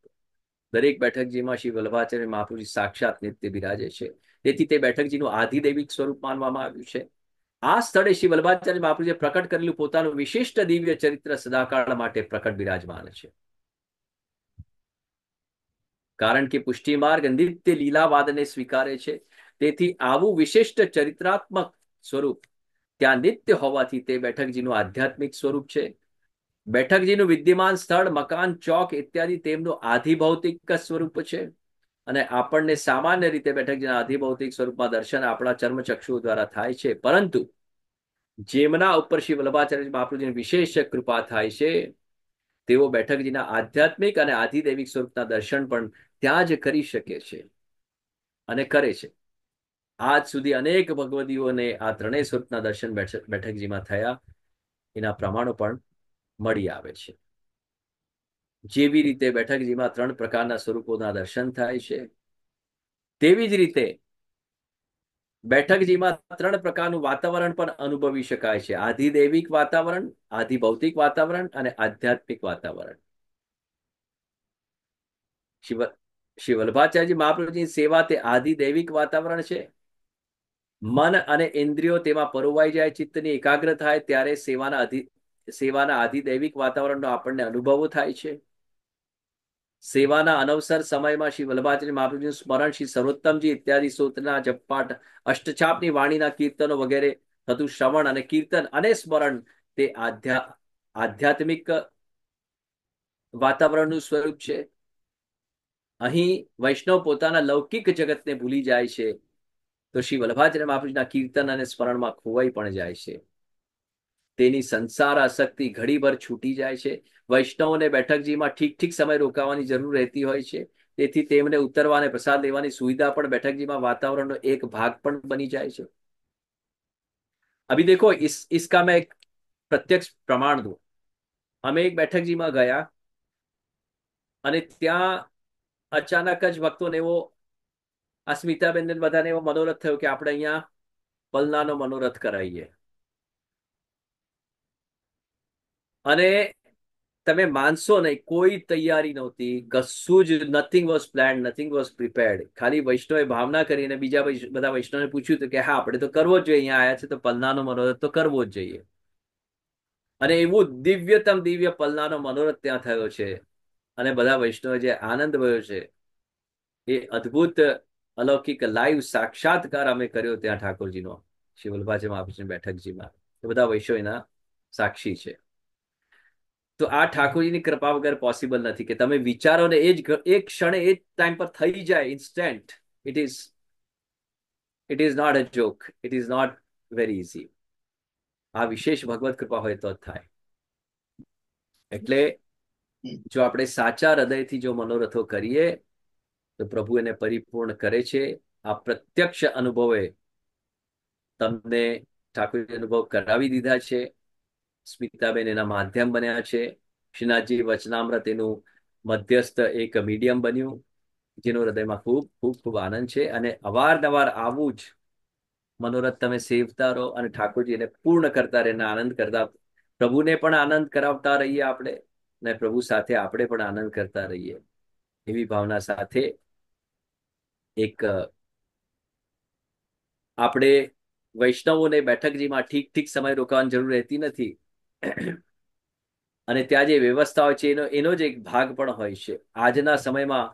[SPEAKER 2] દરેક બેઠકજીમાં શ્રી વલ્લભાચાર્ય મહાપ્રભુજી સાક્ષાત નિત્ય બિરાજે છે. તેથી તે બેઠકજીનું આધિદૈવિક સ્વરૂપ માનવામાં આવ્યું છે. આ સ્થળે શ્રી વલ્લભાચાર્ય મહાપ્રભુજીએ પ્રકટ કરેલું પોતાનું વિશિષ્ટ દિવ્ય ચરિત્ર સદાકાળ માટે પ્રકટ બિરાજમાન છે. કારણ કે પુષ્ટિ માર્ગ નિત્ય લીલાવાદને સ્વીકારે છે, તેથી આવું વિશિષ્ટ ચરિત્રાત્મક સ્વરૂપ ત્યાં નિત્ય હોવાથી તે બેઠકજીનું આધ્યાત્મિક સ્વરૂપ છે. બેઠકજીનું વિદ્યમાન સ્થળ, મકાન, ચોક ઇત્યાદિ તેમનું આધિભૌતિક સ્વરૂપ છે. અને આપણને સામાન્ય રીતે બેઠકજીના આધિભૌતિક સ્વરૂપમાં દર્શન આપણા ચર્મચક્ષુ દ્વારા થાય છે, પરંતુ જેમના ઉપર શ્રી વલ્લભાચાર્ય મહાપ્રભુજીની વિશેષ કૃપા થાય છે, તેઓ બેઠકજીના આધ્યાત્મિક અને આધિદૈવિક સ્વરૂપના દર્શન પણ ત્યાં જ કરી શકે છે અને કરે છે. આજ સુધી અનેક ભગવદીઓને આ ત્રણેય સ્વરૂપના દર્શન બેઠકજીમાં થયા, એના પ્રમાણો પણ મળી આવે છે. જેવી રીતે બેઠકજીમાં 3 પ્રકારના સ્વરૂપોના દર્શન થાય છે, તેવી જ રીતે બેઠકજીમાં 3 પ્રકારનું વાતાવરણ પણ અનુભવી શકાય છે: આધિદૈવિક વાતાવરણ, આધિભૌતિક વાતાવરણ અને આધ્યાત્મિક વાતાવરણ. શ્રી વલ્લભાચાર્યજી મહાપ્રભુજીની સેવા તે આધિદૈવિક વાતાવરણ છે. મન અને ઇન્દ્રિયો તેમાં પરોવાઈ જાય, ચિત્તની એકાગ્ર થાય, ત્યારે સેવાના આધિદૈવિક વાતાવરણનો આપણને અનુભવો થાય છે. સેવાના અનવસર સમયમાં શ્રી વલ્લભાચાર્ય મહાપ્રભુજીનું સ્મરણ, શ્રી સર્વોત્તમજી ઇત્યાદિ સ્તોત્રના જપપાઠ, અષ્ટછાપની વાણીના કીર્તનો વગેરે થતું શ્રવણ અને કીર્તન અને સ્મરણ તે આધ્યાત્મિક વાતાવરણનું સ્વરૂપ છે. અહીં વૈષ્ણવ પોતાના લૌકિક જગતને ભૂલી જાય છે, તો શ્રી વલ્લભાચાર્ય મહાપ્રભુજીના કીર્તન અને સ્મરણમાં ખોવાઈ પણ જાય છે. તેની સંસાર આસક્તિ ઘડીભર છૂટી જાય છે. વૈષ્ણવોને બેઠકજીમાં ઠીક સમય રોકાવાની જરૂર રહેતી હોય છે, તેથી તેમને ઉતરવા અને પ્રસાદ લેવાની સુવિધા પણ બેઠકજીમાં વાતાવરણનો એક ભાગ પણ બની જાય છે. अभी देखो इसका मैं एक प्रत्यक्ष प्रमाण दूं. અમે એક બેઠકજીમાં ગયા અને ત્યાં અચાનક જ ભક્તોને એવો, અસ્મિતાબેન બધાને એવો મનોરથ થયો કે આપણે અહીંયા પલનાનો મનોરથ કરાવીએ. અને તમે માનશો નહીં, કોઈ તૈયારી નહોતી, કશું જ, nothing was planned, nothing was prepared. ખાલી વૈષ્ણવે ભાવના કરીને બીજા બધા વૈષ્ણવને પૂછ્યું હતું કે હા, આપણે તો કરવો જ જોઈએ, અહીંયા આવ્યા છે તો પલનાનો મનોરથ તો કરવો જ જોઈએ. અને એવું દિવ્યતમ દિવ્ય પલનાનો મનોરથ ત્યાં થયો છે, અને બધા વૈષ્ણવે જે આનંદ ભયો છે, એ અદ્ભુત અલૌકિક લાઈવ સાક્ષાત્કાર અમે કર્યો ત્યાં ઠાકોરજીનો, શ્રી વલ્લભાચાર્ય મહાપ્રભુજીની બેઠકજીમાં. એ બધા વૈષ્ણવ એના સાક્ષી છે. તો આ ઠાકોરજીની કૃપા વગર પોસિબલ નથી કે તમે વિચારો ને એ જ એક ક્ષણે, એ જ ટાઈમ પર થઈ જાય, instant. It is not a joke, it is not very easy. આ વિશેષ ભગવત કૃપા હોય તો જ થાય. એટલે જો આપણે સાચા હૃદયથી જો મનોરથો કરીએ તો પ્રભુ એને પરિપૂર્ણ કરે છે. આ પ્રત્યક્ષ અનુભવે તમને ઠાકોરજી અનુભવ કરાવી દીધા છે. સ્મિતાબેન એના માધ્યમ બન્યા છે. શ્રીનાથજી વચનામૃત એનું મધ્યસ્થ એક મીડિયમ બન્યું, જેનો હૃદયમાં ખૂબ ખૂબ ખૂબ આનંદ છે. અને અવારનવાર આવું જ મનોરથ તમે સેવતા રહો અને ઠાકોરજી એને પૂર્ણ કરતા રહીને આનંદ કરતા, પ્રભુને પણ આનંદ કરાવતા રહીએ આપણે, અને પ્રભુ સાથે આપણે પણ આનંદ કરતા રહીએ, એવી ભાવના સાથે એક આપણે વૈષ્ણવોને બેઠકજીમાં ઠીક સમય રોકાવાની જરૂર રહેતી નથી. અને ત્યાં જે વ્યવસ્થા હોય છે એનો જ એક ભાગ પણ હોય છે. આજના સમયમાં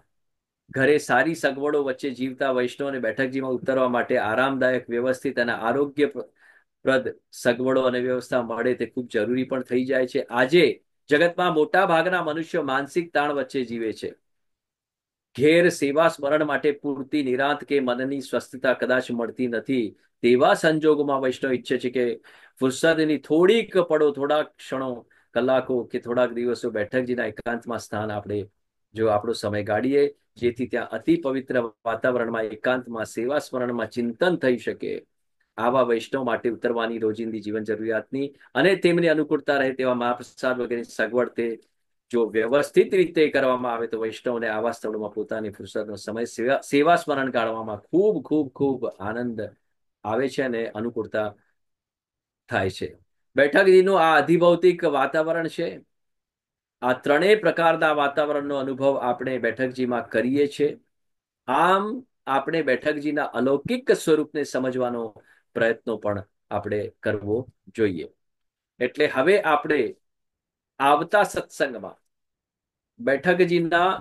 [SPEAKER 2] ઘરે સારી સગવડો વચ્ચે જીવતા વૈષ્ણવોને બેઠકજીમાં ઉતરવા માટે આરામદાયક, વ્યવસ્થિત અને આરોગ્યપ્રદ સગવડો અને વ્યવસ્થા મળે તે ખૂબ જરૂરી પણ થઈ જાય છે. આજે જગતમાં મોટા ભાગના મનુષ્યો માનસિક તાણ વચ્ચે જીવે છે. ઘેર સેવા સ્મરણ માટે પૂરતી નિરાંત કે મનની સ્વસ્થતા કદાચ મળતી નથી. તેવા સંજોગોમાં વૈષ્ણવ ઈચ્છે છે કે ફુરસદની થોડીક પળો, થોડાક ક્ષણો, કલાકો કે થોડાક દિવસો બેઠકજીના એકાંતમાં સ્થાન આપણે જો આપણો સમય ગાડીએ, જેથી ત્યાં અતિ પવિત્ર વાતાવરણમાં એકાંતમાં સેવા સ્મરણમાં ચિંતન થઈ શકે. આવા વૈષ્ણવ માટે ઉતરવાની રોજિંદી જીવન જરૂરિયાતની અને તેમની અનુકૂળતા રહે તેવા મહાપ્રસાદ વગેરેની સગવડ તે જો વ્યવસ્થિત રીતે કરવામાં આવે તો વૈષ્ણવને આવા સ્થળોમાં પોતાની ફુરસદનો સમય સેવા સ્મરણ ગાળવામાં ખૂબ ખૂબ ખૂબ આનંદ આવે છે અને અનુકૂળતા થાય છે. બેઠકજીનું આ અધિભૌતિક વાતાવરણ છે. આ ત્રણેય પ્રકારના વાતાવરણનો અનુભવ આપણે બેઠકજીમાં કરીએ છીએ. આમ આપણે બેઠકજીના અલૌકિક સ્વરૂપને સમજવાનો પ્રયત્નો પણ આપણે કરવો જોઈએ. એટલે હવે આપણે આવતા સત્સંગમાં બેઠકજીના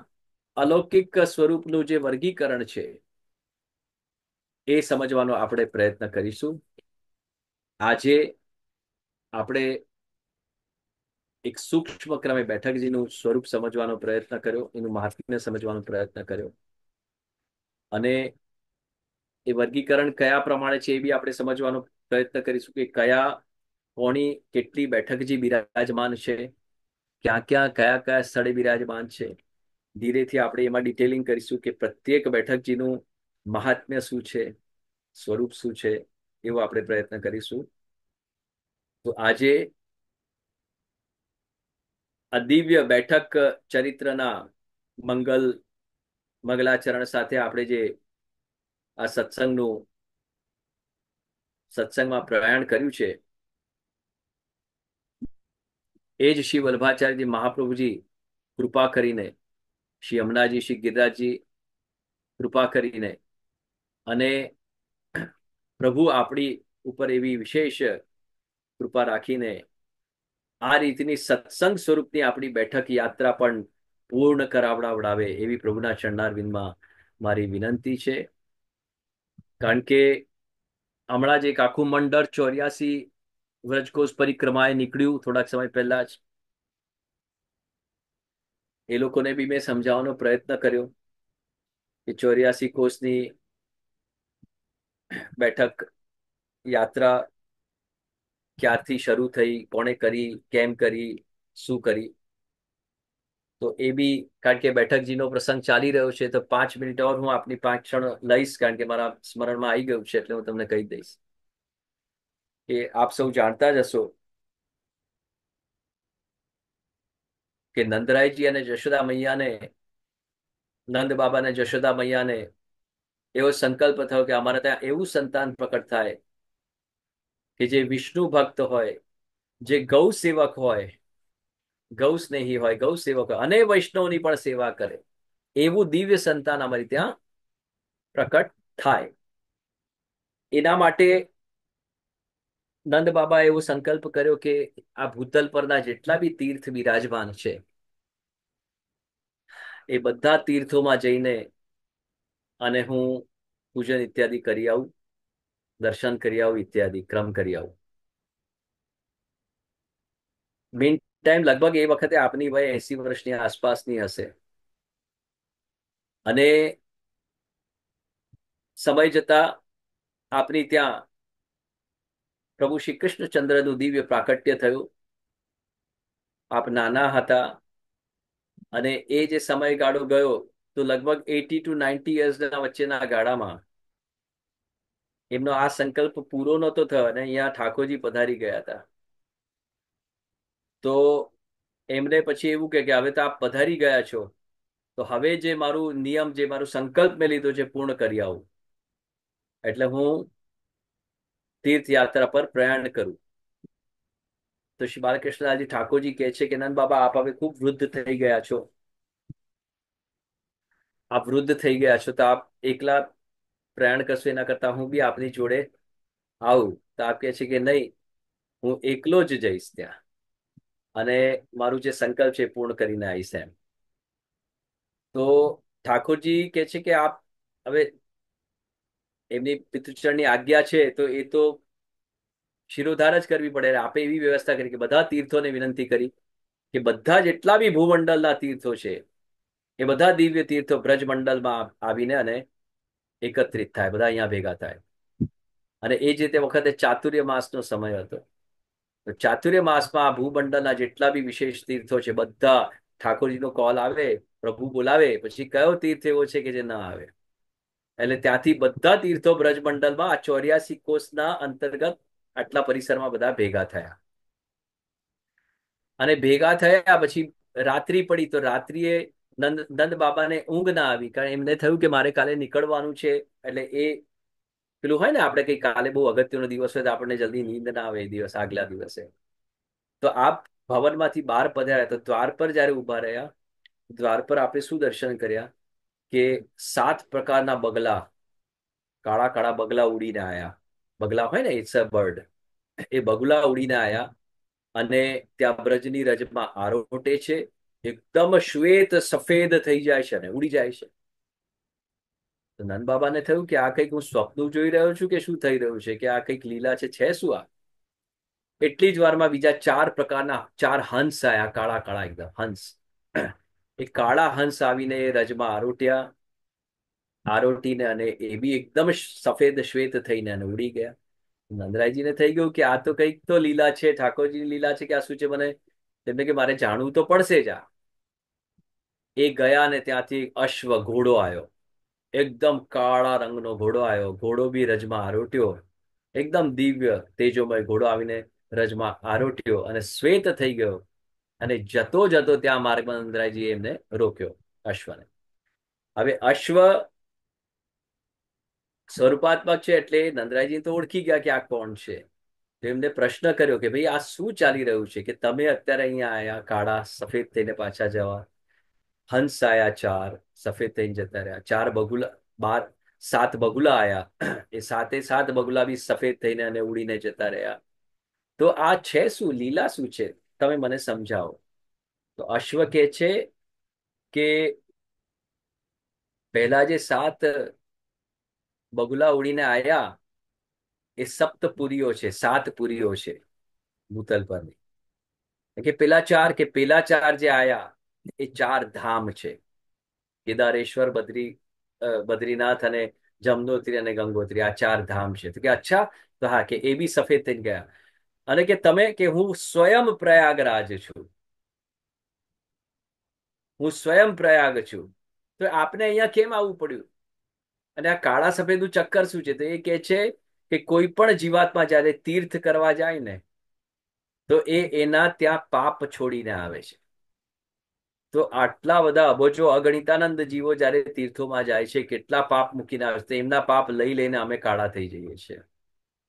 [SPEAKER 2] અલૌકિક સ્વરૂપનું જે વર્ગીકરણ છે એ સમજવાનો આપણે પ્રયત્ન કરીશું. આજે આપણે એક સૂક્ષ્મ ક્રમે બેઠકજીનું સ્વરૂપ સમજવાનો પ્રયત્ન કર્યો, એનું મહાત્મ્ય સમજવાનો પ્રયત્ન કર્યો, અને એ વર્ગીકરણ કયા પ્રમાણે છે એ બી આપણે સમજવાનો પ્રયત્ન કરીશું કે કયા કોની કેટલી બેઠકજી બિરાજમાન છે, ક્યાં ક્યાં કયા કયા સ્થળે બિરાજમાન છે. ધીરેથી આપણે એમાં ડિટેલિંગ કરીશું કે પ્રત્યેક બેઠકજીનું મહાત્મ્ય શું છે, સ્વરૂપ શું છે, એવો આપણે પ્રયત્ન કરીશું. તો આજે આ દિવ્ય બેઠક ચરિત્રના મંગલાચરણ સાથે આપણે જે આ સત્સંગમાં પ્રયાણ કર્યું છે એ જ શ્રી વલ્લભાચાર્યજી મહાપ્રભુજી કૃપા કરીને, શ્રી યમુનાજી, શ્રી ગિરિરાજજી કૃપા કરીને, અને પ્રભુ આપણી ઉપર એવી વિશેષ કૃપા રાખીને આ રીતની સત્સંગ સ્વરૂપની આપણી બેઠક યાત્રા પણ પૂર્ણ કરાવડાવડાવે એવી પ્રભુના ચરણારવિંદમાં મારી વિનંતી છે. કારણ કે હમણાં જ એક આખું મંડળ 84 વ્રજકોષ પરિક્રમાએ નીકળ્યું થોડાક સમય પહેલા જ. એ લોકોને બી મેં સમજાવવાનો પ્રયત્ન કર્યો કે 84 કોષની બેઠક યાત્રા ક્યારથી શરૂ થઈ, કોણે કરી, કેમ કરી, શું કરી. તો એ બી કારણ કે બેઠકજીનો પ્રસંગ ચાલી રહ્યો છે તો 5 મિનિટ ઓર હું આપની 5 ક્ષણ લઈશ, કારણ કે મારા સ્મરણમાં આવી ગયું છે એટલે હું તમને કહી દઈશ કે આપ સૌ જાણતા જ હશો કે નંદરાયજી અને જશોદા મૈયાને, નંદ બાબા અને જશોદા મૈયાને એવો સંકલ્પ થયો કે અમારે ત્યાં એવું સંતાન પ્રકટ થાય કે જે વિષ્ણુ ભક્ત હોય, જે ગૌ સેવક હોય, ગૌ સ્નેહી હોય, ગૌ સેવક હોય અને વૈષ્ણવની પણ સેવા કરે, એવું દિવ્ય સંતાન અમારી ત્યાં પ્રકટ થાય. એના માટે નંદ બાબાએ એવો સંકલ્પ કર્યો કે આ ભૂતલ પરના જેટલા બી તીર્થ બિરાજમાન છે એ બધા તીર્થોમાં જઈને અને હું પૂજન ઇત્યાદિ કરી આવું, દર્શન કરી આવું, ઇત્યાદિ ક્રમ કરી આવું. મીન ટાઈમ લગભગ એ વખતે આપની વય 80 વર્ષની આસપાસની હશે, અને સમય જતા આપની ત્યાં પ્રભુ શ્રી કૃષ્ણચંદ્રનું દિવ્ય પ્રાકટ્ય થયું. આપ નાના હતા અને એ જે સમયગાળો ગયો તો લગભગ 80 to 90 યર્સના વચ્ચેના ગાળામાં એમનો આ સંકલ્પ પૂરો નહોતો થયો અને અહીંયા ઠાકોરજી પધારી ગયા હતા. તો એમને પછી એવું કે હવે તો આપ પધારી ગયા છો તો હવે જે મારું નિયમ, જે મારું સંકલ્પ મેં લીધો છે પૂર્ણ કરી આવું, એટલે હું તીર્થયાત્રા પર પ્રયાણ કરું. તો શ્રી બાલકૃષ્ણજી ઠાકોરજી કહે છે કે નંદ બાબા આપ હવે ખૂબ વૃદ્ધ થઈ ગયા છો, આપ વૃદ્ધ થઈ ગયા છો તો આપ એકલા પ્રયાણ કરશો એના કરતા હું બી આપની જોડે આવું. તો આપ કહે છે કે નહીં, હું એકલો જ જઈશ ત્યાં અને મારું જે સંકલ્પ છે પૂર્ણ કરીને આવીશ એમ. તો ઠાકોરજી કહે છે કે આપ હવે એમની પિતૃચરણની આજ્ઞા છે તો એ તો શિરોધાર જ કરવી પડે. આપે એવી વ્યવસ્થા કરી કે બધા તીર્થોને વિનંતી કરી કે બધા જેટલા બી ભૂમંડળના તીર્થો છે એ બધા દિવ્ય તીર્થો બ્રજમંડળમાં આવીને અને એકત્રિત થાય, બધા અહીંયા ભેગા થાય. અને એ જે તે વખતે ચાતુર્ય માસનો સમય હતો. તો ચાતુર્ય માસમાં આ ભૂમંડળના જેટલા બી વિશેષ તીર્થો છે બધા, ઠાકોરજીનો કોલ આવે, પ્રભુ બોલાવે, પછી કયો તીર્થ એવો છે કે જે ના આવે. એટલે ત્યાંથી બધા તીર્થો બ્રજમંડળમાં આ 84 કોષના અંતર્ગત આટલા પરિસરમાં બધા ભેગા થયા. અને ભેગા થયા પછી રાત્રિ પડી તો રાત્રિએ નંદ બાબાને ઊંઘ ના આવી, કારણ એમને થયું કે મારે કાલે નીકળવાનું છે. એટલે એ પેલું હોય ને, આપણે કઈ કાલે બહુ અગત્યનો દિવસ હોય તો આપણને જલ્દી નીંદ ના આવે એ દિવસ આગલા દિવસે. તો આપ ભવનમાંથી બહાર પધાર્યા તો દ્વાર પર જયારે ઉભા રહ્યા, દ્વાર પર આપણે શું દર્શન કર્યા કે 7 પ્રકારના બગલા, કાળા કાળા બગલા ઉડીને આયા. બગલા હોય ને, ઇટ્સ અ બર્ડ. એ બગલા ઉડીને આયા અને ત્યાં બ્રજની રજમાં આરોટે છે. એકદમ શ્વેત સફેદ થઈ જાય છે અને ઉડી જાય છે. તો નંદ બાબાને થયું કે આ કંઈક હું સ્વપ્ન જોઈ રહ્યો છું કે શું થઈ રહ્યું છે, કે આ કંઈક લીલા છે શું આ? એટલી જ વારમાં બીજા 4 પ્રકારના 4 હંસ આયા, કાળા કાળા એકદમ હંસ. એ કાળા હંસ આવીને એ રજમાં આરોટ્યા, આરોટીને અને એ બી એકદમ સફેદ શ્વેત થઈને અને ઉડી ગયા. નંદરાયજીને થઈ ગયું કે આ તો કંઈક તો લીલા છે, ઠાકોરજીની લીલા છે કે આ શું છે, મને તેમને કે મારે જાણવું તો પડશે જ આ. એ ગયા ને ત્યાંથી અશ્વ ઘોડો આવ્યો, એકદમ કાળા રંગનો ઘોડો આવ્યો. ઘોડો બી રજમાં આરોટ્યો, એકદમ દિવ્ય તેજોમય ઘોડો આવીને રજમાં આરોટ્યો અને શ્વેત થઈ ગયો. અને જતો જતો ત્યાં માર્ગમાં નંદરાયજી એમને રોક્યો, અશ્વને. હવે અશ્વ સ્વરૂપાત્મક છે એટલે નંદરાયજી તો ઓળખી ગયા કે આ કોણ છે. તો એમને પ્રશ્ન કર્યો કે ભાઈ આ શું ચાલી રહ્યું છે કે તમે અત્યારે અહીંયા આયા કાળા સફેદ થઈને પાછા જવા? હંસ આયા 4 સફેદ થઈને જતા રહ્યા, 4 બગુલા, 7 બગુલા આયા, એ 7 બગુલા બી સફેદ થઈને અને ઉડીને જતા રહ્યા. તો આ છે શું, લીલા શું છે, તમે મને સમજાવો. તો અશ્વ કે છે કે પહેલા જે 7 બગુલા ઉડીને આયા એ સપ્તપુરીઓ છે, 7 પુરીઓ છે ભૂતલ પરની. કે પેલા ચાર જે આયા એ 4 ધામ છે, કેદારેશ્વર, બદ્રીનાથ અને જમનોત્રી અને ગંગોત્રી, આ 4 ધામ છે. તો કે અચ્છા, તો હા, કે એ બી સફેદ થઈને ગયા. અને કે તમે, કે હું સ્વયં પ્રયાગરાજ છું, હું સ્વયં પ્રયાગ છું. તો આપને અહીંયા કેમ આવવું પડ્યું? અને આ કાળા સફેદનું ચક્કર શું છે? તો એ કે છે કે કોઈ પણ જીવાત્મા જયારે તીર્થ કરવા જાય ને તો એના ત્યાં પાપ છોડીને આવે છે. તો આટલા બધા અબજો અગણિતાનંદ જીવો જયારે તીર્થોમાં જાય છે, કેટલા પાપ મૂકીને આવે છે, એમના પાપ લઈ લઈને અમે કાળા થઈ જઈએ છીએ.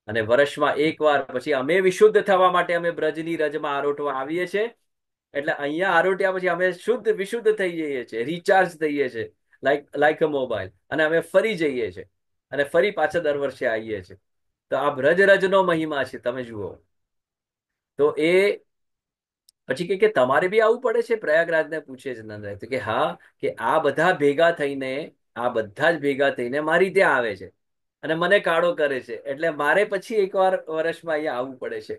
[SPEAKER 2] અને વર્ષમાં એકવાર પછી અમે વિશુદ્ધ થવા માટે અમે બ્રજની રજમાં આરોટવા આવીએ છીએ. એટલે અહીંયા આરોટ્યા પછી અમે વિશુદ્ધ થઈ જઈએ છીએ, રિચાર્જ થઈએ છીએ, લાઈક અ મોબાઈલ. અને અમે ફરી જઈએ છીએ અને ફરી પાછા દર વર્ષે આવીએ છીએ. તો આ બ્રજ રજનો મહિમા છે, તમે જુઓ. તો એ પછી કે તમારે બી આવવું પડે છે? પ્રયાગરાજને પૂછે છે નંદરાય. તો કે હા, કે આ બધા ભેગા થઈને, આ બધા જ ભેગા થઈને મારી ત્યાં આવે છે અને મને કાળો કરે છે. એટલે મારે પછી એકવાર વર્ષમાં અહીંયા આવવું પડે છે.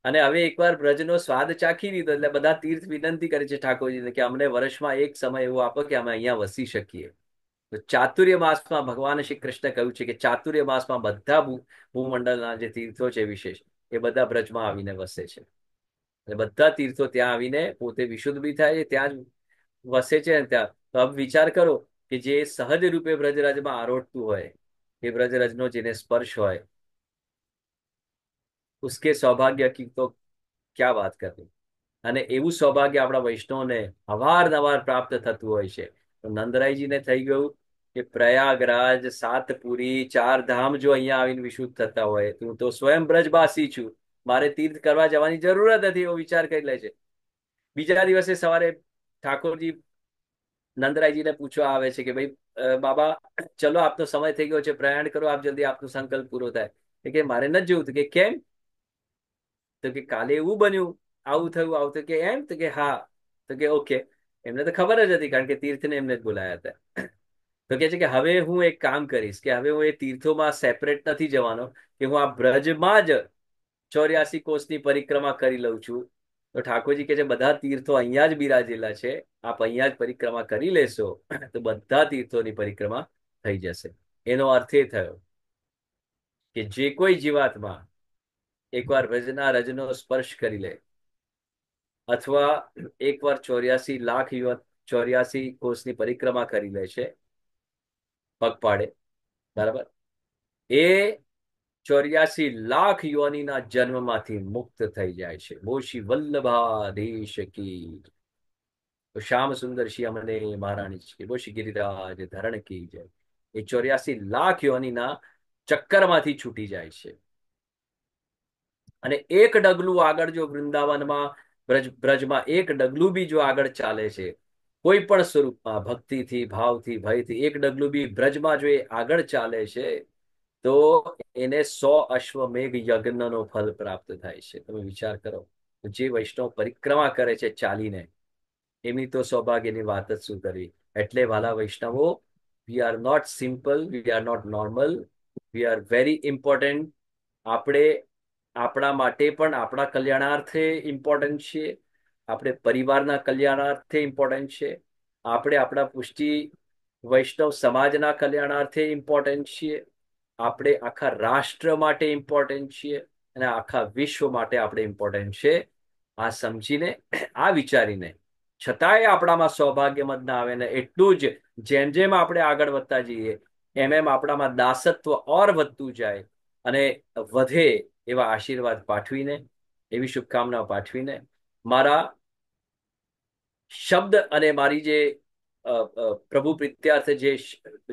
[SPEAKER 2] અને હવે એકવાર બ્રજનો સ્વાદ ચાખી લીધો એટલે બધા તીર્થ વિનંતી કરે છે ઠાકોરજીને કે અમને વર્ષમાં એક સમય એવો આપો કે અમે અહીંયા વસી શકીએ. તો ચાતુર્ય માસમાં ભગવાન શ્રી કૃષ્ણ કહ્યું છે કે ચાતુર્ય માસમાં બધા ભૂમંડળના જે તીર્થો છે વિશેષ, એ બધા બ્રજમાં આવીને વસે છે. અને બધા તીર્થો ત્યાં આવીને પોતે વિશુદ્ધ બી થાય છે, ત્યાં જ વસે છે. ને ત્યાં તો હવે વિચાર કરો કે જે સહજ રૂપે બ્રજરાજમાં આરોટતું હોય, એ બ્રજરાજનો જેને સ્પર્શ હોય, ઉસકે સૌભાગ્ય કી તો ક્યાં વાત કરવી. અને એવું સૌભાગ્ય આપણા વૈષ્ણવને અવારનવાર પ્રાપ્ત થતું હોય છે. તો નંદરાયજીને થઈ ગયું કે પ્રયાગરાજ, 7 પુરી, 4 ધામ જો અહીંયા આવીને વિશુદ્ધ થતા હોય તો હું તો સ્વયં બ્રજવાસી છું, મારે તીર્થ કરવા જવાની જરૂરત નથી, એવો વિચાર કરી લે છે. બીજા દિવસે સવારે ઠાકોરજી નંદરાયજીને પૂછવા આવે છે કે ભાઈ બાબા, ચલો આપનો સમય થઈ ગયો છે, પ્રયાણ કરો, આપ જલ્દી, આપનો સંકલ્પ પૂરો થાય. કે મારે નથી જોવું. કે કેમ? તો કે કાલે એવું બન્યું, આવું થયું, આવું થયું. કે એમ? તો કે હા. તો કે ઓકે. એમને તો ખબર જ હતી, કારણ કે તીર્થને એમને જ બોલાયા હતા. તો કે છે કે હવે હું એક કામ કરીશ, કે હવે હું એ તીર્થોમાં સેપરેટ નથી જવાનો, કે હું આ બ્રજમાં જ 84 કોષની પરિક્રમા કરી લઉં છું. તો ઠાકોરજી કે છે બધા તીર્થો અહીંયા જ બિરાજેલા છે, આપ અહીંયા જ પરિક્રમા કરી લેશો તો બધા તીર્થોની પરિક્રમા થઈ જશે. એનો અર્થ એ થયો કે જે કોઈ જીવાત્મા એકવાર બ્રજના રજનો સ્પર્શ કરી લે, અથવા એકવાર 84 લાખ 84 કોષની પરિક્રમા કરી લે છે પગપાળે, બરાબર, એ 84 લાખ યોનિના જન્મમાંથી મુક્ત થઈ જાય છે. બહુ શ્રી વલ્લભાધીશ કી, શ્યામ સુંદર શ્યામને મહારાણી કી, બહુ શ્રી ગિરિરાજ ધરણ કી જય. એ 84 લાખ યોનિના ચક્કરમાંથી છૂટી જાય છે. અને એક ડગલું આગળ જો વૃંદાવનમાં બ્રજમાં એક ડગલું બી જો આગળ ચાલે છે, કોઈ પણ સ્વરૂપમાં, ભક્તિથી, ભાવથી, ભયથી, એક ડગલું બી બ્રજમાં જો એ આગળ ચાલે છે, તો એને 100 અશ્વમેઘ યજ્ઞનો ફલ પ્રાપ્ત થાય છે. તમે વિચાર કરો, જે વૈષ્ણવ પરિક્રમા કરે છે ચાલીને, એમની તો સૌભાગ્યની વાત જ શું કરવી. એટલે વાલા વૈષ્ણવો, we are not simple, we are not normal, we are very important. આપણે આપણા માટે પણ આપણા કલ્યાણાર્થે ઇમ્પોર્ટન્ટ છે, આપણે પરિવારના કલ્યાણાર્થે ઇમ્પોર્ટન્ટ છે, આપણે આપણા પુષ્ટિ વૈષ્ણવ સમાજના કલ્યાણાર્થે ઇમ્પોર્ટન્ટ છીએ, આપણે આખા રાષ્ટ્ર માટે ઇમ્પોર્ટન્ટ છીએ, અને આખા વિશ્વ માટે આપણે ઇમ્પોર્ટન્ટ છે. આ સમજીને, આ વિચારીને, છતાંય આપણામાં સૌભાગ્ય મત ના આવે ને, એટલું જ જેમ જેમ આપણે આગળ વધતા જઈએ એમ એમ આપણામાં દાસત્વ ઓર વધતું જાય, અને વધે એવા આશીર્વાદ પાઠવીને, એવી શુભકામનાઓ પાઠવીને, મારા શબ્દ અને મારી જે પ્રભુ પ્રીત્યાર્થે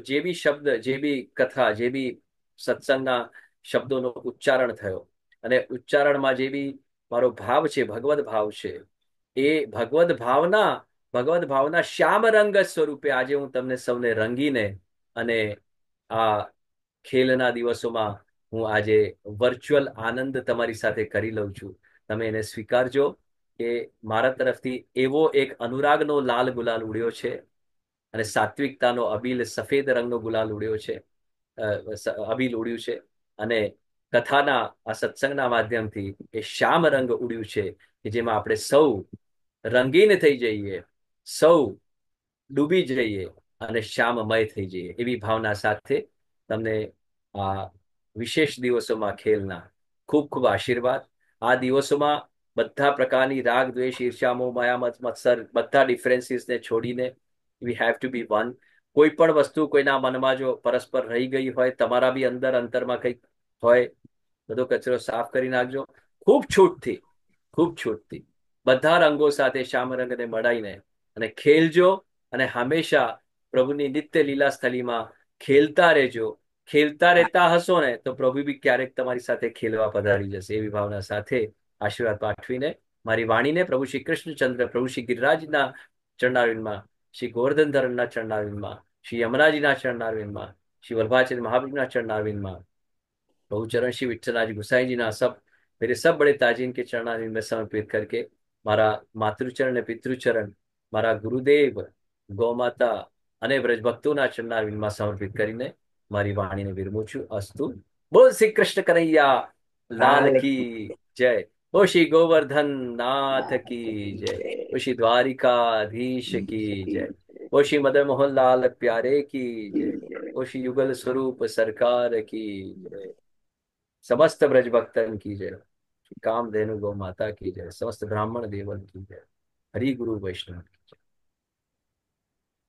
[SPEAKER 2] જે બી શબ્દ, જે બી કથા, જે બી સત્સંગના શબ્દોનો ઉચ્ચારણ થયો, અને ઉચ્ચારણમાં જે બી મારો ભાવ છે, ભગવદ ભાવ છે, એ ભગવદ ભાવના શ્યામ રંગ સ્વરૂપે આજે હું તમને સૌને રંગીને, અને આ ખેલના દિવસોમાં હું આજે વર્ચ્યુઅલ આનંદ તમારી સાથે કરી લઉં છું. તમે એને સ્વીકારજો કે મારા તરફથી એવો એક અનુરાગનો લાલ ગુલાલ ઉડ્યો છે, અને સાત્વિકતાનો અબીલ સફેદ રંગનો ગુલાલ ઉડ્યો છે, અબીલ ઉડ્યું છે, અને કથાના આ સત્સંગના માધ્યમથી એ શ્યામ રંગ ઉડ્યું છે, કે જેમાં આપણે સૌ રંગીન થઈ જઈએ, સૌ ડૂબી જઈએ, અને શ્યામમય થઈ જઈએ, એવી ભાવના સાથે તમને આ વિશેષ દિવસોમાં ખેલના ખૂબ ખૂબ આશીર્વાદ. આ દિવસોમાં બધા પ્રકારની રાગ, દ્વેષ, ઈર્ષ્યા, મોહ, માયા, મત્સર, બધા ડિફરન્સીસને છોડીને we have to be one. કોઈ પણ વસ્તુ કોઈના મનમાં જો પરસ્પર રહી ગઈ હોય, તમારા બી અંતરમાં કંઈક હોય, બધો કચરો સાફ કરી નાખજો. ખૂબ છૂટથી બધા રંગો સાથે શ્યામ રંગને મળાઈને અને ખેલજો, અને હંમેશા પ્રભુની નિત્ય લીલા સ્થલીમાં ખેલતા રહેજો. ખેલતા રહેતા હશો ને તો પ્રભુ બી ક્યારેક તમારી સાથે ખેલવા પધારી જશે, એવી ભાવના સાથે આશીર્વાદ પાઠવીને મારી વાણીને પ્રભુ શ્રી કૃષ્ણચંદ્ર, પ્રભુ શ્રી ગિરિરાજના ચરણારવિંદમાં, શ્રી ગોવર્ધનધરણના ચરણારવિંદમાં, શ્રી યમરાજીના ચરણારવિંદમાં, श्री वल्लभाचल महाप्रभु चरणारविंद, प्रभु चरण श्री विठ्ठलराज गुसाई जी ना सब मेरे सब बड़े ताजीन के चरणारविंद में समर्पित करके मारा मातृचरण ने पितृचरण, मारा गुरुदेव, गौ माता અને બ્રજ ભક્તોના ચરણારવિંદમાં સમર્પિત કરીને મારી વાણીને વિરમું છું. અસ્તુ. બોલ શ્રી કૃષ્ણ કનૈયા લાલ
[SPEAKER 1] લાલ કી
[SPEAKER 2] કી જય. ઓ શ્રી ગોવર્ધન નાથ કી જય. ઓ શ્રી દ્વારિકાધીશ કી જય. ઓ શ્રી મદન મોહન લાલ પ્યારે की जय. ओ श्री युगल स्वरूप सरकार की जय. समस्त ब्रज भक्तन की जय. कामधेनु गौ माता की जय. समस्त ब्राह्मण देवन की जय. हरि गुरु वैष्णव की जय.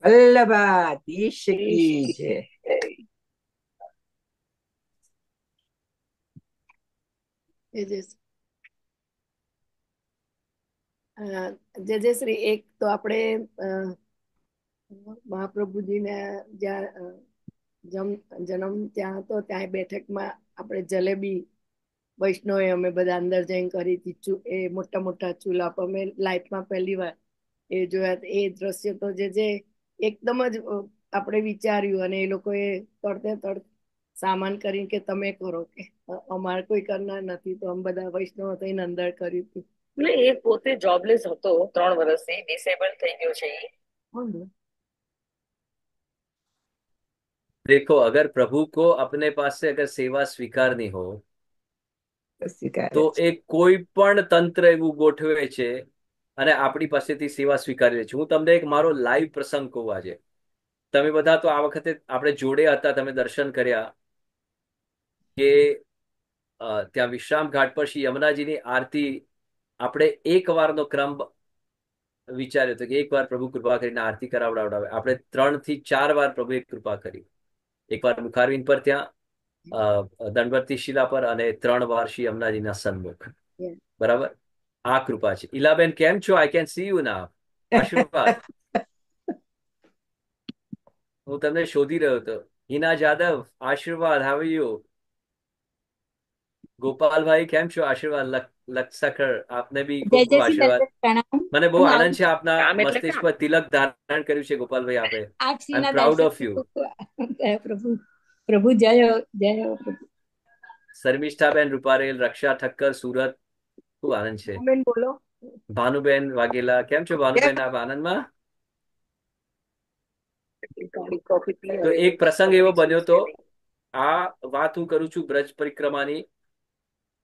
[SPEAKER 3] વલ્લભાધીશ કી જય.
[SPEAKER 1] જય જય શ્રી. એક તો આપણે મહાપ્રભુજીને જ્યાં જન્મ ત્યાં હતો, ત્યાં બેઠકમાં આપણે જલેબી વૈષ્ણવે અમે બધા અંદર જઈને કરી હતી. એ મોટા મોટા ચૂલા પર અમે લાઈફમાં પહેલી વાર એ જોયા. એ દ્રશ્ય તો જે એકદમ જ આપણે વિચાર્યું, અને એ લોકોએ તડતે સામાન કરીને કે તમે કરો, કે અમારે કોઈ કરનાર નથી, તો અમે બધા વૈષ્ણવ થઈને અંદર કર્યું હતું.
[SPEAKER 3] એટલે એ પોતે જોબલેસ હતો 3 વર્ષથી, ડિસેબલ થઈ ગયો છે એ.
[SPEAKER 2] देखो, अगर प्रभु को अपने पास से अगर सेवा स्वीकारनी हो તો એ કોઈ પણ તંત્ર એવું ગોઠવે છે, અને આપણી પાસેથી સેવા સ્વીકારી લે છે. હું તમને એક મારો લાઈવ પ્રસંગ કહું. આજે તમે બધા તો આ વખતે આપણે જોડે હતા, તમે દર્શન કર્યા કે ત્યાં વિશ્રામ ઘાટ પર શ્રી યમુનાજીની આરતી આપણે એક વારનો ક્રમ વિચાર્યો હતો, કે એક વાર પ્રભુ કૃપા કરીને આરતી કરાવડાવડાવે. આપણે 3 થી 4 વાર પ્રભુએ કૃપા કરી. એકવાર મુખારવિંદ પર ત્યાં, દંડવતી શિલા પર, અને 3 વાર શ્રી યમુનાજીના સન્મુખ. બરાબર, આ કૃપા છે. ઈલાબેન કેમ છો? આઈ કેન સી યુ નાવ. આશીર્વાદ. હું તમને શોધી રહ્યો હતો. હિના જાદવ, આશીર્વાદ. How are you? ગોપાલભાઈ કેમ છો? આશીર્વાદ લક્ષાખર આપને બી
[SPEAKER 4] જય
[SPEAKER 2] ખૂબ ખૂબ
[SPEAKER 4] જય શ્રી
[SPEAKER 2] આશીર્વાદ.
[SPEAKER 4] દત્ત, પ્રણામ.
[SPEAKER 2] મને બહુ
[SPEAKER 4] હું
[SPEAKER 2] આનંદ
[SPEAKER 4] આવું
[SPEAKER 2] છે આપના
[SPEAKER 3] કામ એટલે
[SPEAKER 2] મસ્તિષ્ક
[SPEAKER 3] કામ.
[SPEAKER 2] પર તિલક ધારણ કર્યું છે ગોપાલભાઈ આપે. આઈ
[SPEAKER 4] આપશ્રીના
[SPEAKER 2] એમ પ્રાઉડ
[SPEAKER 4] દર્શન
[SPEAKER 2] ઓફ યુ.
[SPEAKER 4] જય પ્રભુ. પ્રભુ જય હો, જય હો પ્રભુ.
[SPEAKER 2] શર્મિષ્ઠાબેન રૂપારેલ, રક્ષા ઠક્કર સુરત, ખૂબ આનંદ છે.
[SPEAKER 1] બેન બોલો.
[SPEAKER 2] ભાનુબેન વાઘેલા કેમ છો ભાનુબેન? આપ આનંદમાં?
[SPEAKER 3] થોડી કોફી પી
[SPEAKER 2] તો
[SPEAKER 3] હવે
[SPEAKER 2] એક પ્રસંગ એવો
[SPEAKER 3] તકલીફ
[SPEAKER 2] બન્યો
[SPEAKER 3] શું
[SPEAKER 2] તો
[SPEAKER 3] છે નહીં.
[SPEAKER 2] આ વાત હું કરું છું બ્રજ પરિક્રમાની.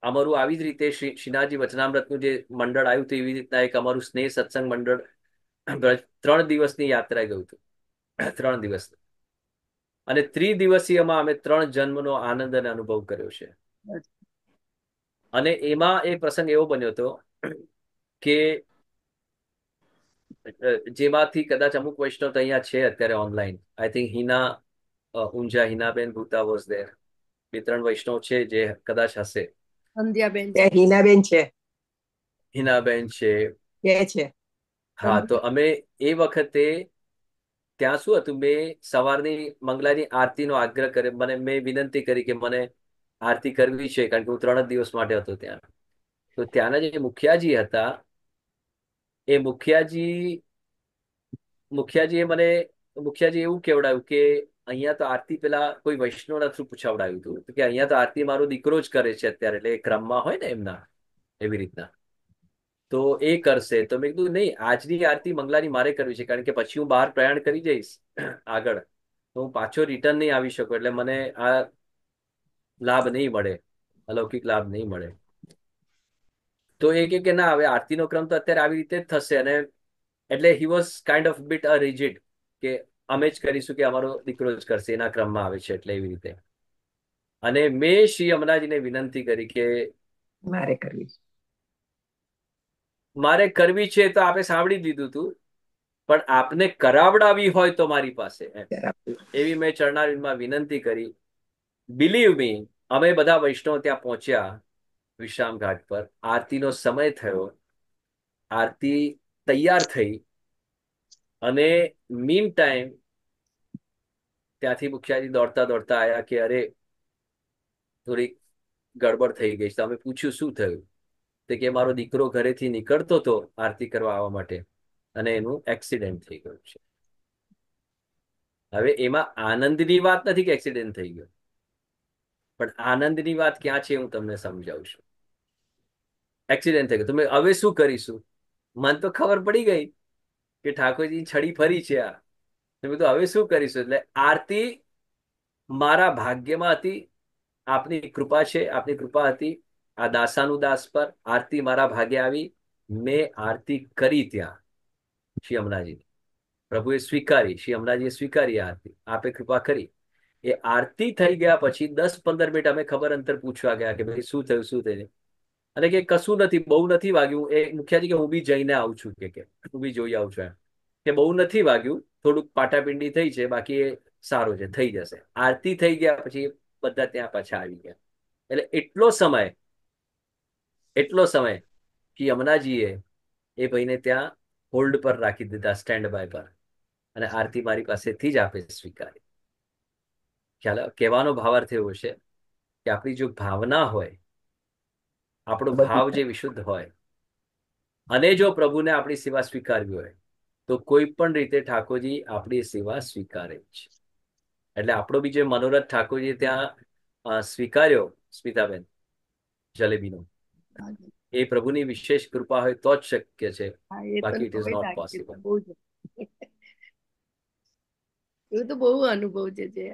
[SPEAKER 2] અમારું આવી જ રીતે શ્રીનાથજી વચનામૃતનું જે મંડળ આવ્યું હતું એવી રીતના એક અમારું સ્નેહ સત્સંગ મંડળ 3 દિવસની યાત્રા ગયું હતું. 3 દિવસ અને ત્રિદિવસીયમાં અમે 3 જન્મનો આનંદ અને અનુભવ કર્યો છે. અને એમાં એક પ્રસંગ એવો બન્યો હતો કે જેમાંથી કદાચ અમુક વૈષ્ણવ તો અહીંયા છે અત્યારે online. I think Hina Unjha Hinaben Bhuta was there. 2-3 વૈષ્ણવ છે જે કદાચ હશે.
[SPEAKER 1] સંધ્યાબેન છે.
[SPEAKER 5] ત્યાં હિનાબેન છે,
[SPEAKER 2] હિનાબેન છે.
[SPEAKER 5] છે.
[SPEAKER 2] હા, તો અમે એ વખતે ત્યાં શું હતું, મેં સવારની મંગલાની આરતીનો આગ્રહ કર્યો. મેં વિનંતી કરી કે મને આરતી કરવી છે કારણ કે હું 3 જ દિવસ માટે હતો ત્યાં. તો ત્યાંના જે મુખિયાજી હતા એ મુખિયાજીએ મને મુખિયાજી એવું કેવડાવ્યું કે અહીંયા તો આરતી પેલા કોઈ વૈષ્ણવ નથી પૂછાવડાવ્યું હતું. તો કે અહીંયા તો આરતી મારો દીકરો જ કરે છે અત્યારે, એટલે એ ક્રમમાં હોય ને એમના એવી રીતના, તો એ કરશે. તો મેં કીધું નહીં, આજની આરતી મંગલાની મારે કરવી છે કારણ કે પછી હું બહાર પ્રયાણ કરી જઈશ આગળ, તો હું પાછો રિટર્ન નહીં આવી શકું, એટલે મને આ લાભ નહીં મળે, અલૌકિક લાભ નહીં મળે. તો એ કે ના, હવે આરતીનો ક્રમ તો અત્યારે આવી રીતે જ થશે. અને એટલે he was kind of bit rigid કે અમે જ કરીશું, કે અમારો દીકરો જ કરશે, એના ક્રમમાં આવે છે એટલે એવી રીતે. અને મેં શ્રી અમરાજીને વિનંતી કરી કે
[SPEAKER 5] મારે કરવી છે.
[SPEAKER 2] મારે કરવી છે તો આપે સાંભળી દીધું તું, પણ આપને કરાવડાવી હોય તો મારી પાસે
[SPEAKER 5] બરાબર.
[SPEAKER 2] એવી મેં ચરણારવિંદમાં વિનંતી કરી. બિલીવ મી, અમે બધા વૈષ્ણવ ત્યાં પહોંચ્યા વિશ્રામ ઘાટ પર. આરતીનો સમય થયો, આરતી તૈયાર થઈ, અને મીન ટાઈમ ત્યાંથી મુખિયાજી દોડતા દોડતા આવ્યા કે અરે થોડી ગડબડ થઈ ગઈ. તો અમે પૂછ્યું શું થયું, તો કે મારો દીકરો ઘરેથી નીકળતો હતો આરતી કરવા આવવા માટે અને એનું એક્સિડન્ટ થઈ ગયું છે. હવે એમાં આનંદની વાત નથી કે એક્સિડન્ટ થઈ ગયો, પણ આનંદની વાત ક્યાં છે હું તમને સમજાવું છું. એક્સિડન્ટ થઈ ગયો તો હવે શું કરીશું? મને તો ખબર પડી ગઈ કે ઠાકોરજી છડી ફરી છે આ. તો હવે શું કરીશું? એટલે આરતી મારા ભાગ્યમાં હતી, આપની કૃપા છે, આપની કૃપા હતી આ દાસાનું દાસ પર. આરતી મારા ભાગે આવી, મેં આરતી કરી ત્યાં શ્રી અમરાજી. પ્રભુએ સ્વીકારી, શ્રી અમરાજીએ સ્વીકારી આરતી, આપે કૃપા કરી. એ આરતી થઈ ગયા પછી 10-15 મિનિટ અમે ખબર અંતર પૂછવા ગયા કે ભાઈ શું થયું, શું થયું? અને કે કશું નથી, બહુ નથી વાગ્યું. એ મુખિયાજી કે હું બી જઈને આવું છું, કે હું બી જોઈ આવું છું. એમ કે બહુ નથી વાગ્યું, થોડુંક પાટાપિંડી થઈ છે, બાકી એ સારું છે, થઈ જશે. આરતી થઈ ગયા પછી બધા ત્યાં પાછા આવી ગયા. એટલે એટલો સમય કે યમુનાજીએ એ ભાઈને ત્યાં હોલ્ડ પર રાખી દીધા, સ્ટેન્ડ બાય પર. અને આરતી મારી પાસેથી જ આપે સ્વીકારી. ખ્યાલ? કહેવાનો ભાવાર્થ એવો છે કે આપણી જો ભાવના હોય, આપણો ભાવ જે વિશુદ્ધ હોય, અને જો પ્રભુને આપણી સેવા સ્વીકારવી હોય, તો કોઈ પણ રીતે ઠાકોરજી આપણી સેવા સ્વીકારે છે. એટલે આપણો બી જે મનોરથ ઠાકોરજી ત્યાં સ્વીકાર્યો, સ્મિતાબેન, જલેબીનો, એ પ્રભુની વિશેષ કૃપા હોય તો જ શક્ય છે,
[SPEAKER 1] હા, એ તો
[SPEAKER 2] બાકી ઇટ ઇઝ
[SPEAKER 1] નવાઈ
[SPEAKER 2] નોટ
[SPEAKER 1] લાગી.
[SPEAKER 2] પોસિબલ.
[SPEAKER 1] બહુ જ એવું તો બહુ અનુભવ છે જે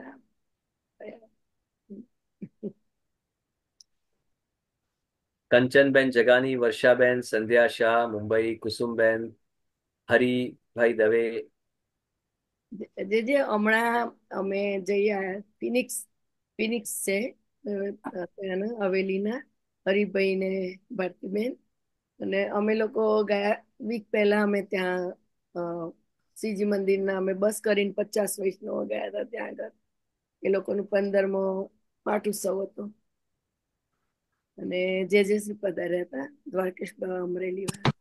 [SPEAKER 2] કંચનબેન જગાની, વર્ષાબેન, સંધ્યા શાહ મુંબઈ, કુસુમબેન, હરિભાઈ દવે.
[SPEAKER 1] જે હમણાં અમે જઈ આવ્યા ફિનિક્સ. ફિનિક્સ છે ત્યાંના હવેલીના હરિભાઈ ને ભારતીબેન. અને અમે લોકો ગયા વીક પહેલા અમે ત્યાં શ્રીજી મંદિરના અમે બસ કરીને 50 વૈષ્ણવો ગયા હતા ત્યાં આગળ. એ લોકોનું 15મો પાઠ ઉત્સવ હતો. અને જે શ્રી પધાર્યા હતા દ્વારકેશ બાવા અમરેલી વાળા.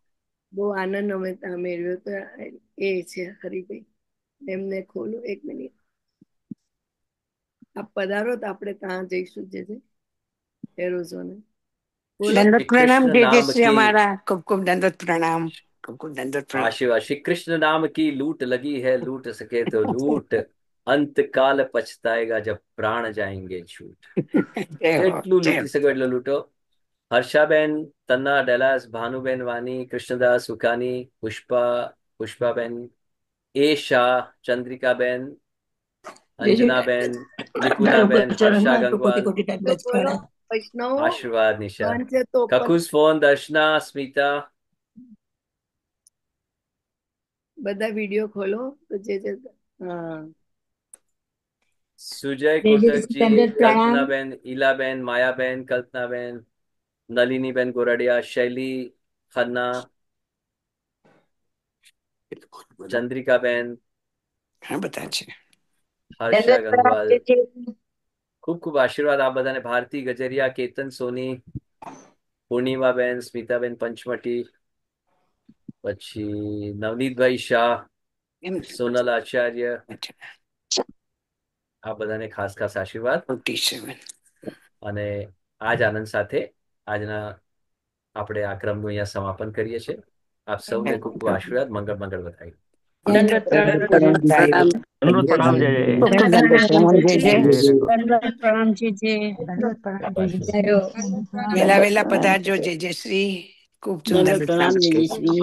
[SPEAKER 1] બહુ આનંદ અમે ત્યાં મેળવ્યો હતો. એ છે હરિભાઈ, એમને ખોલું 1 મિનિટ. આપ પધારો તો આપણે ત્યાં જઈશું. જે એરોઝોને. બોલો.
[SPEAKER 6] દંડવત
[SPEAKER 2] श्री
[SPEAKER 6] प्रणाम
[SPEAKER 2] कृष्ण
[SPEAKER 6] जय जय
[SPEAKER 2] नाम
[SPEAKER 6] श्री
[SPEAKER 2] की
[SPEAKER 6] हमारा खूब खूब दंडवत प्रणाम खूब खूब दंडवत प्रणाम
[SPEAKER 2] आशीर्वाद। श्री कृष्ण नाम की लूट लगी है, लूट सके तो लूट, अंत काल पछताएगा जब प्राण जाएंगे छूट।
[SPEAKER 6] जय हो
[SPEAKER 2] જેટલું
[SPEAKER 6] जय
[SPEAKER 2] લૂંટી શકો એટલું લૂંટો। હર્ષાબેન, તન્ના ડેલાસ, ભાનુબેન વાની, કૃષ્ણદાસ સુકાની, પુષ્પાબેન, એ શાહ, ચંદ્રિકાબેન,
[SPEAKER 4] જે જે
[SPEAKER 2] અંજનાબેન,
[SPEAKER 4] દારૂગર
[SPEAKER 2] નિપુનાબેન, હર્ષા
[SPEAKER 4] ચરણમાં તો કોટી
[SPEAKER 2] ગંગવાલ,
[SPEAKER 4] કોટી
[SPEAKER 1] તો
[SPEAKER 4] દંડવત
[SPEAKER 1] બોલો
[SPEAKER 4] પ્રણામ.
[SPEAKER 1] વૈષ્ણવો,
[SPEAKER 2] આશીર્વાદ નિશા,
[SPEAKER 1] બંધ છે તો પણ
[SPEAKER 2] કકુસ ફોન, દર્શના, સ્મિતા,
[SPEAKER 1] બધા વિડીયો ખોલો તો જે હા
[SPEAKER 2] સુજય
[SPEAKER 4] જય જય શ્રી
[SPEAKER 2] કોટકજી,
[SPEAKER 4] દંડવત પ્રણામ.
[SPEAKER 2] કલ્પનાબેન, ઈલાબેન, માયાબેન, કલ્પનાબેન, નલિનીબેન ગોરડિયા, શૈલી ખન્ના, ચંદ્રિકાબેન,
[SPEAKER 6] હા બધા છે
[SPEAKER 2] હર્ષા ગંગવાલ, ખૂબ ખૂબ આશીર્વાદ આપ બધાને। ભારતી ગજરિયા, કેતન સોની, પૂર્ણિમાબેન, સ્મિતાબેન પંચમટી, પછી નવનીતભાઈ શાહ,
[SPEAKER 6] એમ
[SPEAKER 2] સોનલ આચાર્ય,
[SPEAKER 6] અચ્છા,
[SPEAKER 2] આ બધાને ખાસ ખાસ આશીર્વાદ।
[SPEAKER 6] 47
[SPEAKER 2] અને આ જ આનંદ સાથે આજના આપણે આ ક્રમનું અહીંયા સમાપન કરીએ છીએ। આપ સૌને ખૂબ ખૂબ આશીર્વાદ, મંગળ મંગળ બધાઈ।
[SPEAKER 4] દંડવત પ્રણામ.
[SPEAKER 6] પ્રણામ
[SPEAKER 7] દંડવત પ્રણામ જય
[SPEAKER 6] खूब खूब दंडवत प्रणाम जय जय
[SPEAKER 4] દંડવત પ્રણામ છે જે દંડવત પ્રણામ છે જે
[SPEAKER 2] આશીર્વાદ।
[SPEAKER 4] જય હો.
[SPEAKER 6] વેલા વેલા પધારજો જય જય શ્રી ખૂબ સુંદર
[SPEAKER 5] દંડવત પ્રણામ જય જય શ્રી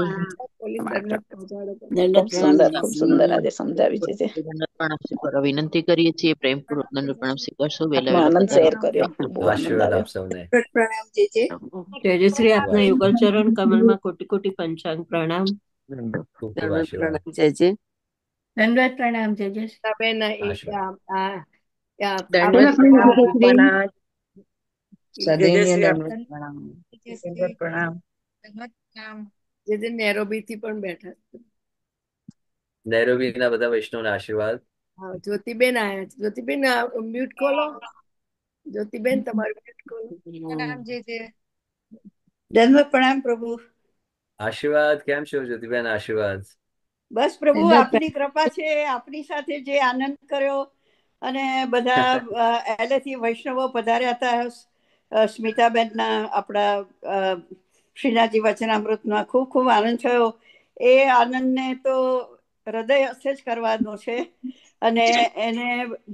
[SPEAKER 1] પોલીસ દંડ પહોંચાડો તો
[SPEAKER 5] દંડવત પ્રણામ જય
[SPEAKER 3] ખૂબ
[SPEAKER 5] જય
[SPEAKER 3] સુંદર
[SPEAKER 5] શ્રી
[SPEAKER 3] આજે સમજાવી છે જે
[SPEAKER 8] દંડવત પ્રણામ સ્વીકારવા વિનંતી કરીએ છીએ પ્રેમપૂર્વક દંડવત પ્રણામ સ્વીકારશો વહેલા
[SPEAKER 3] આત્મા
[SPEAKER 8] વહેલા
[SPEAKER 3] આનંદ શેર
[SPEAKER 8] પધારો
[SPEAKER 3] કર્યો, બહુ આનંદ
[SPEAKER 2] આશીર્વાદ
[SPEAKER 3] આવ્યો।
[SPEAKER 2] આપ સૌને।
[SPEAKER 1] દંડ પ્રણામ જે
[SPEAKER 4] જય જય શ્રી
[SPEAKER 2] ખૂબ
[SPEAKER 4] આપના યુગલ ચરણ કમલમાં કોટી કોટી પંચાંગ પ્રણામ.
[SPEAKER 2] ખૂબ ખૂબ આશીર્વાદ।
[SPEAKER 4] દંડવત પ્રણામ જય જય શ્રી.
[SPEAKER 1] બેન
[SPEAKER 2] આશીર્વાદ।
[SPEAKER 5] દંડવત પ્રણામ સદૈન્ય દંડવત પ્રણામ દંડવત પ્રણામ
[SPEAKER 1] જે નેરોબી થી પણ બેઠા છે.
[SPEAKER 2] નૈરોબીના બધા વૈષ્ણવને આશીર્વાદ।
[SPEAKER 1] હા, જ્યોતિબેન આયા છે। જ્યોતિબેન મ્યુટ ખોલો। જ્યોતિબેન તમારું મ્યુટ ખોલો।
[SPEAKER 9] દંડવત પ્રણામ પ્રભુ।
[SPEAKER 2] આશીર્વાદ, કેમ છો જ્યોતિબેન? આશીર્વાદ।
[SPEAKER 9] બસ પ્રભુ
[SPEAKER 4] દંડવત
[SPEAKER 9] આપની કૃપા છે, આપની સાથે જે આનંદ કર્યો અને બધા પહેલેથી વૈષ્ણવો પધાર્યા હતા, સ્મિતાબેનના આપણા શ્રીનાથજી વચનામૃતમાં ખૂબ ખૂબ આનંદ થયો। એ આનંદને તો હૃદય હસ્તે જ કરવાનો છે અને એને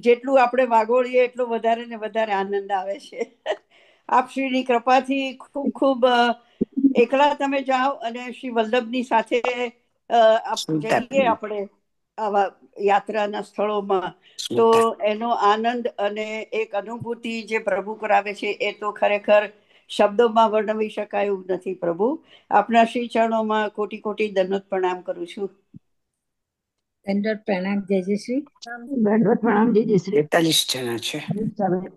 [SPEAKER 9] જેટલું આપણે વાગોળીએ એટલું વધારે ને વધારે આનંદ આવે છે। આપ શ્રીની કૃપાથી ખૂબ ખૂબ એકલા તમે જાઓ અને શ્રી વલ્લભની સાથે જઈએ આપણે આવા યાત્રાના સ્થળોમાં તો એનો આનંદ અને એક અનુભૂતિ જે પ્રભુ કરાવે છે એ તો ખરેખર શબ્દોમાં વર્ણવી શકાય એવું નથી। પ્રભુ આપના શ્રી ચરણોમાં કોટી કોટી દંડવત પ્રણામ કરું છું।
[SPEAKER 4] દંડવત પ્રણામ જય જય શ્રી.
[SPEAKER 5] દંડવત પ્રણામ જય જય શ્રી
[SPEAKER 6] 43 જણા છે
[SPEAKER 4] દંડવત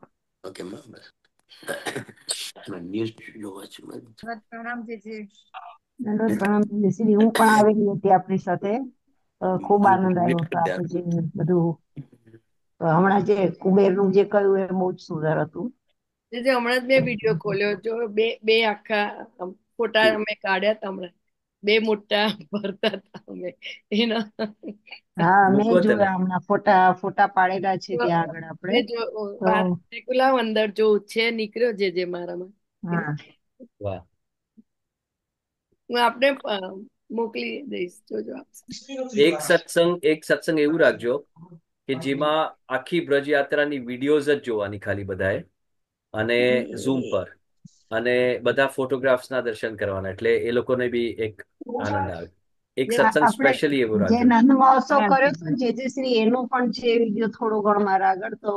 [SPEAKER 4] પ્રણામ જય જય.
[SPEAKER 5] દંડવત પ્રણામ જય જય શ્રી હું પણ આવેલી હતી આપણી સાથે ખૂબ આનંદ આવ્યો હતો આપણે જે બધું હમણાં જે કુબેરનું જે કહ્યું એ બહુ જ સુંદર હતું
[SPEAKER 1] જે હમણાં જ મેં વિડીયો ખોલ્યો, જો બે આખા ફોટા અમે કાઢ્યા હતા હમણાં, બે મોટા ભરતા હતા અમે એના।
[SPEAKER 5] હા મેં
[SPEAKER 2] મૂકો તમે।
[SPEAKER 5] જોયા હમણાં ફોટા પાડેલા છે ત્યાં આગળ આપણે
[SPEAKER 1] મેં જો
[SPEAKER 5] તો
[SPEAKER 1] લાવ અંદર જોઉં છે, નીકળ્યો જે મારામાં।
[SPEAKER 5] હા
[SPEAKER 2] વાહ।
[SPEAKER 1] હું આપને મોકલી દઈશ, જોજો આપ।
[SPEAKER 2] એક સત્સંગ એવું રાખજો કે જેમાં આખી બ્રજ યાત્રાની વિડીયોઝ જ જોવાની ખાલી બધાએ, અને ઝૂમ પર, અને બધા ફોટોગ્રાફ્સના દર્શન કરવાના, એટલે એ લોકોને બી એક આનંદ આવે। એક સત્સંગ
[SPEAKER 5] આપણે
[SPEAKER 2] સ્પેશિયલી એવું
[SPEAKER 5] જે
[SPEAKER 2] રાખજો।
[SPEAKER 5] નંદ મહોત્સવ કર્યો હતો ને જે શ્રી એનો પણ છે વિડીયો થોડો ઘણો મારા આગળ તો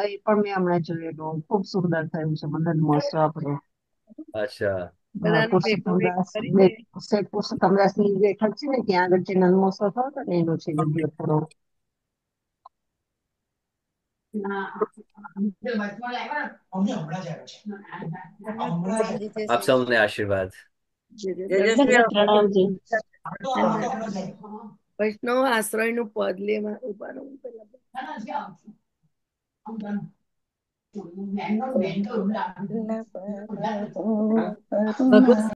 [SPEAKER 5] એ પણ મેં હમણાં જોયેલો ખૂબ સુંદર થયું છે નંદ મહોત્સવ આપણો
[SPEAKER 2] અચ્છા।
[SPEAKER 1] બધાનું ભેગું ભેગું કરીને
[SPEAKER 5] પુરુષોત્તમદાસ ની બેઠક છે ને ત્યાં આગળ જે નંદ મહોત્સવ થયો હતો ને એનો છે વિડીયો થોડો
[SPEAKER 2] આપ સૌને આશીર્વાદ।
[SPEAKER 1] વૈષ્ણવ આશ્રય નું પદ લેવા ઉભા રહું પેલા।
[SPEAKER 4] ભગવાન